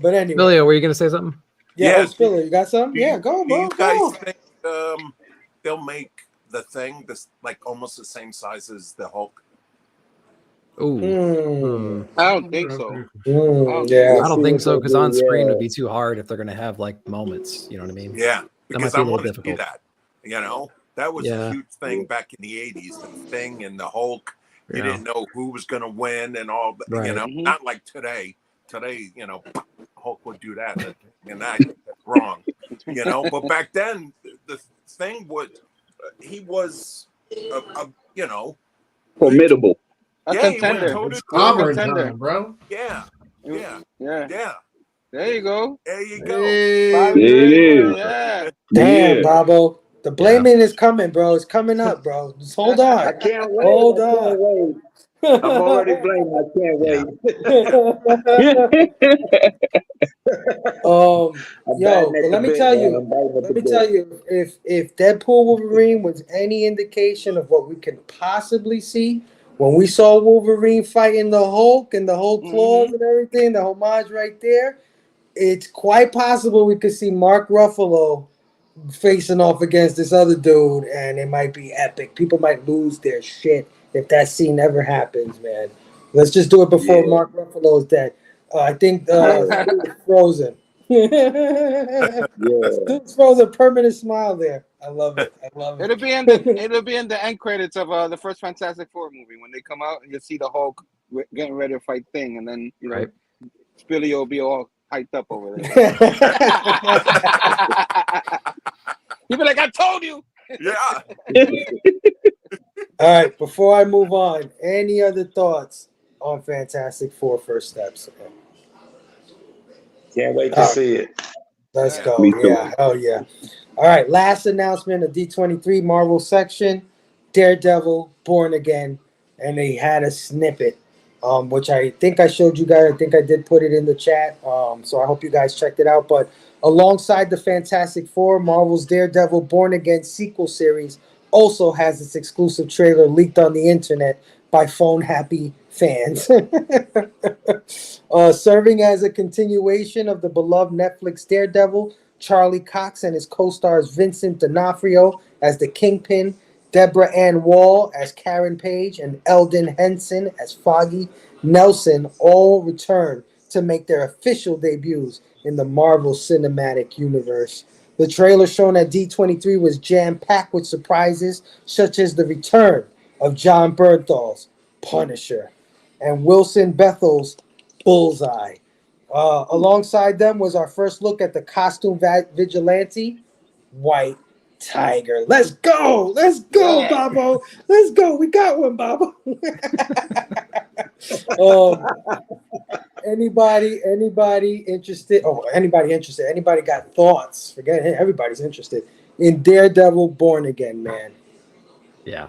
D: But anyway.
G: Billy, were you gonna say something?
D: Yeah, Spiller, you got something? Yeah, go, bro.
J: Do you guys think they'll make the Thing this like almost the same size as the Hulk?
G: Ooh.
H: I don't think so.
G: I don't think so because on screen would be too hard if they're gonna have like moments. You know what I mean?
J: Yeah,
G: that might
J: because
G: be a
J: I
G: little
J: want to
G: difficult.
J: see that. That was a huge thing back in the '80s. The Thing and the Hulk. You didn't know who was going to win and all.
G: Right.
J: Not like today. Today, Hulk would do that, and that's wrong. But back then, the Thing he was
L: formidable.
H: A contender.
F: Time, bro.
J: Yeah.
H: There you go.
J: There you go.
H: Yeah.
D: Damn, Bobo. The blaming is coming, bro. It's coming up, bro. Just hold on.
M: I can't wait.
D: Hold
M: I
D: on.
M: can't wait. I'm already blamed. I can't wait.
D: But let me tell you, if Deadpool Wolverine was any indication of what we can possibly see, when we saw Wolverine fighting the Hulk and the Hulk claws and everything, the homage right there, it's quite possible we could see Mark Ruffalo facing off against this other dude, and it might be epic. People might lose their shit if that scene ever happens, man. Let's just do it before Mark Ruffalo is dead. I think Frozen. Dude's Frozen, permanent smile there. I love it.
H: It'll be in the end credits of the first Fantastic Four movie when they come out, and you'll see the Hulk getting ready to fight Thing, and then Spilly will be all hyped up over there. He'll be like, "I told you."
J: Yeah.
D: All right. Before I move on, any other thoughts on Fantastic Four First Steps?
M: Can't wait to see it.
D: Let's go. Yeah. Hell yeah. All right. Last announcement of D23 Marvel section: Daredevil, Born Again, and they had a snippet, which I think I showed you guys. I think I did put it in the chat. So I hope you guys checked it out. But alongside the Fantastic Four, Marvel's Daredevil, Born Again sequel series also has its exclusive trailer leaked on the internet by phone-happy fans. Serving as a continuation of the beloved Netflix Daredevil, Charlie Cox and his co-stars Vincent D'Onofrio as the Kingpin, Deborah Ann Wall as Karen Page, and Eldon Henson as Foggy Nelson all return to make their official debuts in the Marvel Cinematic Universe. The trailer shown at D23 was jam-packed with surprises, such as the return of John Bernthal's Punisher and Wilson Bethel's Bullseye. Alongside them was our first look at the costume vigilante, White Tiger. Let's go! Let's go, Bobo! Let's go! We got one, Bobo! Anybody interested? Anybody interested? Anybody got thoughts? Forget it. Everybody's interested in Daredevil Born Again, man.
G: Yeah.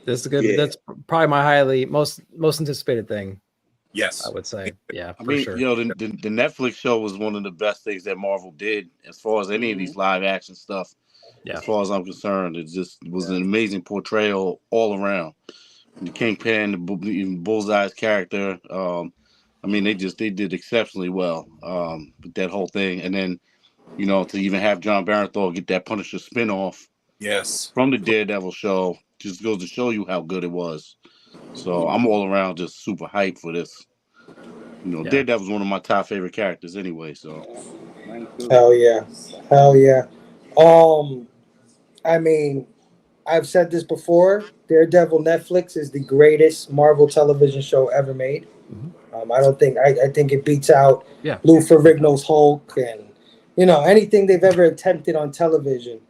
G: This is good. Yeah. That's probably my most anticipated thing.
J: Yes,
G: I would say. Yeah,
O: I mean,
G: sure.
O: you know, the Netflix show was one of the best things that Marvel did as far as any of these live action stuff. Yeah. As far as I'm concerned, it just was an amazing portrayal all around. The Kingpin, even Bullseye's character. I mean, they did exceptionally well with that whole thing, and then to even have John Barenthal get that Punisher spinoff, from the Daredevil show, just goes to show you how good it was. So I'm all around just super hyped for this. Daredevil's one of my top favorite characters anyway. So
D: hell yeah. I mean, I've said this before. Daredevil Netflix is the greatest Marvel television show ever made. I think it beats out Lou Ferrigno's Hulk and anything they've ever attempted on television.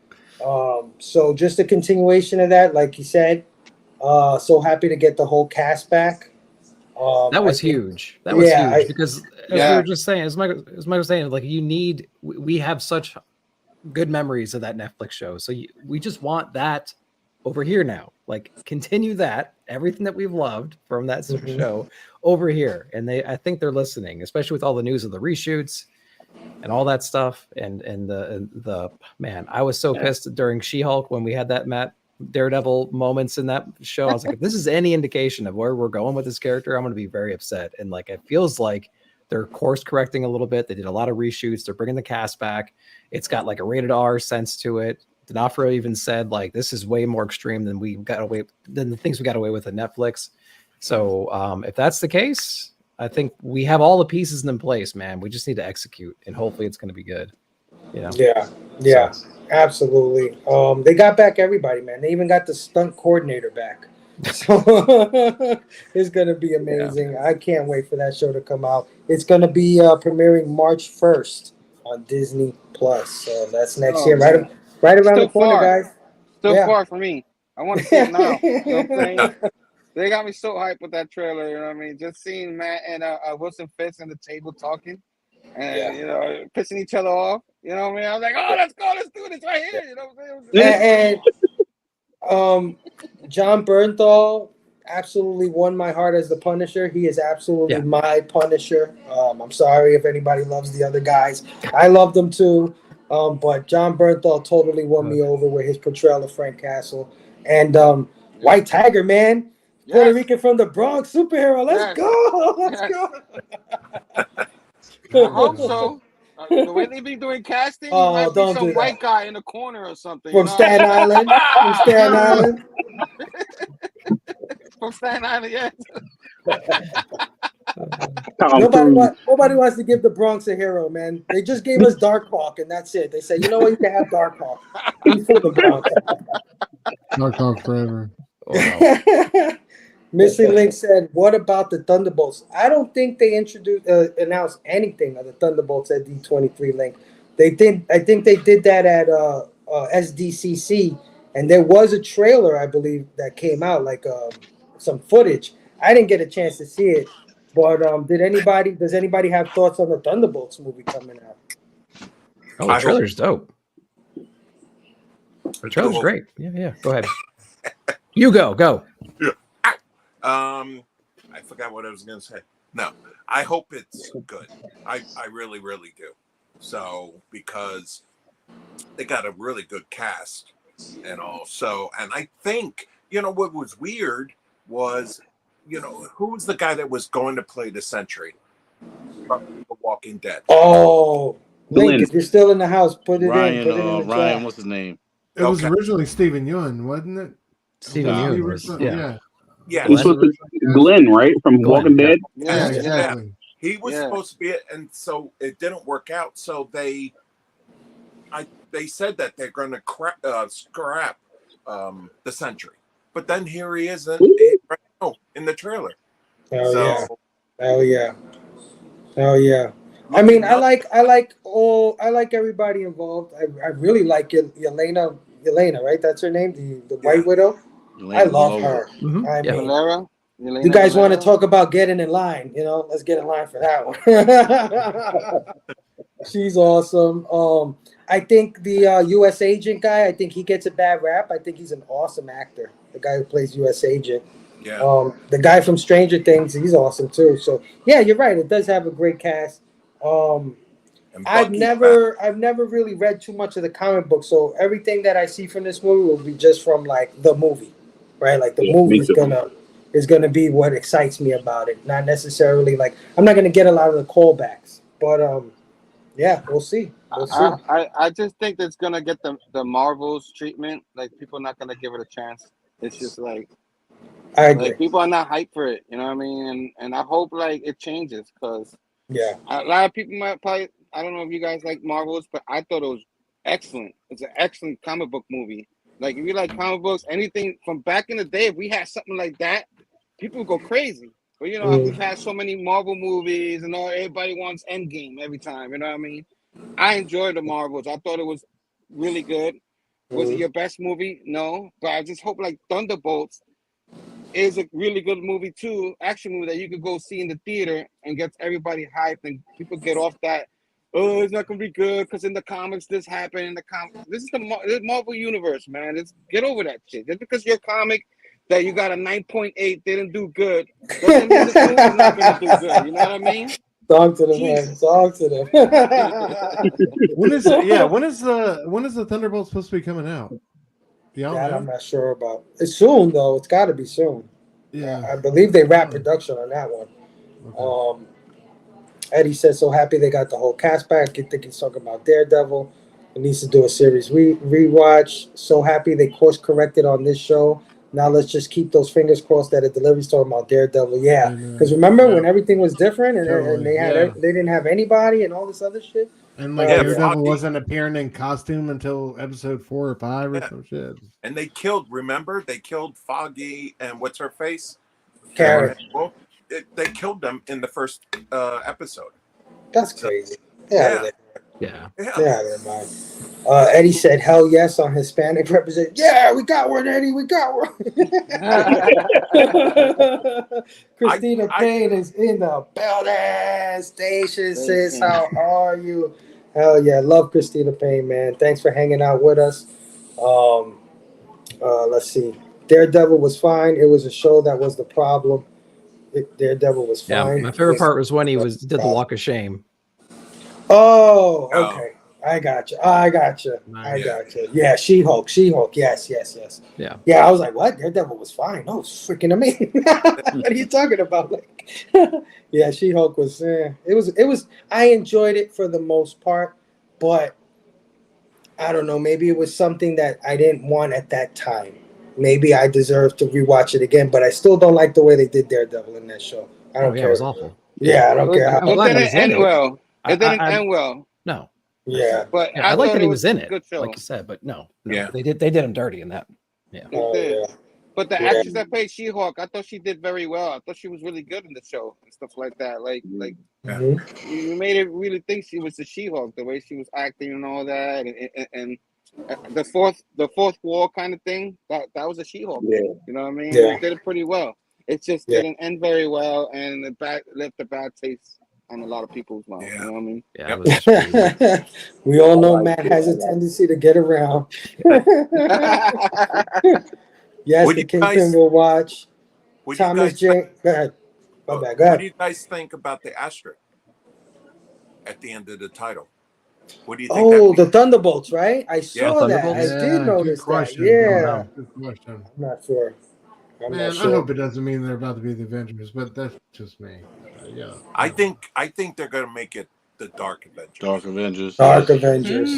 D: So just a continuation of that, like you said. So happy to get the whole cast back.
G: That was huge. That was huge because as we were just saying, as Mike was saying, like we have such good memories of that Netflix show. So we just want that over here now. Like continue that, everything that we've loved from that show over here. And I think they're listening, especially with all the news of the reshoots and all that stuff. And the man, I was so pissed during She-Hulk when we had that Daredevil moments in that show. I was like, if this is any indication of where we're going with this character, I'm going to be very upset. And like, it feels like they're course correcting a little bit. They did a lot of reshoots. They're bringing the cast back. It's got like a rated R sense to it. D'Onofrio even said like, this is way more extreme than the things we got away with at Netflix. So if that's the case, I think we have all the pieces in place, man. We just need to execute, and hopefully it's going to be good.
D: Yeah, absolutely. They got back everybody, man. They even got the stunt coordinator back. So it's going to be amazing. Yeah. I can't wait for that show to come out. It's going to be premiering March 1st on Disney Plus. So that's next year, right around the corner, guys.
H: Still far for me. I want to see it now. You know what I'm saying? They got me so hyped with that trailer. You know what I mean? Just seeing Matt and Wilson Fisk at the table talking and pissing each other off. You know what I mean? I was like, oh, let's go, let's do this right here. You know what I'm saying?
D: And John Bernthal absolutely won my heart as the Punisher. He is absolutely my Punisher. I'm sorry if anybody loves the other guys. I love them too. But John Bernthal totally won me over with his portrayal of Frank Castle. And White Tiger, man. Puerto Rican from the Bronx superhero. Let's go. Let's
H: go. I hope so. The way they be doing casting, might be some white guy in the corner or something.
D: From Staten Island. From Staten Island.
H: From Staten Island, yes.
D: Nobody wants to give the Bronx a hero, man. They just gave us Darkhawk, and that's it. They said, you know what, you can have Darkhawk. He's from the Bronx.
P: Darkhawk forever.
D: Missing Link said, what about the Thunderbolts? I don't think they announced anything of the Thunderbolts at D23 Link. I think they did that at SDCC, and there was a trailer, I believe, that came out, like some footage. I didn't get a chance to see it, but does anybody have thoughts on the Thunderbolts movie coming out?
G: Oh, the trailer's dope. The trailer's great. Yeah. Go ahead. You go.
J: Yeah. I forgot what I was going to say. No, I hope it's good. I really, really do. So, because they got a really good cast and all. So, and I think, what was weird was, who was the guy that was going to play the Sentry from The Walking Dead?
D: Oh, Link, if you're still in the house, put it in. Put it in the
O: Ryan,
D: chat.
O: what's his name?
P: It was originally Stephen Yeun, wasn't it?
G: Stephen Yeun was,
J: Yeah.
L: He's supposed to be Glenn, right? From Walking Dead?
P: Yeah, exactly.
J: He was supposed to be it, and so it didn't work out. So they they said that they're going to scrap the Sentry, but then here he is in the trailer.
D: Hell yeah! Hell yeah! Hell yeah! I mean, I like everybody involved. I really like Yelena, right? That's her name, the White Widow.
O: Yelena
D: I love
O: Belova.
D: her. I mean,
H: Valera?
D: you guys want to talk about getting in line? Let's get in line for that one. She's awesome. I think the U.S. agent guy. I think he gets a bad rap. I think he's an awesome actor. The guy who plays U.S. agent.
J: Yeah.
D: The guy from Stranger Things, he's awesome too. So yeah, you're right. It does have a great cast. I've never really read too much of the comic book, so everything that I see from this movie will be just from like the movie, right? Like the movie is gonna be what excites me about it, not necessarily like I'm not gonna get a lot of the callbacks, but yeah, we'll see. We'll see.
H: I just think that's gonna get the Marvels treatment. Like people are not gonna give it a chance. It's just like
D: I agree.
H: Like people are not hyped for it. You know what I mean? And I hope like it changes because
D: yeah,
H: a lot of people might probably. I don't know if you guys like Marvels, but I thought it was excellent. It's an excellent comic book movie. Like if you like comic books, anything from back in the day, if we had something like that, people would go crazy. But we've had so many Marvel movies, and everybody wants Endgame every time. You know what I mean? I enjoyed the Marvels. I thought it was really good. Was it your best movie? No, but I just hope like Thunderbolts is a really good movie too, action movie that you could go see in the theater and gets everybody hyped and people get off that. Oh, it's not gonna be good because in the comics this happened. In the comics, this is the Marvel universe, man. Get over that shit. Just because your comic that you got a 9.8 didn't do good doesn't mean this movie's not gonna do good. You know what I mean?
D: Talk to them, man. Talk to them.
P: When is the Thunderbolt supposed to be coming out?
D: That I'm not sure about. It's soon though. It's got to be soon.
P: Yeah,
D: I believe they wrapped production on that one. Okay. Eddie said, "So happy they got the whole cast back." I think he's talking about Daredevil. It needs to do a series rewatch. So happy they course corrected on this show. Now let's just keep those fingers crossed that it delivers. Talking about Daredevil, yeah. Because remember when everything was different and they didn't have anybody and all this other shit.
P: And like Daredevil wasn't appearing in costume until episode 4 or 5 or some shit.
J: And they killed. Remember, they killed Foggy and what's her face,
D: Karen.
J: They killed them in the first episode.
D: That's crazy. Yeah.
G: Yeah.
D: Man. Eddie said, "Hell yes" on Hispanic represent. Yeah, we got one, Eddie. We got one. Christina Payne is in the building. Station says, "How are you?" Hell yeah, love Christina Payne, man. Thanks for hanging out with us. Let's see. Daredevil was fine. It was a show that was the problem. Daredevil was fine.
G: Yeah, my favorite part was when he did the walk of shame.
D: Oh, okay. I got you. I got you. Yeah, She-Hulk. Yes.
G: Yeah.
D: Yeah, I was like, what? Daredevil was fine. No, it's freaking amazing. What are you talking about? Like, yeah, She-Hulk was. It was. I enjoyed it for the most part, but I don't know. Maybe it was something that I didn't want at that time. Maybe I deserve to rewatch it again, but I still don't like the way they did Daredevil in that show. I don't care.
G: It was awful.
D: Yeah, I don't care.
G: I'm glad he was in it.
H: Well, it didn't end well.
G: No.
D: Yeah,
H: but
G: I like that he was in it,
H: good show.
G: like you said. But no,
J: yeah,
G: they did him dirty in that. Yeah.
H: But the actress that played She-Hulk, I thought she did very well. I thought she was really good in the show and stuff like that. Like you made it really think she was the She-Hulk, the way she was acting and all that, and the fourth wall kind of thing. That was a She-Hulk.
M: Yeah.
H: You know what I mean?
D: Yeah.
H: It did it pretty well. It just didn't end very well, and it left a bad taste on a lot of people's mouth. You know what I mean?
G: Yeah.
D: We all know Matt has a tendency to get around. Yes, the Kingpin will watch. Thomas J. Go ahead. Go ahead.
J: What do you guys think about the asterisk at the end of the title? What do you think?
D: Oh, the Thunderbolts, right? I saw that. I did notice that. Yeah.
P: Good question.
D: I'm not sure.
P: I hope it doesn't mean they're about to be the Avengers, but that's just me. Yeah.
J: I think they're gonna make it the Dark Avengers.
D: Dark Avengers.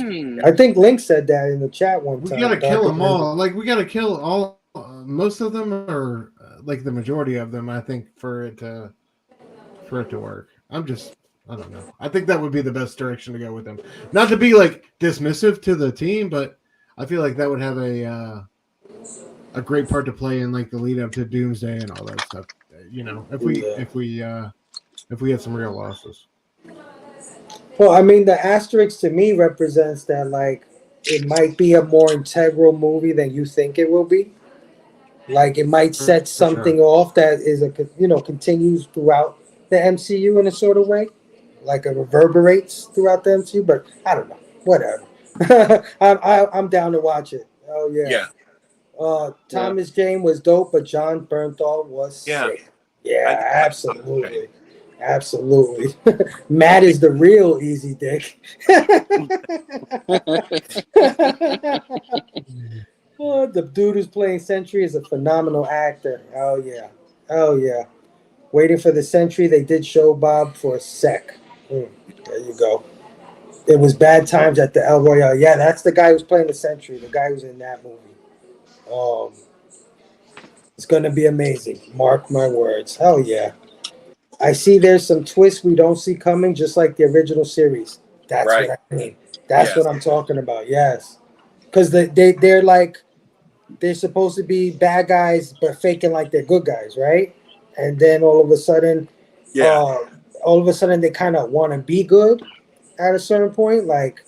D: I think Link said that in the chat one time.
P: We gotta kill them all. Like we gotta kill all. Most of them, or like the majority of them, I think, for it to work. I'm just I don't know. I think that would be the best direction to go with him. Not to be like dismissive to the team, but I feel like that would have a great part to play in like the lead up to Doomsday and all that stuff. You know, if we have some real losses.
D: Well, I mean, the asterisk to me represents that like it might be a more integral movie than you think it will be. Like it might set something off that is continues throughout the MCU in a sort of way, like it reverberates throughout the MCU. But I don't know, whatever. I'm down to watch it. Oh yeah. Thomas Jane was dope, but John Bernthal was sick. Yeah, absolutely. Absolutely. Matt is the real easy dick. Oh, the dude who's playing Sentry is a phenomenal actor. Oh yeah. Oh yeah. Waiting for the Sentry, they did show Bob for a sec. There you go. It was Bad Times at the El Royale. Yeah, that's the guy who's playing the Sentry, the guy who's in that movie. It's gonna be amazing. Mark my words. Hell yeah. I see there's some twists we don't see coming, just like the original series. That's what I mean. That's what I'm talking about. Yes, because they're like they're supposed to be bad guys, but faking like they're good guys, right? And then all of a sudden, they kind of want to be good at a certain point. Like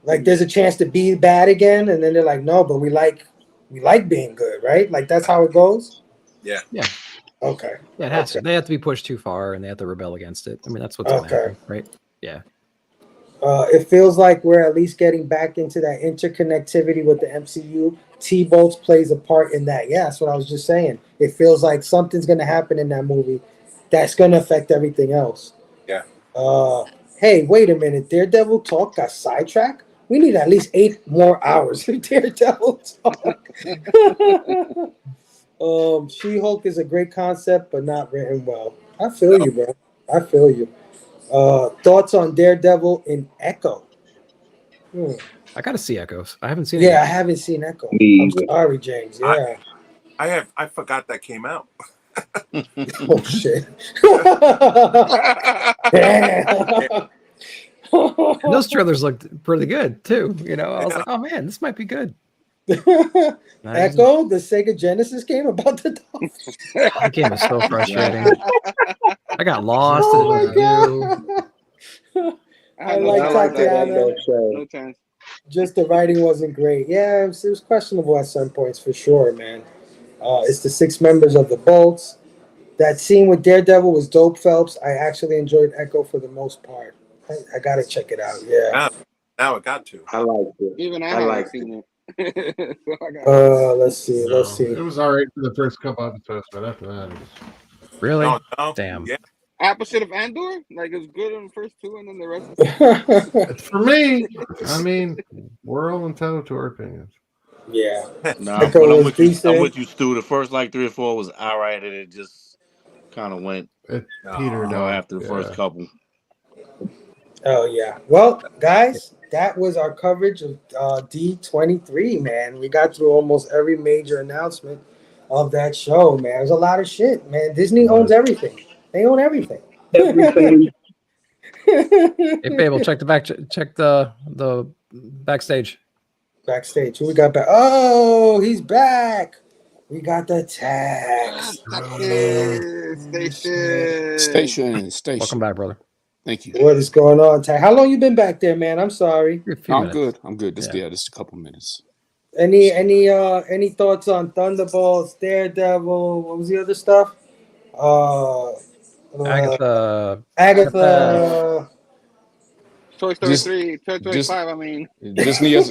D: there's a chance to be bad again, and then they're like, no, but we like being good, right? Like that's how it goes.
J: Yeah.
G: Yeah.
D: Okay.
G: Yeah, it has to. They have to be pushed too far, and they have to rebel against it. I mean, that's what's going to happen, right? Yeah.
D: It feels like we're at least getting back into that interconnectivity with the MCU. T-Bolts plays a part in that. Yeah, that's what I was just saying. It feels like something's going to happen in that movie that's going to affect everything else.
J: Yeah.
D: Hey, wait a minute. Daredevil talk got sidetracked? We need at least 8 more hours of Daredevil talk. She-Hulk is a great concept, but not written well. I feel you, bro. I feel you. Thoughts on Daredevil in Echo?
G: I gotta see Echoes. I haven't seen it
D: Yeah,
G: yet.
D: I haven't seen Echo. I'm sorry, James. Yeah.
J: I forgot that came out.
D: Oh shit. Damn.
G: And those trailers looked pretty good too. You know, I was like, oh man, this might be good.
D: Echo, the Sega Genesis game about the dog.
G: That game was so frustrating. I got lost.
D: Oh my god. I like Tatiana.
H: No chance.
D: Just the writing wasn't great. Yeah, it was questionable at some points for sure, man. It's the 6 members of the Bolts. That scene with Daredevil was dope, Phelps. I actually enjoyed Echo for the most part. I gotta check it out. Yeah.
J: Now I got to.
M: I liked it.
H: Even I haven't seen it.
D: Let's see.
P: It was all right for the first couple episodes, but after that, it was...
G: Really?
J: No.
G: Damn.
J: Yeah.
H: Opposite of Andor? Like it was good in the first 2 and then the rest.
P: For me, I mean, we're all entitled to our opinions.
D: Yeah.
O: Nah, but I'm with you, Stu. The first like 3 or 4 was all right, and it just kind of went
P: petered out
O: after the first couple.
D: Oh yeah. Well, guys, that was our coverage of D23, man. We got through almost every major announcement of that show, man. There's a lot of shit, man. Disney owns everything. They own everything.
L: Everything.
G: Hey, Fable, check the backstage.
D: Backstage. Who we got back? Oh, he's back. We got the tax.
H: Station.
G: Welcome back, brother.
Q: Thank you.
D: What is going on, Tax? How long you been back there, man? I'm sorry.
Q: I'm good. Just a couple minutes.
D: Any thoughts on Thunderbolts, Daredevil? What was the other stuff? Agatha.
H: Toy Story 3, Toy Story 5, I mean.
Q: Disney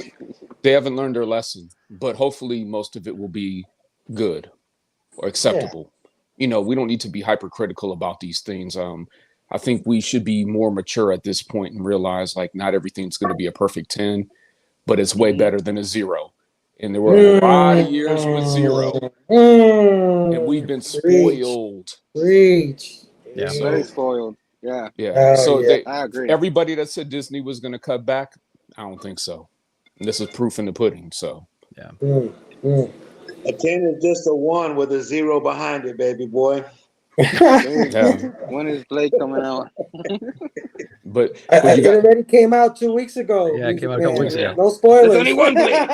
Q: they haven't learned their lesson, but hopefully most of it will be good or acceptable. Yeah. You know, we don't need to be hypercritical about these things. I think we should be more mature at this point and realize like not everything's going to be a perfect 10, but it's way better than a 0. And there were a lot of years with 0. And we've been spoiled.
H: Yeah, very spoiled. Yeah.
Q: I agree. Everybody that said Disney was going to cut back, I don't think so. And this is proof in the pudding. So,
M: A 10 is just a 1 with a 0 behind it, baby boy.
Q: Yeah.
H: When is Blade coming out?
Q: But you
D: It
Q: got
D: already came out 2 weeks ago.
G: Yeah, it came out a couple weeks
H: Yeah.
G: ago.
D: No
H: There's
D: spoilers.
H: only one Blade.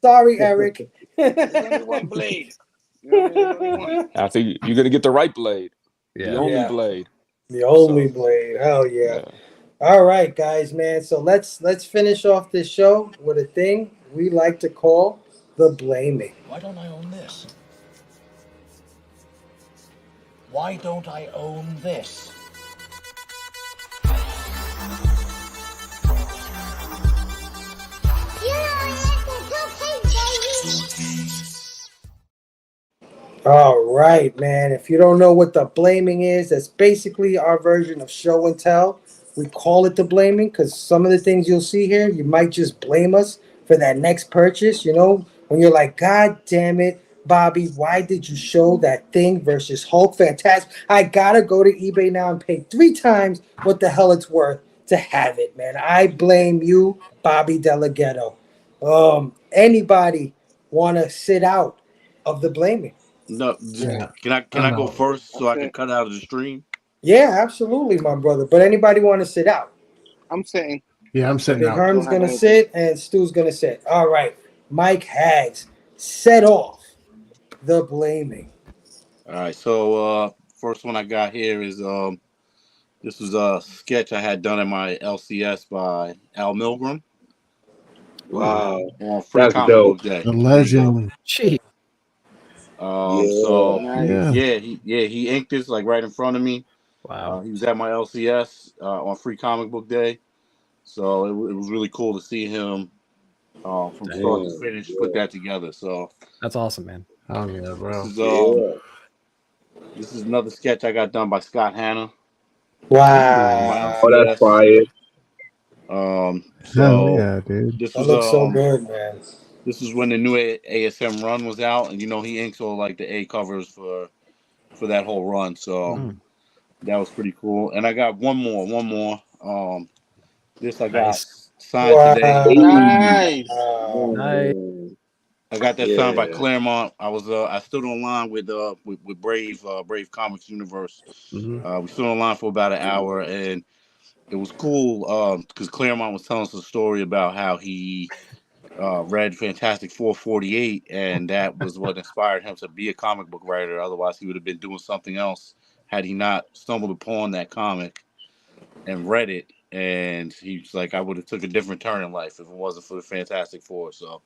D: Sorry, Eric.
H: There's only one Blade. You know what I mean? There's only one.
Q: I think you're gonna get the right Blade, the
G: Yeah.
Q: only
D: Yeah.
Q: Blade.
D: The only
Q: So
D: Blade. Hell yeah.
Q: yeah.
D: All right, guys, man. So let's finish off this show with a thing we like to call the blaming.
R: Why don't I own this? Why don't I own this?
D: All right, man. If you don't know what the blaming is, that's basically our version of show and tell. We call it the blaming because some of the things you'll see here, you might just blame us for that next purchase. You know, when you're like, God damn it, Bobby, why did you show that thing versus Hulk? Fantastic. I gotta go to eBay now and pay 3 times what the hell it's worth to have it, man. I blame you, Bobby Delaghetto. Anybody want to sit out of the blaming?
O: No,
P: Yeah.
O: can I go
P: know.
O: first so
H: I'm
O: I can
H: saying.
O: cut out of the stream?
D: Yeah, absolutely, my brother. But anybody want to sit out?
H: I'm saying.
P: Yeah, I'm sitting
D: Big
P: out.
D: Herm's
H: Don't have
D: gonna
H: anything.
D: sit and Stu's gonna sit. All right. Mike Hags, set off the blaming.
O: All right. So first one I got here is this was a sketch I had done at my LCS by Al Milgram
L: Wow,
O: on Free
L: that's
O: Comic
L: dope.
O: Book Day.
P: The legend.
G: Gee.
L: Yeah.
O: So
G: Nice.
P: Yeah.
O: he inked this like right in front of me.
G: Wow.
O: He was at my LCS on Free Comic Book Day, so it was really cool to see him from start to
L: Man,
O: finish put
L: yeah.
O: that together. So
G: That's awesome, man.
P: Oh yeah,
O: this
P: bro.
O: is
L: Yeah.
O: this is another sketch I got done by Scott Hanna on
G: Ooh.
O: my
L: Oh, that's
D: Wow.
O: LCS.
L: fire.
P: Hell
O: So
P: yeah, dude.
O: this
D: That
O: was
D: looks so good, man.
O: this was when the new ASM run was out, and he inks all like the A covers for that whole run. So
G: Mm.
O: that was pretty cool. And I got one more. This I got
G: Nice.
O: signed today.
L: Hey.
H: Nice.
G: Nice.
L: Man.
O: I got that signed by
L: Yeah.
O: Claremont. I stood online with Brave Comics Universe.
G: Mm-hmm.
O: We stood online for about an hour, and it was cool because Claremont was telling us a story about how he read Fantastic 448, and that was what inspired him to be a comic book writer. Otherwise, he would have been doing something else had he not stumbled upon that comic and read it. And he's like, I would have took a different turn in life if it wasn't for the Fantastic Four. So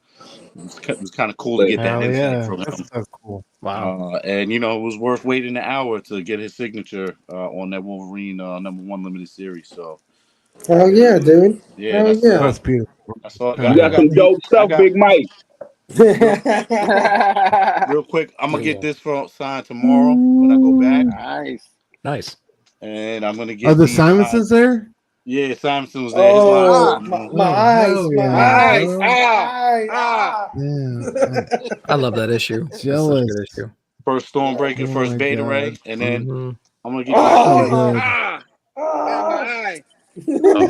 O: it was kind of cool to
L: But
O: get that
P: Hell
O: insight
P: yeah.
O: from
P: That's
O: him.
P: so cool.
G: Wow.
O: And it was worth waiting an hour to get his signature on that Wolverine #1 limited series. So
D: Hell yeah, dude.
O: yeah,
D: Hell yeah.
P: That's beautiful.
O: that's all I
L: you
O: got.
P: Hell
O: I
L: got
P: yeah.
O: got
L: some
O: these.
L: dope
O: I
L: stuff,
O: got
L: Big Mike.
O: real real quick. I'm gonna get
G: Yeah.
O: this signed tomorrow when I go back,
H: Nice.
G: Nice.
O: and I'm gonna
P: Are
O: get
P: the
O: these signed.
P: Simonsons there?
O: Yeah, Simonson was there. His line was,
D: Oh,
H: Ah.
D: my
P: Oh
D: eyes,
P: hell
D: my
P: yeah,
D: eyes,
H: Nice.
P: bro.
D: my
H: Ah.
D: eyes.
H: Ah.
P: Yeah. I'm
G: I love that issue. That's such a good
P: jealous.
G: issue.
O: first Stormbreaker,
P: Oh
O: first
P: my
O: Beta
P: god.
O: Ray, and then
G: Mm-hmm.
O: I'm gonna get these
P: So
O: two.
D: Ah,
P: good.
H: Ah. Ah, my
D: ah.
H: eye.
G: Oh,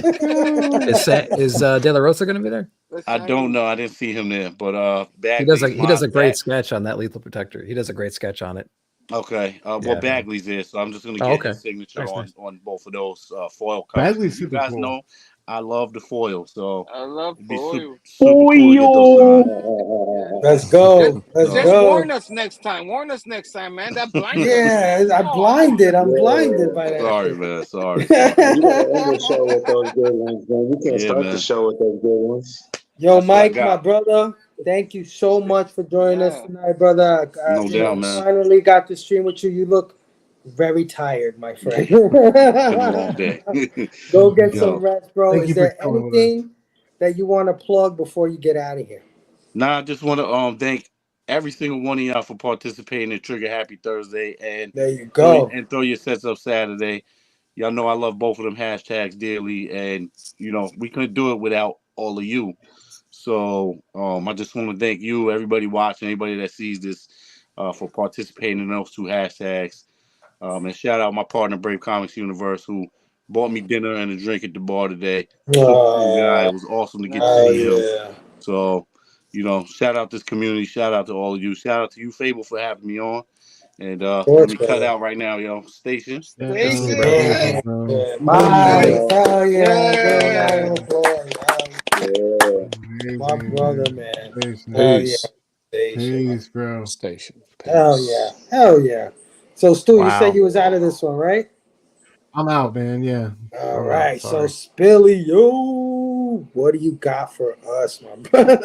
P: Let's go.
G: is De La Rosa going to be there?
H: Let's
O: I
H: sign
O: don't
H: these.
O: know. I didn't see him there, but
G: He does a great
O: Bag.
G: sketch on that Lethal Protector. He does a great sketch on it.
O: Okay. Well,
G: Yeah.
O: Bagley's there, so I'm just gonna
G: Oh,
O: get
G: okay.
O: his signature
G: Nice,
O: on
G: nice.
O: both of those foil covers.
P: Bagley's
O: You
P: super
O: guys
P: cool.
O: know I love the foil, so
H: I love
O: it'd be super
H: foil.
O: super
L: For
O: cool to get those signed.
H: Yeah.
D: Let's
H: Just,
D: go. Let's
O: So
H: just
D: go.
H: warn us next time. Warn us next time, man. That blind us,
D: Yeah,
H: man. Come
D: I'm
H: on.
D: blinded. I'm blinded
L: Yeah.
D: by that
O: sorry,
D: shit.
O: man. Sorry.
M: You gotta end the show with those good ones, man. You can't
O: Yeah,
M: start the
O: man.
M: show with those good ones.
D: Yo,
O: That's what I
D: Mike, my
O: got.
D: brother, thank you so much for joining us
H: Yeah.
D: tonight, brother.
O: No doubt,
D: We
O: man.
D: finally got to stream with you. You look very tired, my friend.
O: Been a long day.
D: Go get some
O: Yo,
D: rest, bro.
P: Thank
D: Is
P: you for
D: there
P: chilling with us.
D: anything that you want to plug before you get out of here?
O: I just want to thank every single one of y'all for participating in Trigger Happy Thursday
D: There you go.
O: throw your sets up Saturday. Y'all know I love both of them hashtags dearly, and we couldn't do it without all of you. So I just want to thank you, everybody watching, anybody that sees this, for participating in those two hashtags. And shout out my partner Brave Comics Universe who bought me dinner and a drink at the bar today. Super cool guy. It was awesome to get to
D: Oh,
O: see him.
H: Nice.
D: yeah.
O: So shout out this community. Shout out to all of you. Shout out to you, Fable, for having me on. And let
D: course,
O: me cut
D: brother.
O: out right now, Station.
H: Station.
D: Yeah,
P: bro.
D: bye. Hell yeah,
H: Yeah.
D: my brother, man. Hell yeah,
Q: Peace.
D: Station.
P: Peace, bro.
Q: Station.
D: Hell
Q: Peace.
D: yeah, hell yeah. So Stu, you said
G: Wow.
D: you was out of this one, right?
P: I'm out, man. Yeah.
D: All
P: I'm
D: right.
P: out.
D: So
P: Sorry.
D: Spilly, yo, what do you got for us, my brother?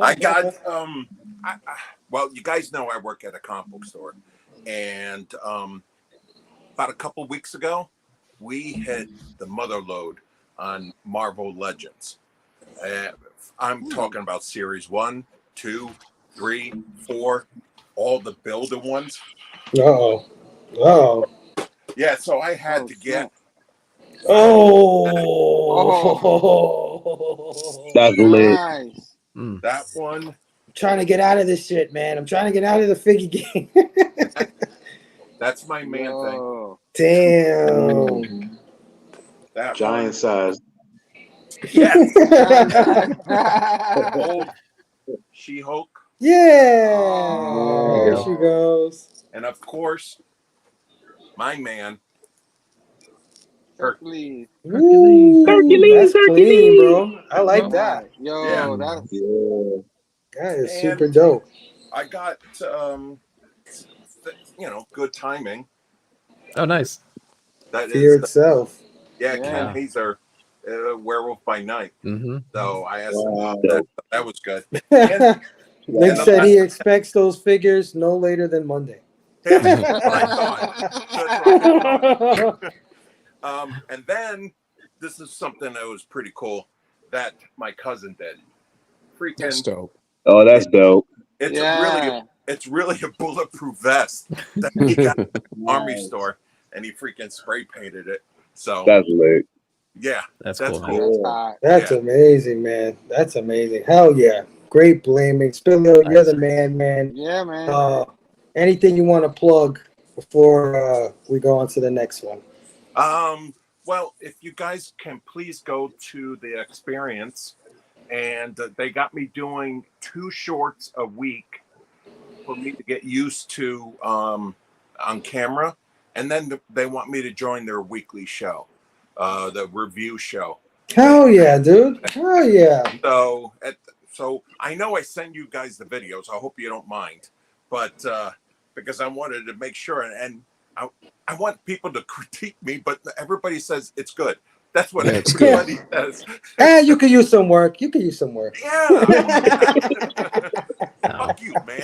J: I got well, you guys know I work at a comic book store, and about a couple weeks ago, we hit the mother load on Marvel Legends. I'm talking about series 1, 2, 3, 4, all the builder ones.
D: Oh.
J: Yeah, so I had to get.
L: That's lit.
H: Nice.
J: That one.
D: I'm trying to get out of this shit, man. I'm trying to get out of the figure game.
J: That's my man thing.
D: Damn.
J: That
M: Giant
J: one.
M: size.
J: Yes. Old She-Hulk.
D: Yeah. There she goes.
J: And of course, my man.
H: Hercules.
D: Ooh,
L: Hercules,
D: that's clean, bro. I like that.
H: Yo, that's
D: That is
J: And
D: super dope.
J: I got good timing.
G: Oh, nice.
J: That
D: Fear
J: is
D: itself.
J: Ken Hazer, Werewolf by Night.
G: Mm-hmm.
J: So I asked
M: Wow.
J: him that was good. And
D: Nick said he expects those figures no later than Monday.
J: That's what I thought. And then this is something that was pretty cool that my cousin did. Freaking
Q: That's dope.
L: Oh, that's dope.
J: It's really a bulletproof vest that he got at the army store, and he freaking spray painted it. So
L: that's lit.
J: Yeah,
G: that's
J: cool.
D: That's amazing, man. That's amazing. Hell yeah. Great blaming. Spillo, you're the man.
H: Yeah, man.
D: Anything you want to plug before we go on to the next one?
J: Well, if you guys can please go to the experience, and they got me doing 2 shorts a week for me to get used to on camera, and then they want me to join their weekly show, the review show.
D: Hell yeah, dude. Hell yeah.
J: So I know I send you guys the videos. I hope you don't mind, but because I wanted to make sure, and I want people to critique me, but everybody says it's good. That's what everybody says.
D: You could use some work. Yeah.
J: Fuck you, man.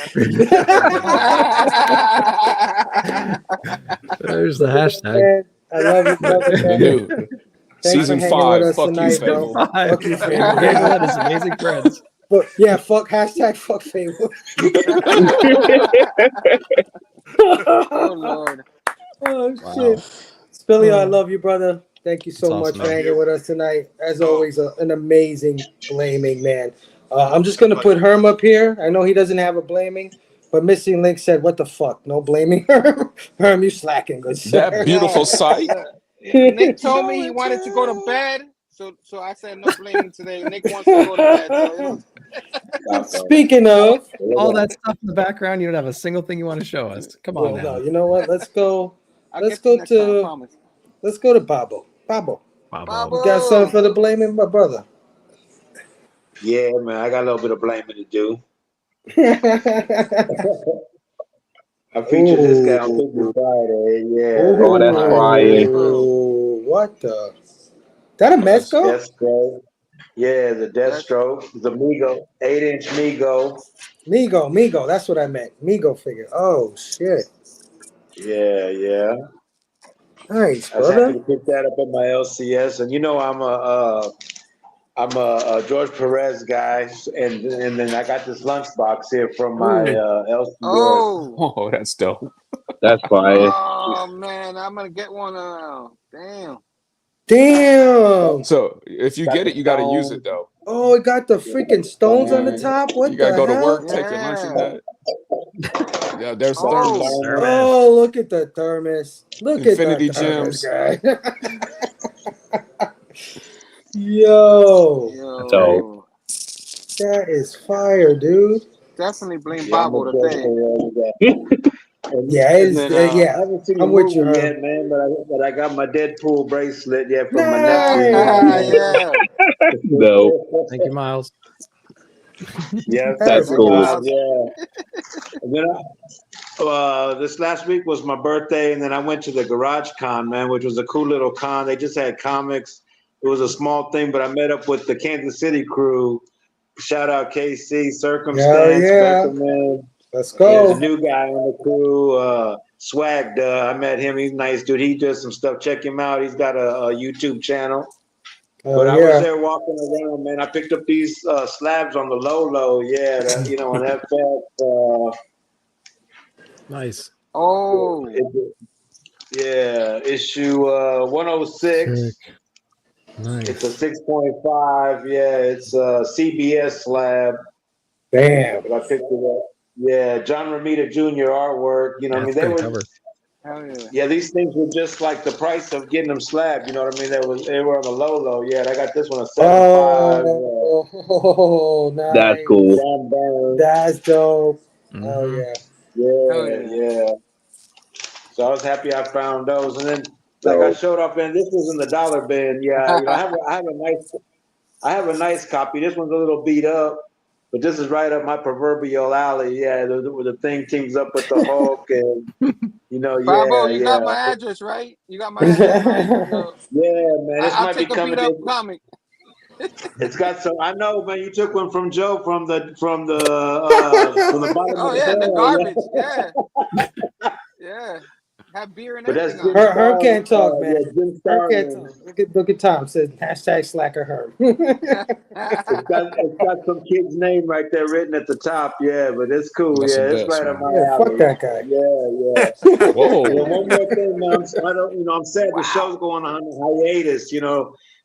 G: There's the hashtag.
D: I love you, brother.
Q: Dude. Season 5. Fuck you, Fable.
D: Fuck you, Fable.
G: Fable and his amazing friends.
D: But yeah, fuck Fable.
H: Oh Lord.
D: Oh shit. Spilly, I love you, brother. Thank you so much for hanging with us tonight. As always, an amazing blaming man. I'm just gonna put Herm up here. I know he doesn't have a blaming, but Missing Link said, "What the fuck? No blaming Herm. Herm, you slacking, good sir."
Q: That beautiful sight.
H: Nick told me he wanted to go to bed, so I said no blaming today. Nick wants to go to bed. So
D: Speaking of
G: all that stuff in the background, you don't have a single thing you want to show us. Come on now.
D: No, you know what? Let's go. Let's go to Babo. Babo. You got something for the blaming, my brother?
M: Yeah, man, I got a little bit of blaming to do. I featured this guy on Figure Friday. Yeah.
L: Oh, that's fire.
D: What the? That a Mezco?
M: Deathstroke. Yeah, the Deathstroke. The Migo. 8-inch Migo.
D: Migo. That's what I meant. Migo figure. Oh, shit.
M: Yeah.
D: Nice,
M: I was
D: brother.
M: happy to pick that up in my LCS. And you know I'm a George Perez guy, and then I got this lunchbox here from my LCS.
Q: Oh, that's dope.
L: That's fire.
H: Oh man, I'm gonna get one.
D: Damn.
Q: So if you get it, you got to use it though.
D: Oh, it got the freaking stones on the top. What
Q: You got to go to work,
D: hell?
Q: take your lunch and that. Yeah, there's the
H: Oh.
Q: thermos.
D: Oh, look at the thermos. Look
Q: Infinity
D: at the thermos,
Q: gems.
D: guy. Yo.
L: So
D: That is fire, dude.
H: Definitely blame
M: Yeah, I'm
H: Bobo
M: gonna
H: today.
D: Yeah,
M: and then I
D: yeah.
M: haven't seen the
D: I'm with you,
M: movie
D: Herb.
M: yet, man. But I got my Deadpool bracelet from my nephew,
D: Nice.
H: Yeah.
L: No,
G: Thank you, Miles.
M: Yes,
L: that's
H: Thank you,
L: cool.
M: man.
H: Miles.
M: Yeah. And then this last week was my birthday, and then I went to the Garage Con, man, which was a cool little con. They just had comics. It was a small thing, but I met up with the Kansas City crew. Shout out KC,
D: Hell
M: Circumstance,
D: yeah.
M: Beckerman.
D: Let's
M: There's a
D: go.
M: new guy on the crew, Swag. I met him. He's a nice dude. He does some stuff. Check him out. He's got a YouTube channel. But
D: Hell
M: I was
D: yeah.
M: there walking around, man. I picked up these slabs on the low. Yeah, on FF.
G: Nice.
H: Oh.
M: Yeah, issue 106.
P: Sick. Nice.
M: It's a 6.5. Yeah, it's a CBS slab.
D: Damn.
M: But I picked it up. Yeah, John Romita Jr. artwork. You know,
G: Yeah,
M: what I
G: that's a
M: mean,
G: great cover.
H: Hell yeah.
M: Yeah, these things were just like the price of getting them slabbed. You know what I mean? They were on the low. Yeah, I got this one a 7.5.
D: Oh, nice.
L: That's cool.
M: John Burns.
D: That's dope.
G: Mm-hmm.
D: Oh yeah.
H: Hell
M: Yeah. So I was happy I found those, and then like I showed up, and this was in the dollar bin. Yeah, I have a nice copy. This one's a little beat up, but this is right up my proverbial alley. Yeah, where the thing teams up with the Hulk, and
H: Bobo, you
M: yeah.
H: got my address, right? You got my address, right?
M: Yeah, man, this
H: I'll
M: might be
H: take a
M: coming.
H: beat up comic.
M: It's got some. I know, man. You took one from Joe from the bottom
H: Oh
M: of the
H: yeah, the
M: barrel.
H: garbage. Yeah. Yeah. Have beer and
M: But that's
H: everything on
M: Jim
H: it.
D: Herb can't talk, man.
M: Yeah, Jim
D: Herb can't
M: Starlin.
D: talk. Look at Tom says hashtag slacker Herb.
M: It's got some kid's name right there written at the top. Yeah, but it's cool.
Q: That's
M: Yeah,
Q: the
M: it's
Q: best,
M: right up my
D: Yeah,
M: alley.
D: fuck that guy.
M: Yeah.
Q: Whoa.
M: And then one more thing, man. I'm sad the show's going on hiatus.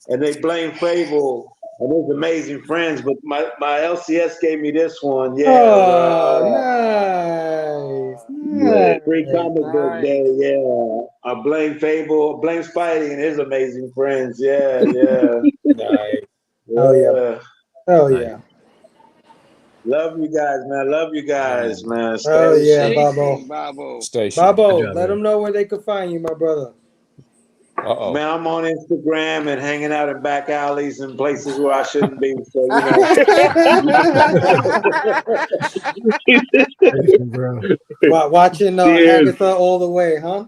M: And they blame Fable and his amazing friends, but my LCS gave me this one. Yeah.
D: Nice.
M: Free comic book day. Yeah. I blame Fable, blame Spidey and his amazing friends. Yeah.
D: Nice. Hell yeah. Hell yeah.
M: Love you guys, man. Love you guys, man.
D: Oh
M: Stay
D: yeah,
M: safe.
D: Babo.
H: Babo.
Q: Station.
D: Babo, let them know where they can find you, my brother.
Q: Uh-oh.
M: Man, I'm on Instagram and hanging out in back alleys and places where I shouldn't be. So,
P: Bro.
D: Watching Agatha all the way, huh?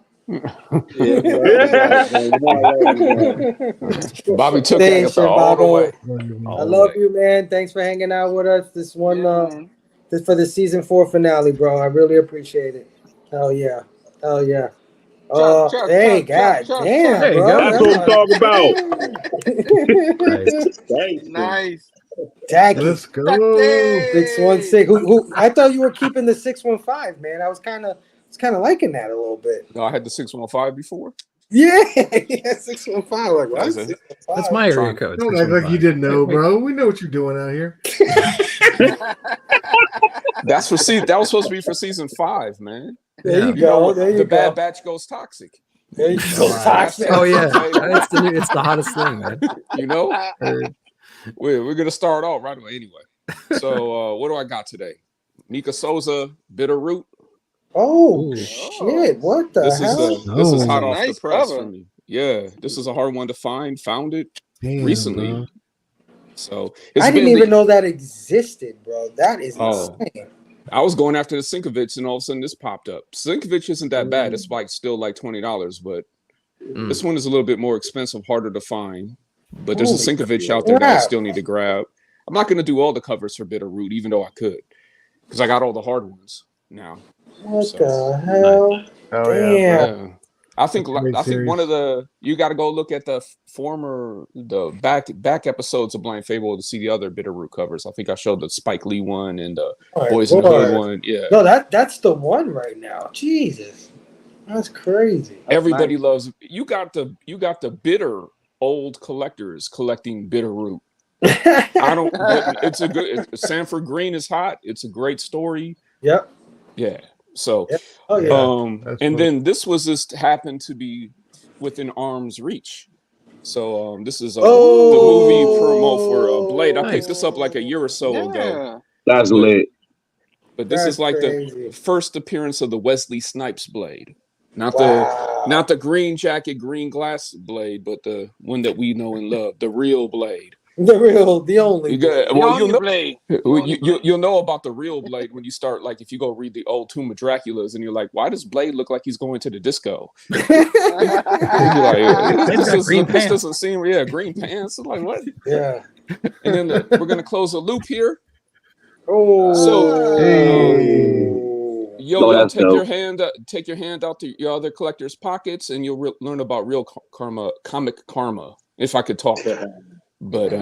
Q: Bobby took
D: Station,
Q: Agatha all the way.
D: I love you, man. Thanks for hanging out with us. This one, this for the season 4 finale, bro. I really appreciate it. Hell yeah. Hell yeah. Hey, God damn, bro.
L: That's what I'm talking about.
H: Nice.
D: Jackie.
P: Let's go.
D: 616. Who I thought you were keeping the 615, man. I was kind of liking that a little bit.
Q: No, I had the 615 before.
D: Yeah, 615. Like, what?
Q: That's it.
G: That's my area code.
P: Don't act like you didn't know, bro. We know what you're doing out here.
Q: That was supposed to be for season 5, man.
D: There you go. There you
Q: the
D: go.
Q: Bad Batch goes toxic.
D: There you go. Toxic.
G: Oh yeah, it's the hottest thing, man.
Q: We're gonna start off right away anyway. So what do I got today? Nika Souza, Bitter Root.
D: Oh shit! What the hell?
Q: This is hot off
H: Nice
Q: the press
H: cover.
Q: for me. Yeah, this is a hard one to find. Found it recently.
P: Bro.
Q: So
D: I didn't even know that existed, bro. That is insane.
Q: I was going after the Sinkovich, and all of a sudden this popped up. Sinkovich isn't that bad. It's still like $20, but this one is a little bit more expensive, harder to find. But there's a Sinkovich out there that I still need to grab. I'm not going to do all the covers for Bitter Root, even though I could, because I got all the hard ones now.
D: What the hell?
P: Oh
D: Damn.
Q: Yeah. I think one of you got to go look at the back episodes of Blind Fable to see the other Bitter Root covers. I think I showed the Spike Lee one and the Boys in the Hood one. Yeah.
D: No, that's the one right now. Jesus, that's crazy.
Q: Everybody loves. You got the bitter old collectors collecting Bitter Root. I don't. It's a good. Sanford Green is hot. It's a great story.
D: Yep.
Q: Yeah. So,
D: and
Q: then this happened to be within arm's reach. So this is the movie promo for Blade. I picked this up like a year or so ago.
L: That's lit.
Q: But this is like the first appearance of the Wesley Snipes Blade. Not the green jacket, green glass Blade, but the one that we know and love, the real Blade.
D: The only Blade.
Q: You'll know about the real Blade when you start, like, if you go read the old Tomb of Draculas and you're like, why does Blade look like he's going to the disco? You're like, this doesn't seem, green pants. I'm like, what?
D: Yeah.
Q: And then we're going to close a loop here. Yo, take your hand out to your other collectors' pockets, and you'll learn about real comic karma. If I could talk, but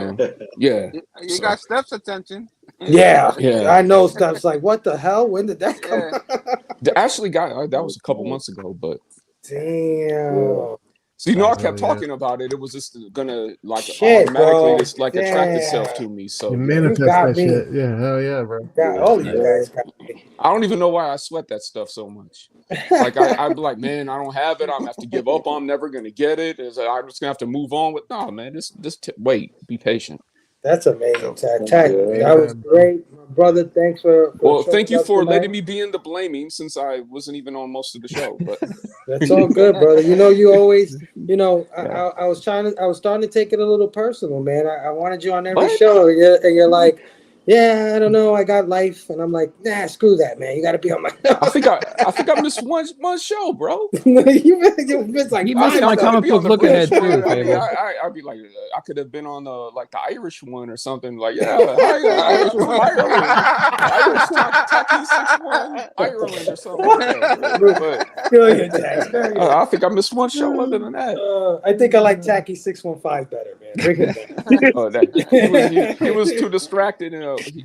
Q: yeah.
H: You got Steph's attention.
D: Yeah, I know Steph's like, what the hell? When did that come?
Q: Actually, that was a couple months ago, but
D: damn.
Q: So I kept talking about it. It was just gonna automatically just attract itself to me. So
P: you manifest that shit. Yeah, hell yeah, bro.
D: You guys got me.
Q: I don't even know why I sweat that stuff so much. Like I'd be like, man, I don't have it. I'm gonna have to give up. I'm never gonna get it. I'm just gonna have to move on with. No, man, wait, be patient.
D: That's amazing, That was great, my brother. Thanks for
Q: well, thank you for letting me be in the blaming, since I wasn't even on most of the show. But
D: that's all good, brother. You always, I was starting to take it a little personal, man. I wanted you on every show, and you're like, yeah, I don't know, I got life, and I'm like, nah, screw that, man. You got to be on my.
Q: I think I missed one show, bro.
D: you missed like.
G: You missed my comic book look ahead too.
Q: I'd be like, I could have been on the Irish one or something. Like, Irish from Ireland, Irish Tacky 6'1" Ireland or something. But I think I missed one show. Other than that,
D: I think I like Tacky 615 better, man. Bring it
Q: back. He was too distracted.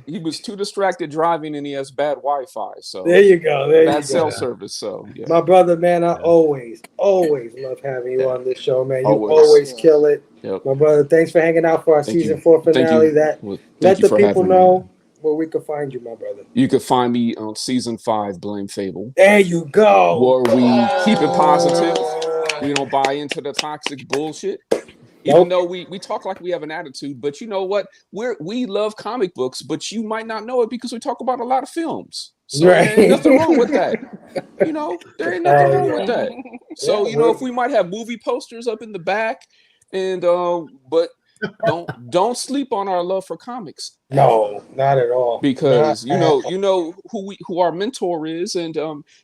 Q: He was too distracted driving, and he has bad Wi-Fi. So
D: there you go.
Q: Bad cell service. So yeah.
D: My brother, man, I always love having you on this show, man. You always kill it.
Q: Yep.
D: My brother, thanks for hanging out for our season 4 finale. Let the people know where we can find you, my brother.
Q: You can find me on season 5, Blame Fable.
D: There you go.
Q: Where we keep it positive. We don't buy into the toxic bullshit. Even though we talk like we have an attitude, but you know what? We love comic books, but you might not know it because we talk about a lot of films. So there ain't nothing wrong with that. There ain't nothing wrong with that. So if we might have movie posters up in the back, and but don't sleep on our love for comics.
D: No, not at all.
Q: Because you know who our mentor is, and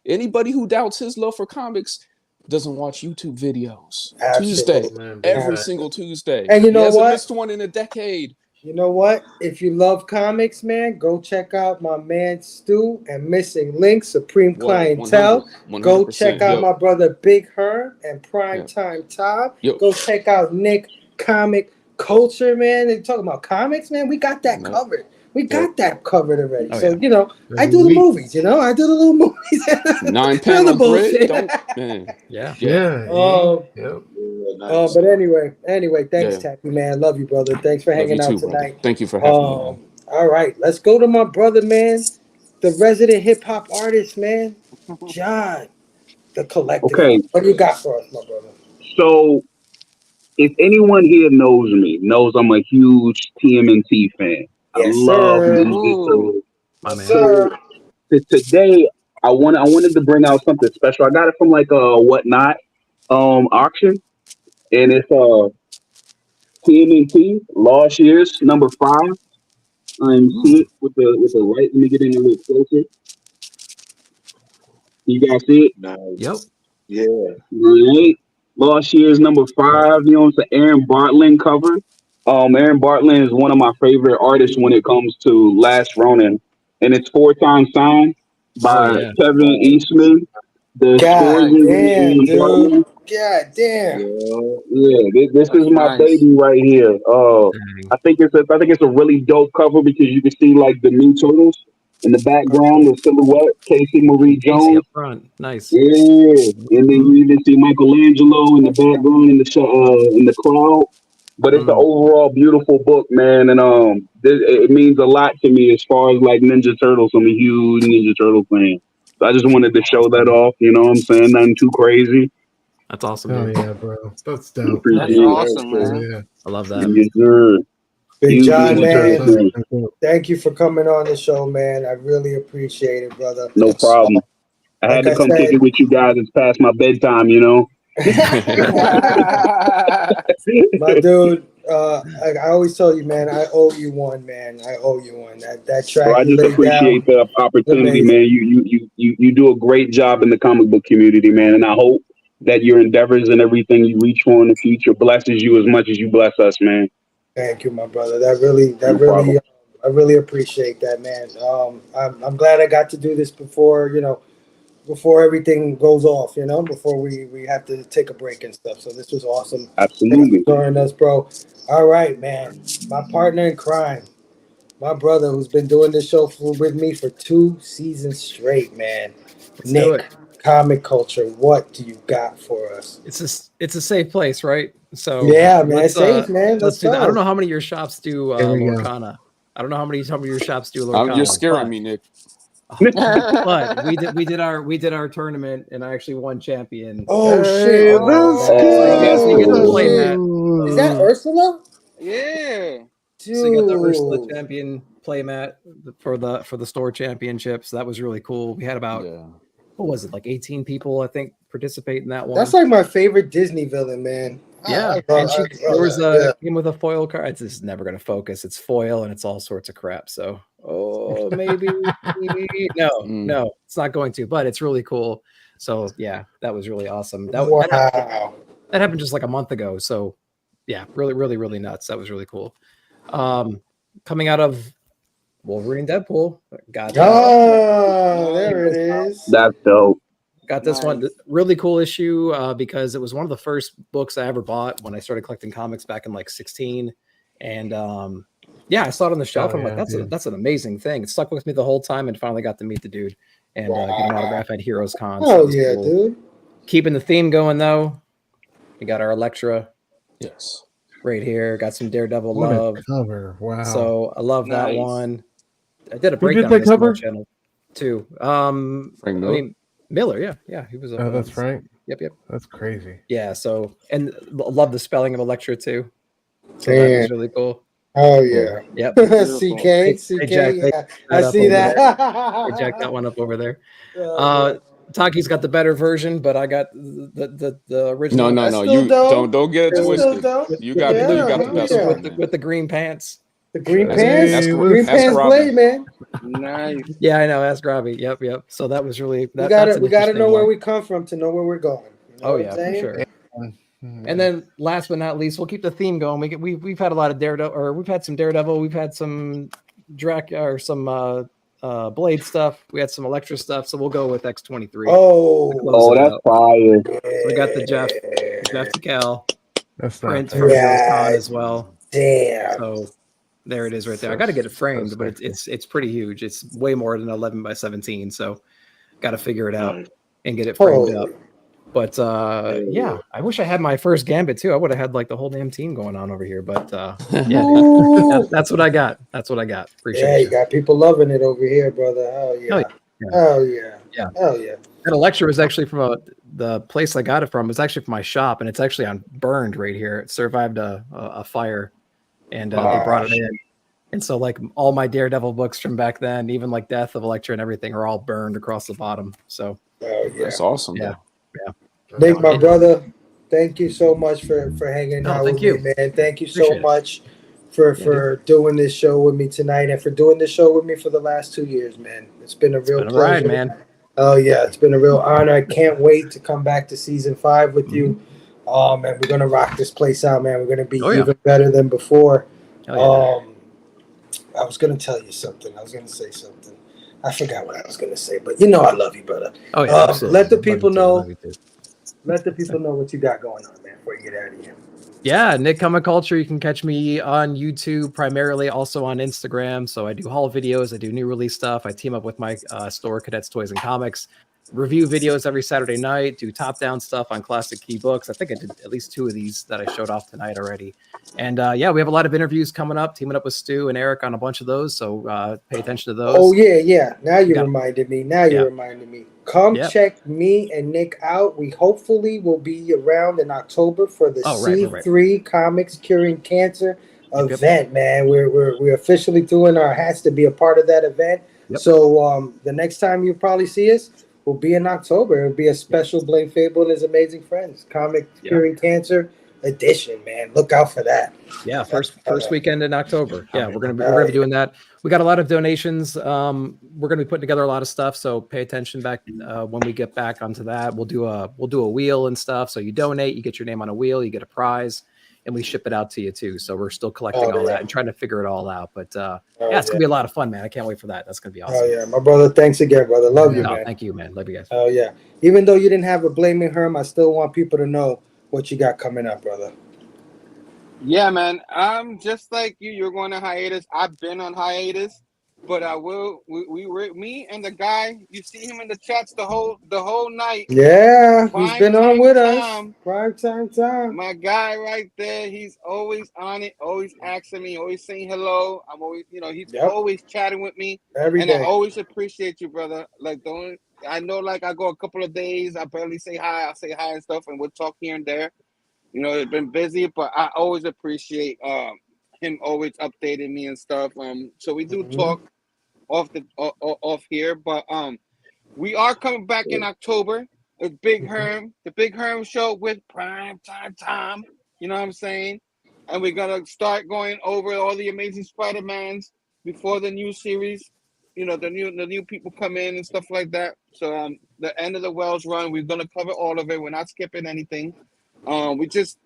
Q: anybody who doubts his love for comics doesn't watch YouTube videos. Tuesday, every single Tuesday.
D: And you know
Q: he
D: what?
Q: Missed one in a decade.
D: You know what? If you love comics, man, go check out my man Stu and Missing Link, Supreme Clientele. 100%, go check out my brother Big Herb and Primetime Todd. Go check out Nick Comic Culture, man. They talking about comics, man. We got that covered. We got that covered already. I do the movies, I do the little movies.
Q: 9-panel grid.
D: But anyway, thanks, Tacky, man. Love you, brother. Thanks for hanging out tonight.
Q: Thank you for having me.
D: All right, let's go to my brother, man, the resident hip hop artist, man, John, the collective.
L: Okay.
D: What do you got for us, my brother?
L: So, if anyone here knows I'm a huge TMNT fan.
D: Yes,
L: I love
D: Ninja Turtles.
L: So today, I wanted to bring out something special. I got it from like a Whatnot auction, and it's TMNT Lost Years number 5. See it with the light. Let me get in a little closer. You guys see it?
M: Nice.
G: Yep.
M: Yeah.
L: Right. Lost Years number 5. It's an Aaron Bartlett cover. Aaron Bartlett is one of my favorite artists when it comes to Last Ronin, and it's 4-time signed by Kevin Eastman. The
D: God damn, dude. God damn.
L: Yeah, this is my baby right here. I think it's a really dope cover because you can see like the new turtles in the background, the silhouette, Casey Marie Jones
G: up front. Nice.
L: Yeah, and then you even see Michelangelo in the background in the crowd. But it's an overall beautiful book, man, and it means a lot to me as far as like Ninja Turtles. I'm a huge Ninja Turtle fan, so I just wanted to show that off. You know what I'm saying? Nothing too crazy.
G: That's awesome,
P: Oh
G: dude.
P: yeah, bro. That's dope.
L: Appreciate
H: That's
L: it.
H: awesome, man.
G: I love that.
L: Yes, sir.
D: Big
L: Huge
D: John, man.
L: appreciation.
D: Thank you for coming on the show, man. I really appreciate it, brother.
L: No problem. I
D: Like
L: had to
D: I
L: come
D: said-
L: kick it with you guys. It's past my bedtime, you know.
D: My dude, I always tell you, man, I owe you one, man. I owe you one. That track
L: Bro, I
D: you
L: just
D: laid
L: appreciate
D: down,
L: the opportunity,
D: amazing.
L: man. You do a great job in the comic book community, man, and I hope that your endeavors and everything you reach for in the future blesses you as much as you bless us, man.
D: Thank you, my brother. That
L: No problem.
D: I really appreciate that, man. I'm glad I got to do this before, before everything goes off, before we have to take a break and stuff. So this was awesome. Thanks
L: Absolutely.
D: for joining us, bro. All right, man. My partner in crime, my brother who's been doing this show with me for 2 seasons straight, man.
G: Let's do it.
D: Comic Culture, what do you got for us?
G: It's a safe place, right? So
D: Yeah, man,
G: let's
D: safe, man. Let's
G: do that. I
D: go.
G: don't know how many of your shops do
P: Here we go.
G: Lorcana. I don't know how many of your shops do Lorcana.
Q: You're scaring me, Nick.
G: But we did our tournament, and I actually won champion.
D: Oh shit!
P: Hey,
D: Oh,
P: let's
G: So you get the
P: go.
G: play mat.
D: Is that Ursula?
H: Yeah.
D: Dude.
G: So you got the Ursula champion playmat for the store championship. So that was really cool. We had about what was it, like 18 people, I think, participate in that one.
D: That's like my favorite Disney villain, man.
G: Yeah,
D: I
G: and
D: love
G: there was
D: that.
G: came with a foil card. It's just never going to focus. It's foil and it's all sorts of crap. So maybe no, it's not going to. But it's really cool. So yeah, that was really awesome. That happened just like a month ago. So yeah, really, really, really nuts. That was really cool. Coming out of Wolverine Deadpool, got that.
D: Oh, there it is.
L: That's dope.
G: Got this one really cool issue because it was one of the first books I ever bought when I started collecting comics back in like 16. And yeah, I saw it on the shelf. I'm like, that's an amazing thing. It stuck with me the whole time and finally got to meet the dude and get an autograph at Heroes Con.
D: Oh yeah, dude.
G: Keeping the theme going though. We got our Elektra.
Q: Yes.
G: Right here. Got some Daredevil
P: What
G: love.
P: a cover. Wow.
G: So I love that one. I did a
P: Who did
G: breakdown
P: that
G: on this
P: cover?
G: channel too.
Q: Frank Miller?
G: Miller, yeah, he was.
P: Oh, that's Frank.
G: Yep.
P: That's crazy.
G: Yeah. So and love the spelling of Elektra too. So
D: Damn.
G: that was really cool.
D: Oh yeah.
G: Yep.
D: CK.
G: Jack,
D: Yeah, I see that.
G: Hey, Jack, that one up over there. Taki's got the better version, but I got the original.
Q: No. You don't get it twisted. You got the best one.
G: With the green pants.
D: The green pants. Green pants play, man.
H: Nice.
G: Yeah, I know. Ask Robbie. Yep. So that was really
D: We gotta know where we come from to know where we're going. You know what I'm
G: for
D: saying?
G: sure. And then last but not least, we'll keep the theme going. We've had a lot of Daredevil, or we've had some Daredevil, we've had some Blade stuff, we had some Elektra stuff, so we'll go with X23.
L: Oh, that's fire.
G: We got the Jeff decal.
P: That's
G: print
P: not
G: for
P: fair.
G: Heroes Con as well.
D: Damn.
G: So there it is right there. I got to get it framed, but it's pretty huge. It's way more than 11 by 17. So got to figure it out and get it framed up. But yeah, I wish I had my first Gambit too. I would have had like the whole damn team going on over here. But yeah, that's what I got. Appreciate
D: it. You got people loving it over here, brother. Oh yeah. Oh yeah.
G: Yeah.
D: Oh yeah.
G: That Elektra was actually from the place I got it from. It's actually from my shop, and it's actually on burned right here. It survived a fire, and they brought it in. And so, like all my Daredevil books from back then, even like Death of Elektra and everything, are all burned across the bottom. So
Q: that's awesome.
G: Yeah.
D: Nick, my brother, thank you so much for hanging out with
G: you.
D: me, man. Thank you so
G: Appreciate it.
D: much for doing this show with me tonight and for doing this show with me for the last 2 years, man. It's been a real pleasure.
G: Ride, man.
D: Oh yeah, it's been a real honor. I can't wait to come back to season 5 with you. Oh man, we're gonna rock this place out, man. We're gonna be even better than before. I was gonna tell you something. I was gonna say something. I forgot what I was gonna say, but you know I love you, brother.
G: Oh yeah.
D: Let the people know. Let the people know what you got going on, man, before you get out of here.
G: Yeah, Nick Comic Culture. You can catch me on YouTube primarily, also on Instagram. So I do haul videos, I do new release stuff. I team up with my store, Cadets Toys and Comics. review videos every Saturday night, do top-down stuff on classic key books. I think I did at least 2 of these that I showed off tonight already. And yeah, we have a lot of interviews coming up, teaming up with Stu and Eric on a bunch of those. So pay attention to those.
D: Oh yeah. Now you reminded me. Come check me and Nick out. We hopefully will be around in October for the C3 Comics Curing Cancer event, man. We're officially doing our hats to be a part of that event. So the next time you probably see us will be in October. It'll be a special Blame Fable and His Amazing Friends Comic Curing Cancer edition, man. Look out for that.
G: Yeah, first weekend in October. Yeah, we're gonna be doing that. We got a lot of donations. We're gonna be putting together a lot of stuff. So pay attention back when we get back onto that. We'll do a wheel and stuff. So you donate, you get your name on a wheel, you get a prize, and we ship it out to you too. So we're still collecting all that and trying to figure it all out. But yeah, it's gonna be a lot of fun, man. I can't wait for that. That's gonna be awesome.
D: Oh yeah, my brother. Thanks again, brother. Love you, man.
G: Thank you, man. Love you guys.
D: Oh yeah. Even though you didn't have a Blaming Herm, I still want people to know what you got coming up, brother.
H: Yeah, man. I'm just like you. You're going on hiatus. I've been on hiatus, but I will. We were me and the guy. You see him in the chats the whole night.
D: Yeah, he's been on with us. Prime time.
H: My guy right there. He's always on it. Always asking me. Always saying hello. I'm always, he's always chatting with me.
D: Every day.
H: I always appreciate you, brother. Like, I know, like, I go a couple of days. I barely say hi. I'll say hi and stuff, and we'll talk here and there. It's been busy, but I always appreciate him always updating me and stuff. So we do talk off here, but we are coming back in October. It's Big Herm, the Big Herm Show with Prime Time. You know what I'm saying? And we're gonna start going over all the Amazing Spider-Mans before the new series. The new people come in and stuff like that. So the end of the Wells run, we're gonna cover all of it. We're not skipping anything. We just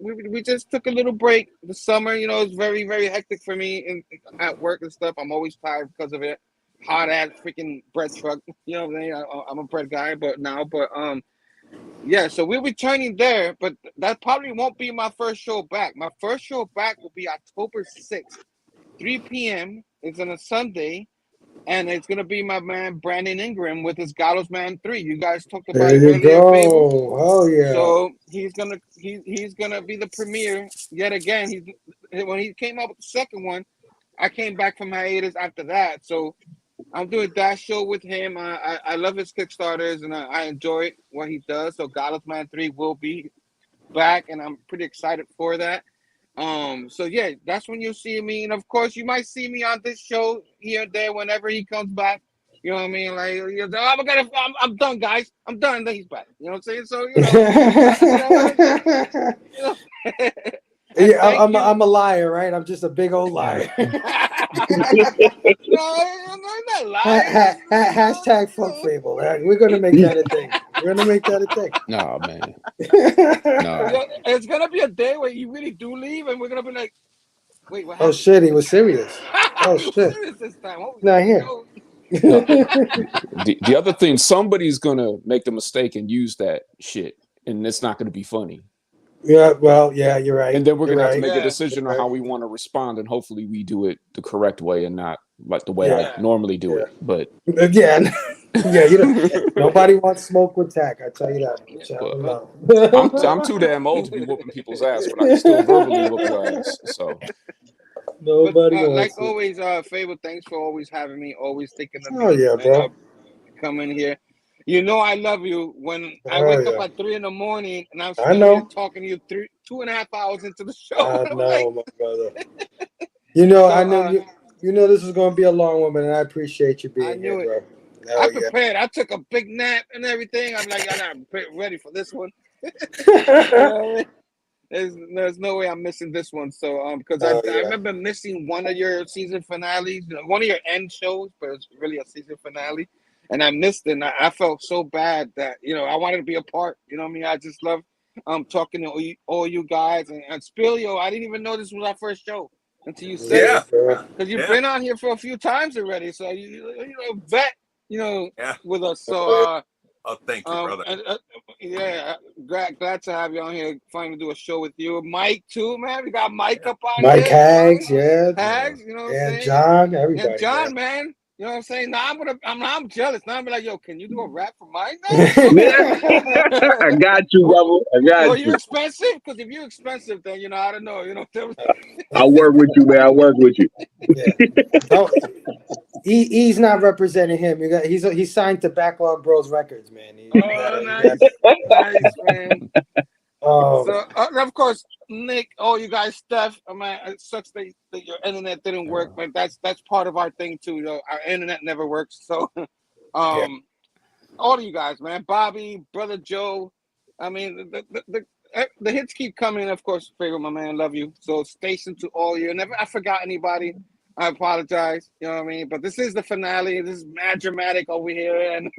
H: took a little break. The summer, it's very, very hectic for me at work and stuff. I'm always tired because of it. Hot ass freaking bread truck. You know what I'm saying? I'm a bread guy, but yeah. So we're returning there, but that probably won't be my first show back. My first show back will be October 6th, 3 p.m. It's on a Sunday. And it's gonna be my man Brandon Ingram with his Gallows Man 3. You guys talked about it earlier.
D: Oh yeah.
H: So he's gonna be the premiere yet again. When he came out with the second one, I came back from hiatus after that. So I'm doing that show with him. I love his Kickstarters and I enjoy what he does. So Gallows Man 3 will be back, and I'm pretty excited for that. So yeah, that's when you'll see me, and of course you might see me on this show here and there whenever he comes back. You know what I mean? Like, I'm done, guys. I'm done. And then he's back. You know what I'm saying? So
D: yeah, I'm a liar, right? I'm just a big old liar.
H: No, I'm not lying.
D: Hashtag fuck Fable. We're gonna make that a thing.
Q: No, man.
H: No. It's gonna be a day where you really do leave, and we're gonna be like, wait, what happened?
D: Oh shit, he was serious. Oh shit.
H: Serious this time.
D: Not here.
Q: No. The other thing, somebody's gonna make the mistake and use that shit, and it's not gonna be funny.
D: Yeah, well, yeah, you're right.
Q: And then we're gonna have to make a decision on how we want to respond, and hopefully we do it the correct way and not like the way I normally do it. But
D: yeah, nobody wants smoke with tack. I tell you that.
Q: I'm too damn old to be whooping people's ass, but I can still verbally whoop your ass. So
D: nobody
H: but,
D: wants
H: like
D: it.
H: always, Fable, thanks for always having me, always thinking of me.
D: Oh yeah, bro.
H: Coming here. I love you when I wake up at 3 a.m. and I'm still here talking to you 2.5 hours into the show.
D: I know, my brother. I know you know this is going to be a long one, and I appreciate you being here, bro.
H: I prepared. I took a big nap and everything. I'm like, I'm ready for this one. There's no way I'm missing this one. So because I remember missing one of your season finales, one of your end shows, but it's really a season finale. And I missed it, and I felt so bad that, I wanted to be a part. You know what I mean? I just love talking to all you guys. And Spilio, I didn't even know this was our first show until you said it. Because you've been on here for a few times already. So, vet, with us. So,
J: thank you, brother.
H: Glad to have you on here. Finally do a show with you. Mike, too, man. We got Mike up on
D: Mike
H: here.
D: Hags,
H: Hags, you know what I'm saying?
D: John, everybody.
H: And John, man. You know what I'm saying? Now I'm jealous. Now I'm like, yo, can you do a rap for mine now?
L: I got you, brother. I got
H: Well, you
L: you.
H: expensive? Because if you're expensive, then I don't know.
L: I'll work with you, man. I'll work with you.
D: Yeah. He's not representing him. He's signed to Backlog Bros Records, man.
H: Nice, man.
D: Um,
H: So of course, Nick, you guys, Steph. It sucks that your internet didn't work, but that's part of our thing too. Our internet never works. So, all of you guys, man, Bobby, brother Joe. I mean, the hits keep coming. Of course, Favorite, my man, love you. So, station to all you. I forgot anybody. I apologize. You know what I mean? But this is the finale. This is mad dramatic over here, and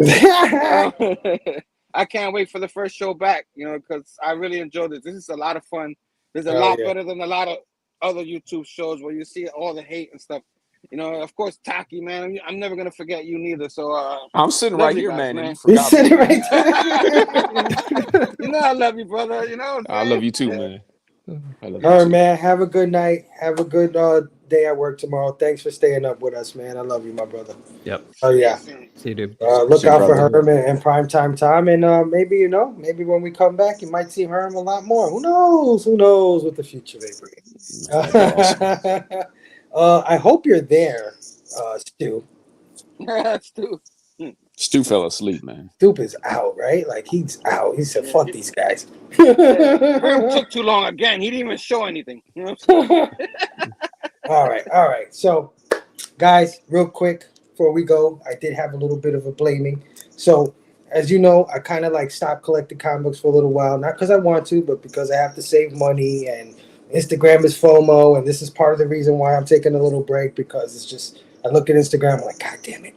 H: I can't wait for the first show back. Because I really enjoyed it. This is a lot of fun. There's a lot better than a lot of other YouTube shows where you see all the hate and stuff. Of course, Taki, man. I'm never gonna forget you neither. So
Q: I'm sitting right here,
H: guys,
Q: man. And you
D: He's
Q: forgot
D: sitting
Q: me.
D: right there.
H: I love you, brother.
Q: I love you too, man. I love
D: All
Q: you
D: right,
Q: too.
D: man. Have a good night. Have a good day at work tomorrow. Thanks for staying up with us, man. I love you, my brother.
G: Yep.
D: Oh yeah.
G: See you, dude.
D: Look
Q: See you,
D: out for
Q: brother.
D: Herm and Primetime Time, and maybe maybe when we come back, you might see Herm a lot more. Who knows? Who knows what the future may bring?
Q: That'd be awesome.
D: I hope you're there, Stu.
H: Stu.
Q: Stu fell asleep, man.
D: Stoop is out, right? Like he's out. He said, "Fuck these guys."
H: Herm took too long again. He didn't even show anything.
D: All right. So, guys, real quick before we go, I did have a little bit of a blaming. So, as you know, I kind of stopped collecting comic books for a little while, not because I want to, but because I have to save money, and Instagram is FOMO, and this is part of the reason why I'm taking a little break, because it's just I look at Instagram, I'm like, God damn it,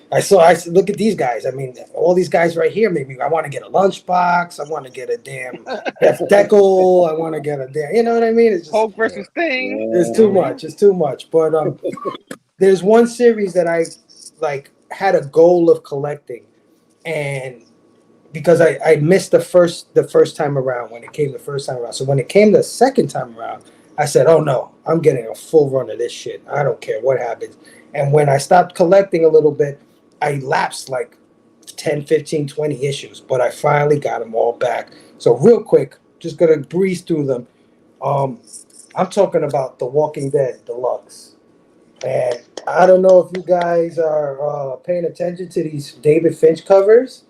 D: I look at these guys. I mean, all these guys right here. Maybe I want to get a lunchbox. I want to get a damn Jeff Deckel. I want to get a damn. You know what I mean? It's just
H: Hulk versus Thing.
D: It's too much. It's too much. But there's one series that I had a goal of collecting, and because I missed the first time around when it came the first time around. So when it came the second time around, I said, "Oh no, I'm getting a full run of this shit. I don't care what happens." And when I stopped collecting a little bit, I lapsed 10, 15, 20 issues, but I finally got them all back. So real quick, just gonna breeze through them. I'm talking about The Walking Dead Deluxe. And I don't know if you guys are paying attention to these David Finch covers,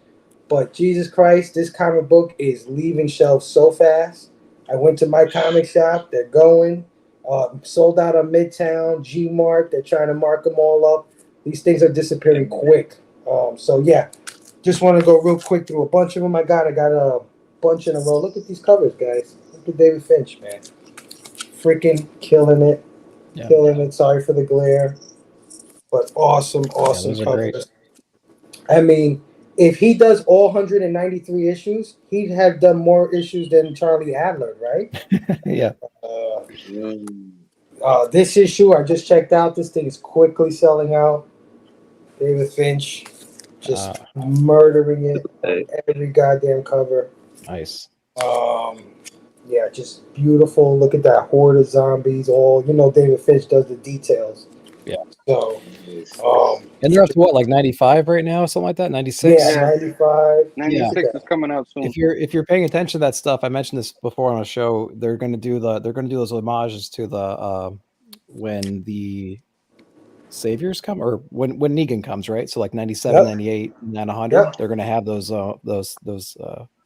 D: but Jesus Christ, this comic book is leaving shelves so fast. I went to my comic shop. They're going. Sold out on Midtown, G-Mart. They're trying to mark them all up. These things are disappearing quick. So, yeah, just want to go real quick through a bunch of them. I got a bunch in a row. Look at these covers, guys. Look at David Finch, man. Freaking killing it.
G: Yeah.
D: Killing it. Sorry for the glare. But awesome
G: those are great.
D: covers. I mean, if he does all 193 issues, he'd have done more issues than Charlie Adler, right?
G: Yeah.
D: This issue I just checked out. This thing is quickly selling out. David Finch just murdering it on every goddamn cover.
G: Nice.
D: Yeah, just beautiful. Look at that horde of zombies. All David Finch does the details.
G: Yeah.
D: So,
G: and they're up to what, 95 right now, something like that? 96.
D: Yeah, 95.
H: 96 is coming out soon.
G: If you're paying attention to that stuff, I mentioned this before on a show. They're going to do those homages to the when the Saviors come, or when Negan comes, right? So 97, 98, and then 100. They're going to have those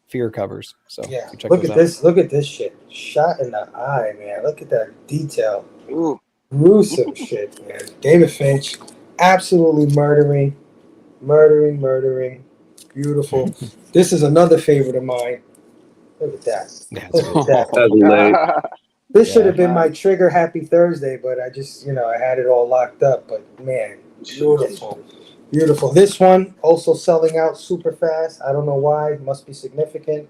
G: fear covers. So
D: yeah,
G: check
D: look
G: those
D: at
G: out.
D: this. Look at this shit. Shot in the eye, man. Look at that detail.
H: Ooh.
D: Gruesome shit, man. David Finch, absolutely murdering. Beautiful. This is another favorite of mine. Look at that. Look at that. This should have been my trigger Happy Thursday, but I just, I had it all locked up. But man, beautiful. This one also selling out super fast. I don't know why. It must be significant.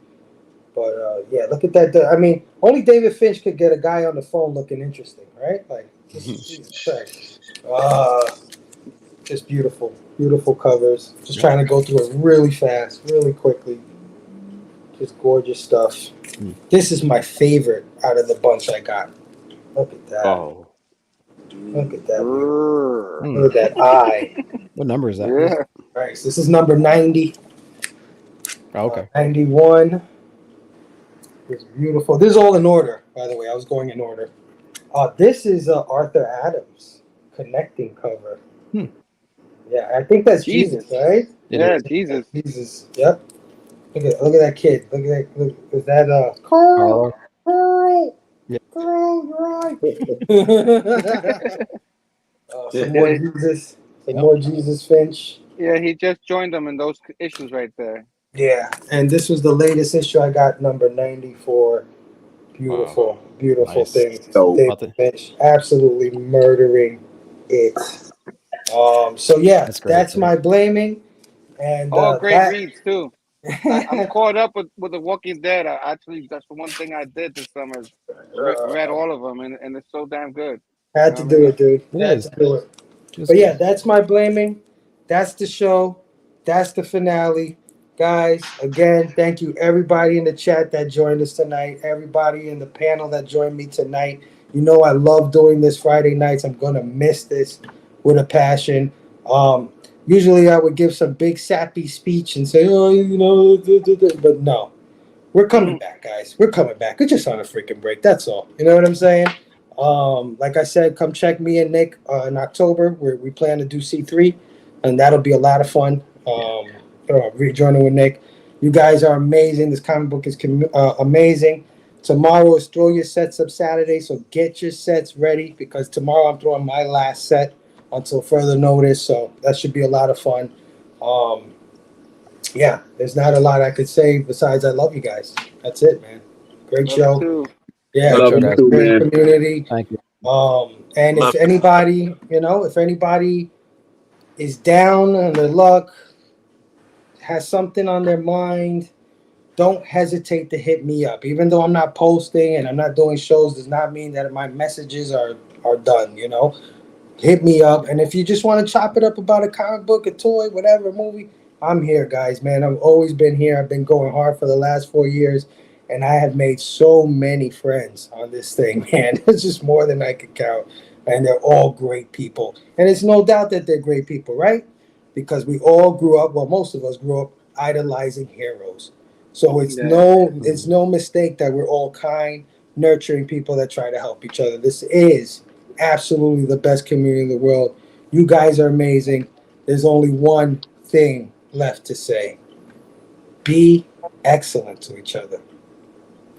D: But yeah, look at that. I mean, only David Finch could get a guy on the phone looking interesting, right? Jesus Christ. Just beautiful covers. Just trying to go through it really fast, really quickly. Just gorgeous stuff. This is my favorite out of the bunch I got. Look at that.
Q: Oh.
D: Look at that. Look at that eye.
G: What number is that?
H: Yeah.
D: All right, so this is number 90.
G: Oh, okay.
D: 91. It's beautiful. This is all in order, by the way. I was going in order. This is Arthur Adams connecting cover. Yeah, I think that's Jesus, right?
H: Yeah, Jesus.
D: Jesus. Yep. Look at that kid. Look at that. Look, is that Carl? Carl. Carl, right? Some more Jesus. Some more Jesus Finch.
H: Yeah, he just joined them in those issues right there.
D: Yeah, and this was the latest issue I got, number 94. Beautiful, beautiful thing. David Finch absolutely murdering it. So yeah, that's my blaming. And
H: great reads too. I'm caught up with The Walking Dead. Actually, that's the one thing I did this summer. Read all of them, and it's so damn good.
D: Had to do it, dude. Had to do it. But yeah, that's my blaming. That's the show. That's the finale. Guys, again, thank you everybody in the chat that joined us tonight. Everybody in the panel that joined me tonight. You know I love doing this Friday nights. I'm going to miss this with a passion. Usually I would give some big sappy speech and say, oh, you know, but no. We're coming back, guys. We're coming back. We're just on a freaking break. That's all. You know what I'm saying? Like I said, come check me and Nick in October where we plan to do C3, and that'll be a lot of fun. Rejoining with Nick. You guys are amazing. This comic book is amazing. Tomorrow is Throw Your Sets Up Saturday, so get your sets ready because tomorrow I'm throwing my last set until further notice, so that should be a lot of fun. Yeah, there's not a lot I could say besides I love you guys. That's it, man. Great show. Yeah,
L: love you too,
D: great
L: man.
D: community.
G: Thank you.
D: And if anybody, if anybody is down on their luck, has something on their mind, don't hesitate to hit me up. Even though I'm not posting and I'm not doing shows, does not mean that my messages are done, Hit me up. And if you just want to chop it up about a comic book, a toy, whatever, movie, I'm here, guys, man. I've always been here. I've been going hard for the last 4 years, and I have made so many friends on this thing, man. It's just more than I could count. And they're all great people. And it's no doubt that they're great people, right? Because we all grew up, well, most of us grew up idolizing heroes. So it's no mistake that we're all kind, nurturing people that try to help each other. This is absolutely the best community in the world. You guys are amazing. There's only one thing left to say. Be excellent to each other.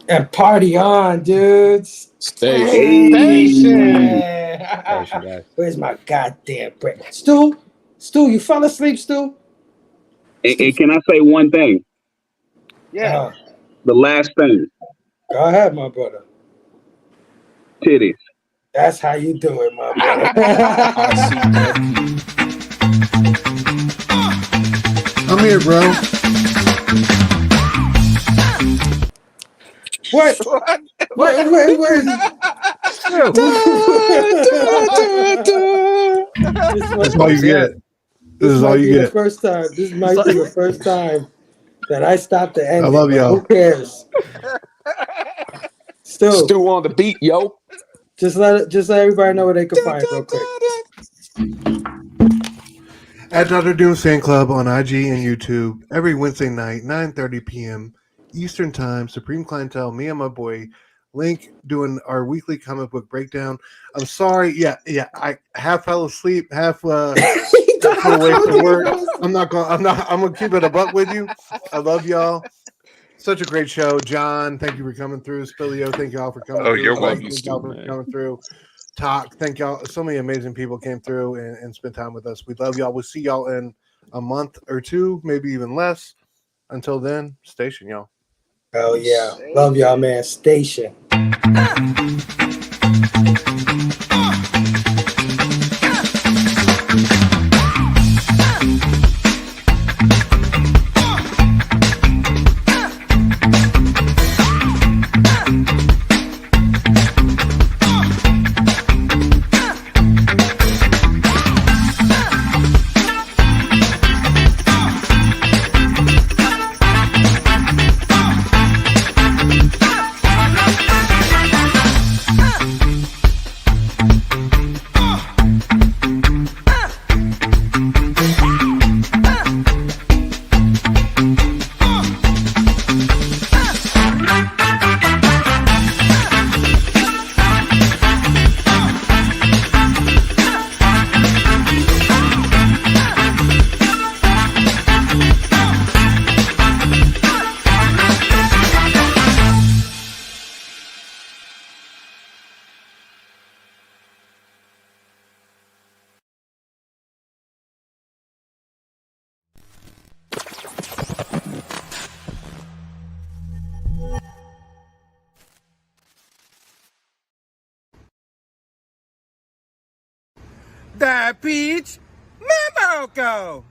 D: And party on, dudes. Station. Where's my goddamn break? Stu, you fell asleep, Stu?
L: And can I say one thing?
H: Yeah.
L: The last thing.
D: Go ahead, my brother.
L: Titties.
D: That's how you do it, my brother.
P: I'm here, bro.
D: What? Wait.
P: That's all you get. This is all you get.
D: This might be the first time that I stopped the ending.
P: I love y'all.
D: Who cares?
Q: Stu on the beat, yo.
D: Just let everybody know where they can find it real quick.
P: At Dr. Doom Fan Club on IG and YouTube every Wednesday night, 9:30 p.m. Eastern Time. Supreme Clientele, me and my boy Link doing our weekly comic book breakdown. I'm sorry, I half fell asleep, half away from work. I'm gonna keep it a buck with you. I love y'all. Such a great show, John. Thank you for coming through. Spillio, thank y'all for coming through.
A: You're welcome.
P: Thank y'all for coming through. Talk. Thank y'all. So many amazing people came through and spent time with us. We love y'all. We'll see y'all in a month or two, maybe even less. Until then, station, y'all.
D: Oh yeah. Love y'all, man. Station.
S: Huh. that peach mamoko.